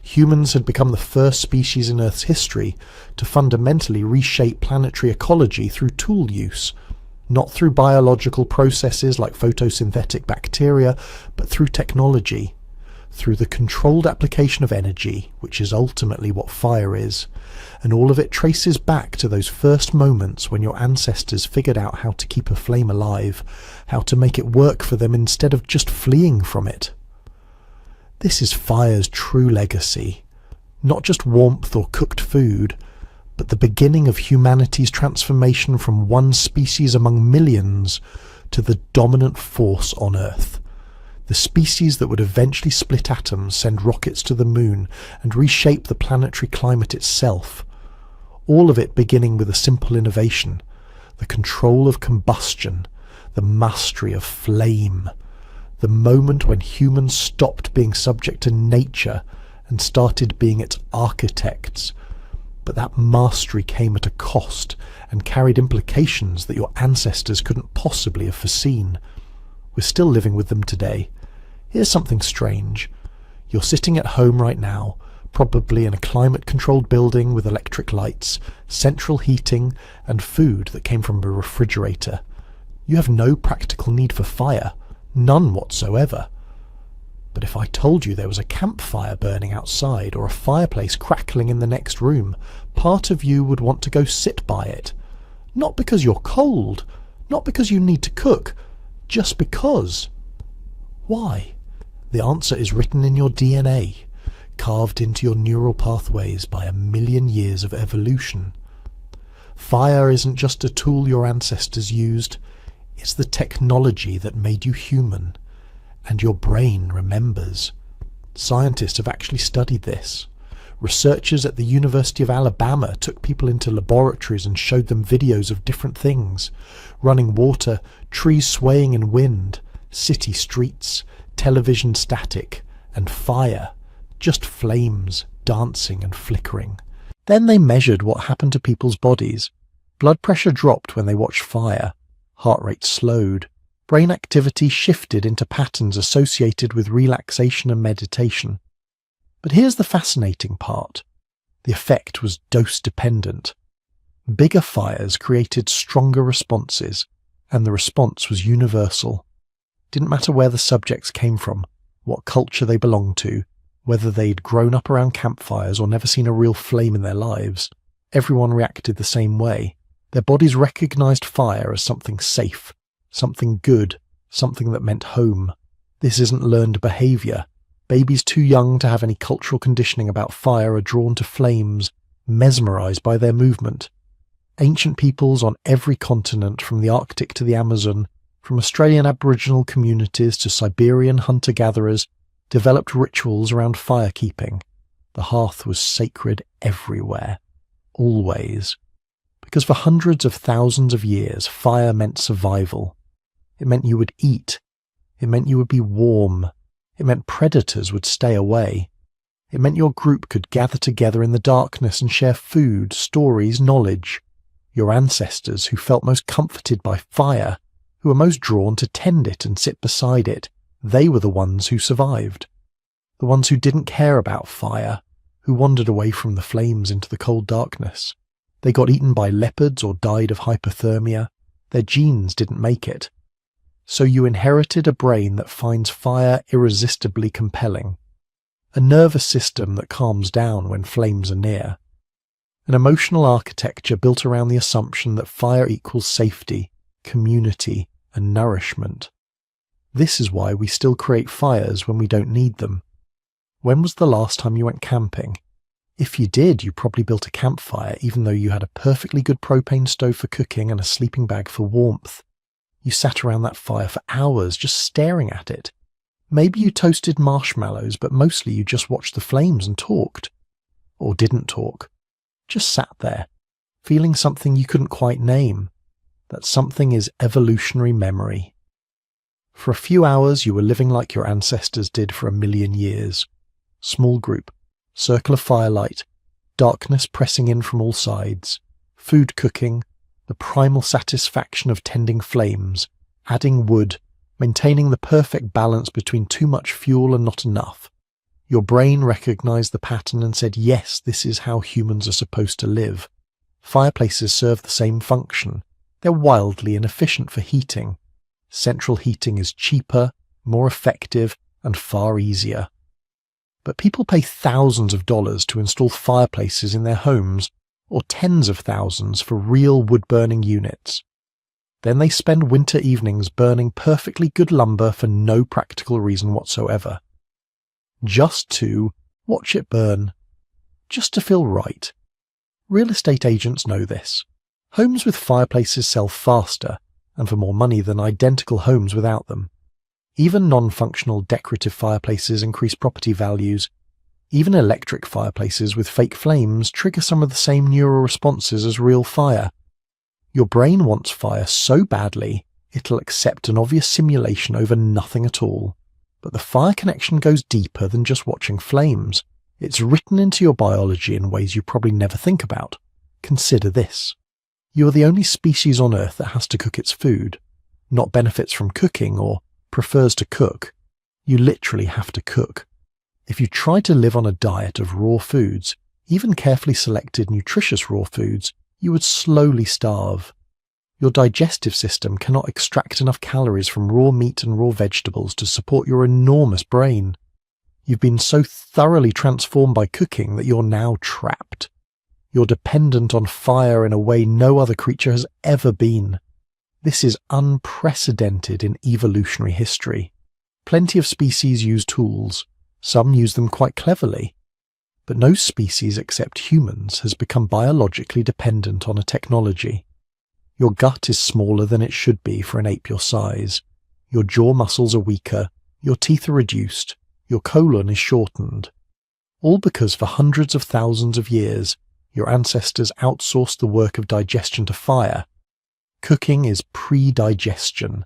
Humans had become the first species in Earth's history to fundamentally reshape planetary ecology through tool use, not through biological processes like photosynthetic bacteria, but through technology, through the controlled application of energy, which is ultimately what fire is. And all of it traces back to those first moments when your ancestors figured out how to keep a flame alive, how to make it work for them instead of just fleeing from it. This is fire's true legacy, not just warmth or cooked food, but the beginning of humanity's transformation from one species among millions to the dominant force on Earth. The species that would eventually split atoms, send rockets to the moon, and reshape the planetary climate itself. All of it beginning with a simple innovation, the control of combustion, the mastery of flame, the moment when humans stopped being subject to nature and started being its architects. But that mastery came at a cost and carried implications that your ancestors couldn't possibly have foreseen. We're still living with them today. Here's something strange. You're sitting at home right now, probably in a climate-controlled building with electric lights, central heating, and food that came from a refrigerator. You have no practical need for fire, none whatsoever. But if I told you there was a campfire burning outside or a fireplace crackling in the next room, part of you would want to go sit by it. Not because you're cold, not because you need to cook, Just because. Why? The answer is written in your DNA, carved into your neural pathways by 1,000,000 years of evolution. Fire isn't just a tool your ancestors used, it's the technology that made you human, and your brain remembers. Scientists have actually studied this. Researchers at the University of Alabama took people into laboratories and showed them videos of different things: running water, trees swaying in wind, city streets, television static, and fire, just flames dancing and flickering. Then they measured what happened to people's bodies. Blood pressure dropped when they watched fire, heart rate slowed, brain activity shifted into patterns associated with relaxation and meditation. But here's the fascinating part. The effect was dose-dependent. Bigger fires created stronger responses, and the response was universal. Didn't matter where the subjects came from, what culture they belonged to, whether they'd grown up around campfires or never seen a real flame in their lives. Everyone reacted the same way. Their bodies recognized fire as something safe, something good, something that meant home. This isn't learned behavior. Babies too young to have any cultural conditioning about fire are drawn to flames, mesmerized by their movement. Ancient peoples on every continent, from the Arctic to the Amazon, from Australian Aboriginal communities to Siberian hunter-gatherers, developed rituals around firekeeping. The hearth was sacred everywhere, always. Because for hundreds of thousands of years, fire meant survival. It meant you would eat. It meant you would be warm. It meant predators would stay away. It meant your group could gather together in the darkness and share food, stories, knowledge. Your ancestors, who felt most comforted by fire, who were most drawn to tend it and sit beside it, they were the ones who survived. The ones who didn't care about fire, who wandered away from the flames into the cold darkness. They got eaten by leopards or died of hypothermia. Their genes didn't make it. So you inherited a brain that finds fire irresistibly compelling, a nervous system that calms down when flames are near, an emotional architecture built around the assumption that fire equals safety, community, and nourishment. This is why we still create fires when we don't need them. When was the last time you went camping? If you did, you probably built a campfire even though you had a perfectly good propane stove for cooking and a sleeping bag for warmth. You sat around that fire for hours just staring at it. Maybe you toasted marshmallows, but mostly you just watched the flames and talked. Or didn't talk. Just sat there, feeling something you couldn't quite name. That something is evolutionary memory. For a few hours you were living like your ancestors did for 1,000,000 years. Small group, circle of firelight, darkness pressing in from all sides, food cooking, the primal satisfaction of tending flames, adding wood, maintaining the perfect balance between too much fuel and not enough. Your brain recognized the pattern and said, yes, this is how humans are supposed to live. Fireplaces serve the same function. They're wildly inefficient for heating. Central heating is cheaper, more effective, and far easier. But people pay thousands of dollars to install fireplaces in their homes, or tens of thousands for real wood-burning units. Then they spend winter evenings burning perfectly good lumber for no practical reason whatsoever. Just to watch it burn. Just to feel right. Real estate agents know this. Homes with fireplaces sell faster, and for more money than identical homes without them. Even non-functional decorative fireplaces increase property values. Even electric fireplaces with fake flames trigger some of the same neural responses as real fire. Your brain wants fire so badly, it'll accept an obvious simulation over nothing at all. But the fire connection goes deeper than just watching flames. It's written into your biology in ways you probably never think about. Consider this. You are the only species on Earth that has to cook its food, not benefits from cooking or prefers to cook. You literally have to cook. If you try to live on a diet of raw foods, even carefully selected nutritious raw foods, you would slowly starve. Your digestive system cannot extract enough calories from raw meat and raw vegetables to support your enormous brain. You've been so thoroughly transformed by cooking that you're now trapped. You're dependent on fire in a way no other creature has ever been. This is unprecedented in evolutionary history. Plenty of species use tools. Some use them quite cleverly. But no species except humans has become biologically dependent on a technology. Your gut is smaller than it should be for an ape your size. Your jaw muscles are weaker. Your teeth are reduced. Your colon is shortened. All because for hundreds of thousands of years, your ancestors outsourced the work of digestion to fire. Cooking is pre-digestion,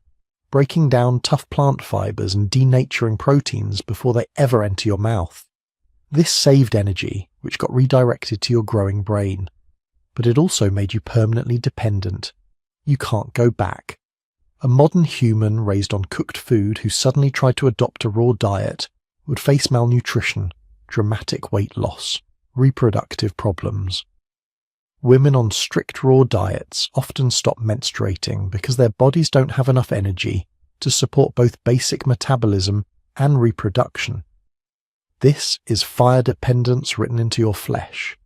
breaking down tough plant fibers and denaturing proteins before they ever enter your mouth. This saved energy, which got redirected to your growing brain. But it also made you permanently dependent. You can't go back. A modern human raised on cooked food who suddenly tried to adopt a raw diet would face malnutrition, dramatic weight loss, reproductive problems. Women on strict raw diets often stop menstruating because their bodies don't have enough energy to support both basic metabolism and reproduction. This is fire dependence written into your flesh.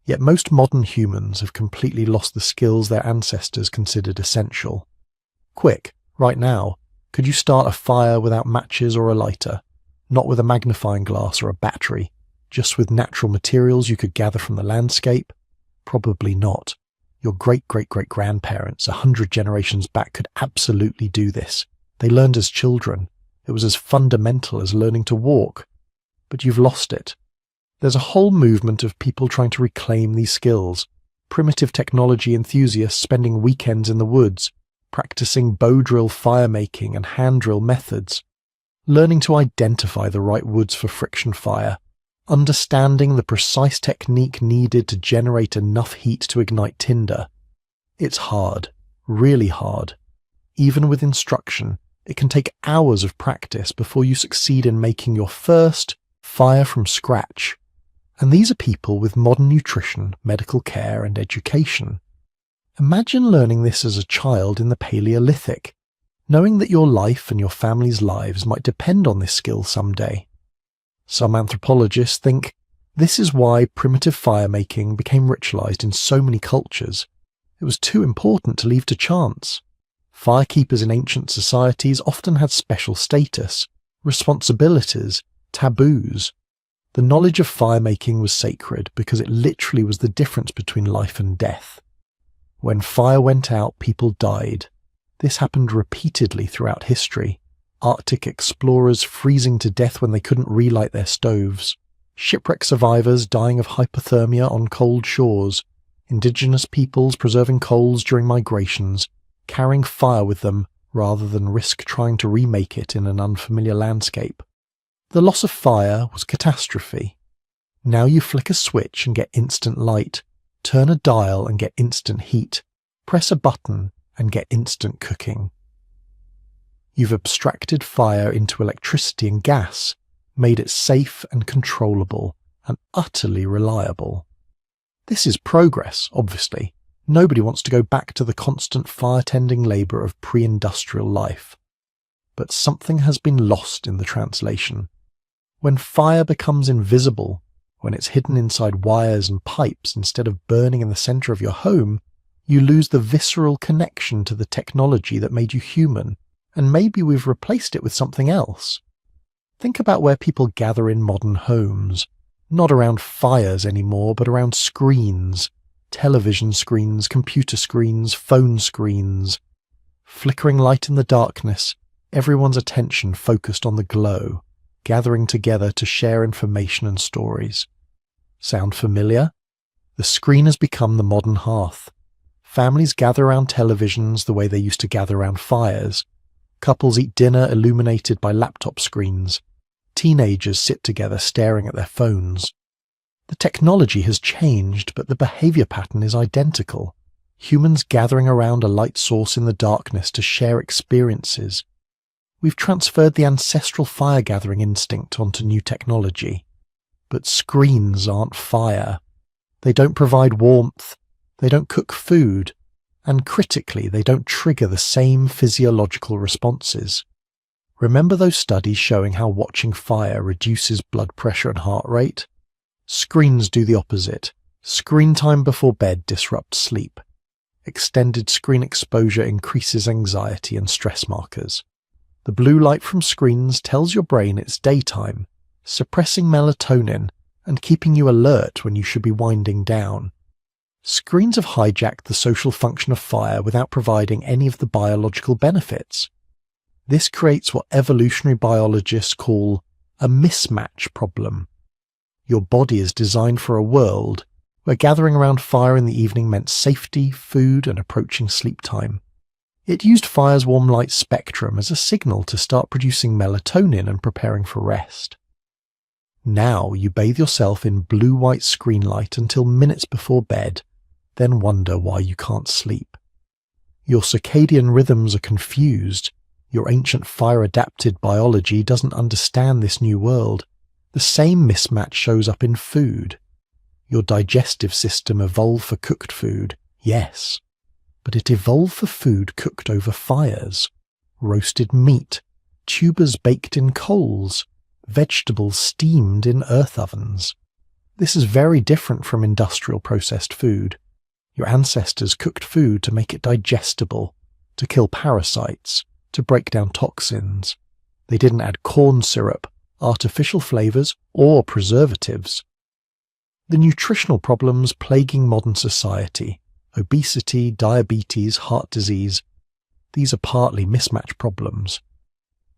Yet most modern humans have completely lost the skills their ancestors considered essential. Quick, right now, could you start a fire without matches or a lighter? Not with a magnifying glass or a battery, just with natural materials you could gather from the landscape? Probably not. Your great-great-great-grandparents 100 generations back could absolutely do this. They learned as children. It was as fundamental as learning to walk. But you've lost it. There's a whole movement of people trying to reclaim these skills. Primitive technology enthusiasts spending weekends in the woods, practicing bow drill fire-making and hand drill methods, learning to identify the right woods for friction fire, understanding the precise technique needed to generate enough heat to ignite tinder. It's hard, really hard. Even with instruction, it can take hours of practice before you succeed in making your first fire from scratch. And these are people with modern nutrition, medical care, and education. Imagine learning this as a child in the Paleolithic, knowing that your life and your family's lives might depend on this skill someday. Some anthropologists think this is why primitive fire-making became ritualized in so many cultures. It was too important to leave to chance. Firekeepers in ancient societies often had special status, responsibilities, taboos. The knowledge of fire-making was sacred because it literally was the difference between life and death. When fire went out, people died. This happened repeatedly throughout history. Arctic explorers freezing to death when they couldn't relight their stoves. Shipwreck survivors dying of hypothermia on cold shores. Indigenous peoples preserving coals during migrations, carrying fire with them rather than risk trying to remake it in an unfamiliar landscape. The loss of fire was catastrophe. Now you flick a switch and get instant light, turn a dial and get instant heat, press a button and get instant cooking. You've abstracted fire into electricity and gas, made it safe and controllable and utterly reliable. This is progress, obviously. Nobody wants to go back to the constant fire-tending labour of pre-industrial life. But something has been lost in the translation. When fire becomes invisible, when it's hidden inside wires and pipes instead of burning in the centre of your home, you lose the visceral connection to the technology that made you human, and maybe we've replaced it with something else. Think about where people gather in modern homes, not around fires anymore, but around screens, television screens, computer screens, phone screens. Flickering light in the darkness, everyone's attention focused on the glow, gathering together to share information and stories. Sound familiar? The screen has become the modern hearth. Families gather around televisions the way they used to gather around fires. Couples eat dinner illuminated by laptop screens. Teenagers sit together staring at their phones. The technology has changed, but the behavior pattern is identical. Humans gathering around a light source in the darkness to share experiences. We've transferred the ancestral fire-gathering instinct onto new technology. But screens aren't fire. They don't provide warmth. They don't cook food. And critically, they don't trigger the same physiological responses. Remember those studies showing how watching fire reduces blood pressure and heart rate? Screens do the opposite. Screen time before bed disrupts sleep. Extended screen exposure increases anxiety and stress markers. The blue light from screens tells your brain it's daytime, suppressing melatonin and keeping you alert when you should be winding down. Screens have hijacked the social function of fire without providing any of the biological benefits. This creates what evolutionary biologists call a mismatch problem. Your body is designed for a world where gathering around fire in the evening meant safety, food, and approaching sleep time. It used fire's warm light spectrum as a signal to start producing melatonin and preparing for rest. Now you bathe yourself in blue-white screen light until minutes before bed, then wonder why you can't sleep. Your circadian rhythms are confused. Your ancient fire-adapted biology doesn't understand this new world. The same mismatch shows up in food. Your digestive system evolved for cooked food, yes, but it evolved for food cooked over fires. Roasted meat, tubers baked in coals, vegetables steamed in earth ovens. This is very different from industrial processed food. Your ancestors cooked food to make it digestible, to kill parasites, to break down toxins. They didn't add corn syrup, artificial flavors, or preservatives. The nutritional problems plaguing modern society, obesity, diabetes, heart disease, these are partly mismatch problems.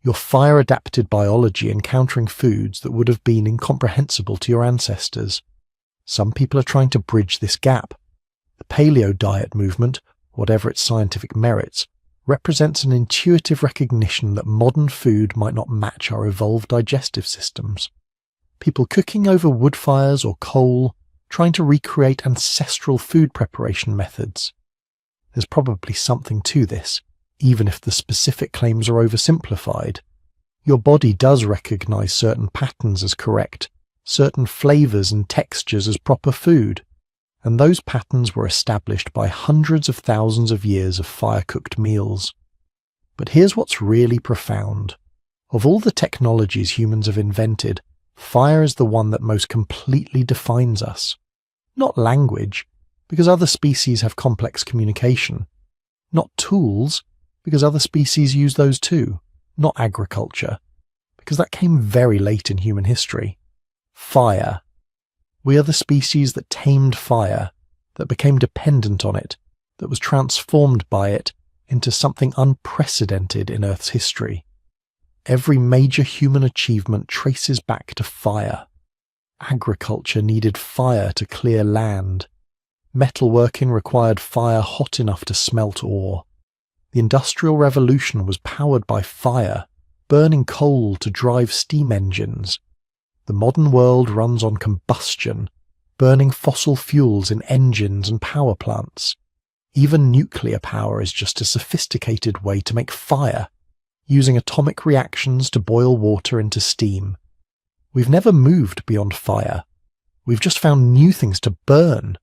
Your fire-adapted biology encountering foods that would have been incomprehensible to your ancestors. Some people are trying to bridge this gap. The paleo diet movement, whatever its scientific merits, represents an intuitive recognition that modern food might not match our evolved digestive systems. People cooking over wood fires or coal, trying to recreate ancestral food preparation methods. There's probably something to this, even if the specific claims are oversimplified. Your body does recognize certain patterns as correct, certain flavors and textures as proper food, and those patterns were established by hundreds of thousands of years of fire-cooked meals. But here's what's really profound. Of all the technologies humans have invented, fire is the one that most completely defines us. Not language, because other species have complex communication. Not tools, because other species use those too. Not agriculture, because that came very late in human history. Fire. We are the species that tamed fire, that became dependent on it, that was transformed by it into something unprecedented in Earth's history. Every major human achievement traces back to fire. Agriculture needed fire to clear land. Metalworking required fire hot enough to smelt ore. The Industrial Revolution was powered by fire, burning coal to drive steam engines. The modern world runs on combustion, burning fossil fuels in engines and power plants. Even nuclear power is just a sophisticated way to make fire, using atomic reactions to boil water into steam. We've never moved beyond fire. We've just found new things to burn.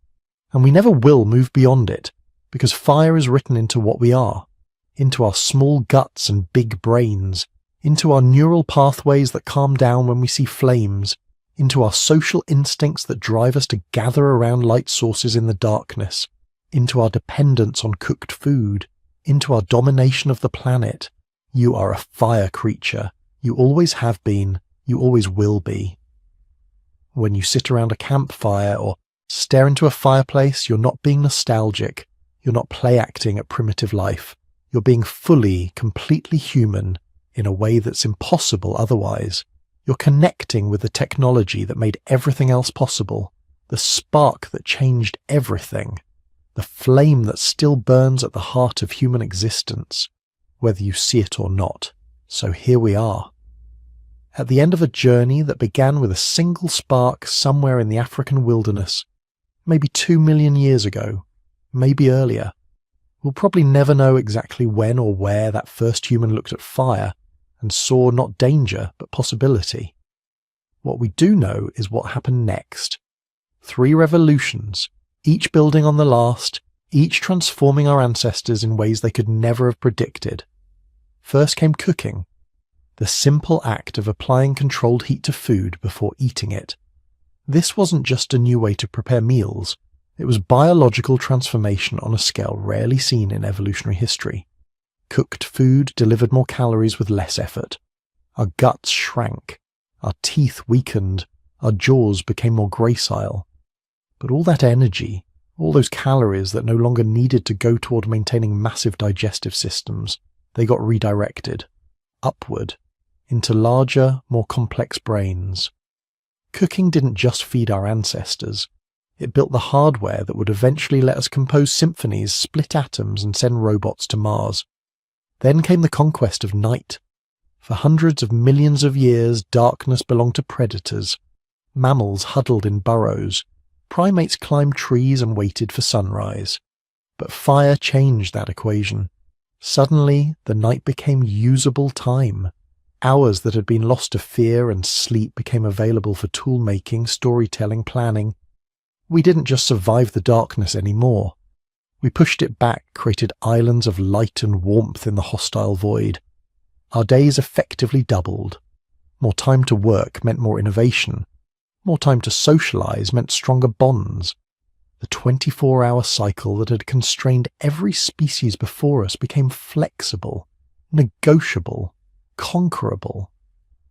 And we never will move beyond it, because fire is written into what we are, into our small guts and big brains, into our neural pathways that calm down when we see flames, into our social instincts that drive us to gather around light sources in the darkness, into our dependence on cooked food, into our domination of the planet. You are a fire creature. You always have been. You always will be. When you sit around a campfire or stare into a fireplace, you're not being nostalgic. You're not play-acting at primitive life. You're being fully, completely human in a way that's impossible otherwise. You're connecting with the technology that made everything else possible, the spark that changed everything, the flame that still burns at the heart of human existence, whether you see it or not. So here we are. At the end of a journey that began with a single spark somewhere in the African wilderness, maybe 2 million years ago, maybe earlier. We'll probably never know exactly when or where that first human looked at fire and saw not danger but possibility. What we do know is what happened next. 3 revolutions, each building on the last, each transforming our ancestors in ways they could never have predicted. First came cooking, the simple act of applying controlled heat to food before eating it. This wasn't just a new way to prepare meals, It was biological transformation on a scale rarely seen in evolutionary history. Cooked food delivered more calories with less effort. Our guts shrank. Our teeth weakened. Our jaws became more gracile. But all that energy, all those calories that no longer needed to go toward maintaining massive digestive systems, they got redirected, upward, into larger, more complex brains. Cooking didn't just feed our ancestors. It built the hardware that would eventually let us compose symphonies, split atoms, and send robots to Mars. Then came the conquest of night. For hundreds of millions of years, darkness belonged to predators. Mammals huddled in burrows. Primates climbed trees and waited for sunrise. But fire changed that equation. Suddenly, the night became usable time. Hours that had been lost to fear and sleep became available for tool-making, storytelling, planning. We didn't just survive the darkness anymore. We pushed it back, created islands of light and warmth in the hostile void. Our days effectively doubled. More time to work meant more innovation. More time to socialize meant stronger bonds. The 24-hour cycle that had constrained every species before us became flexible, negotiable, conquerable.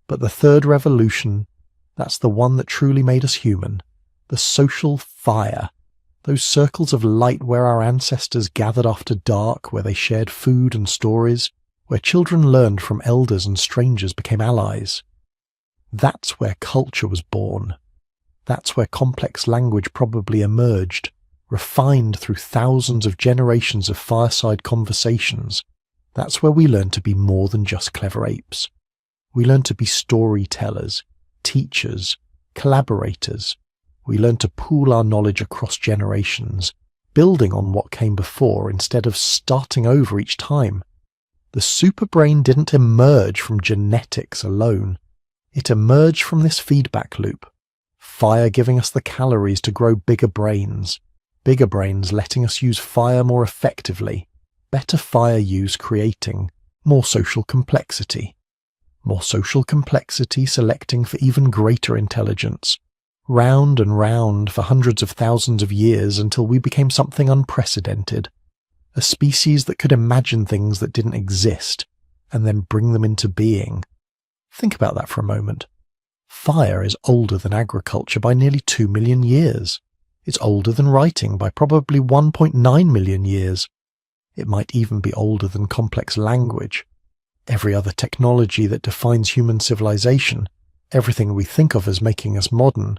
But the third revolution, that's the one that truly made us human. The social fire. Those circles of light where our ancestors gathered after dark, where they shared food and stories, where children learned from elders and strangers became allies. That's where culture was born. That's where complex language probably emerged, refined through thousands of generations of fireside conversations. That's where we learned to be more than just clever apes. We learned to be storytellers, teachers, collaborators. We learned to pool our knowledge across generations, building on what came before instead of starting over each time. The superbrain didn't emerge from genetics alone. It emerged from this feedback loop. Fire giving us the calories to grow bigger brains letting us use fire more effectively, better fire use creating more social complexity selecting for even greater intelligence, round and round for hundreds of thousands of years until we became something unprecedented, a species that could imagine things that didn't exist and then bring them into being. Think about that for a moment. Fire is older than agriculture by nearly 2 million years. It's older than writing by probably 1.9 million years. It might even be older than complex language. Every other technology that defines human civilization, everything we think of as making us modern,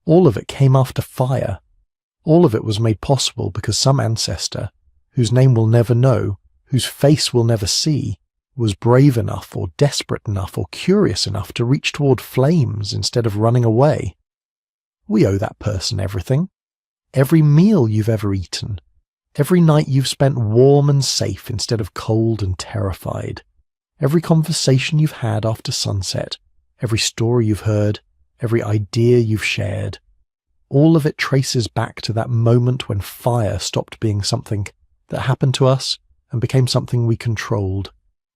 all of it came after fire. All of it was made possible because some ancestor, whose name we'll never know, whose face we'll never see, was brave enough or desperate enough or curious enough to reach toward flames instead of running away. We owe that person everything. Every meal you've ever eaten. Every night you've spent warm and safe instead of cold and terrified. Every conversation you've had after sunset. Every story you've heard. Every idea you've shared. All of it traces back to that moment when fire stopped being something that happened to us and became something we controlled.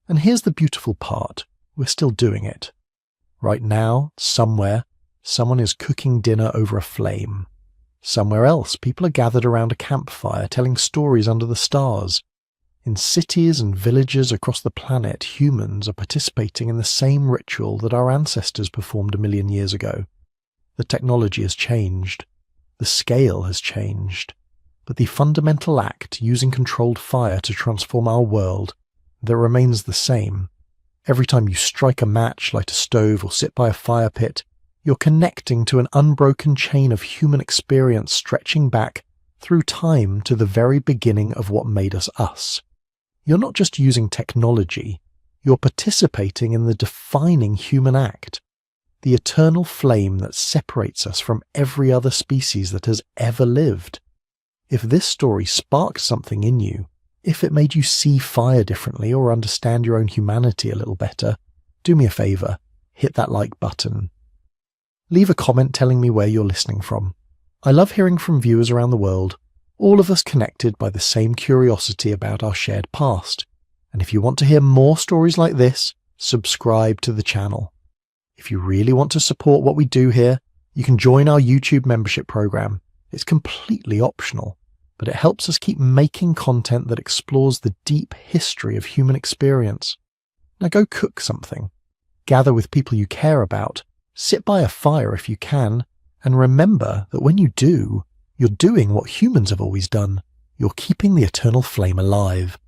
And here's the beautiful part. We're still doing it. Right now, somewhere, someone is cooking dinner over a flame. Somewhere else, people are gathered around a campfire telling stories under the stars. In cities and villages across the planet, humans are participating in the same ritual that our ancestors performed 1 million years ago. The technology has changed. The scale has changed. But the fundamental act, using controlled fire to transform our world, that remains the same. Every time you strike a match, light a stove, or sit by a fire pit, you're connecting to an unbroken chain of human experience stretching back through time to the very beginning of what made us us. You're not just using technology, you're participating in the defining human act, the eternal flame that separates us from every other species that has ever lived. If this story sparked something in you, if it made you see fire differently or understand your own humanity a little better, do me a favor, hit that like button. Leave a comment telling me where you're listening from. I love hearing from viewers around the world, all of us connected by the same curiosity about our shared past. And if you want to hear more stories like this, subscribe to the channel. If you really want to support what we do here, you can join our YouTube membership program. It's completely optional, but it helps us keep making content that explores the deep history of human experience. Now go cook something. Gather with people you care about. Sit by a fire if you can. And remember that when you do, you're doing what humans have always done. You're keeping the eternal flame alive.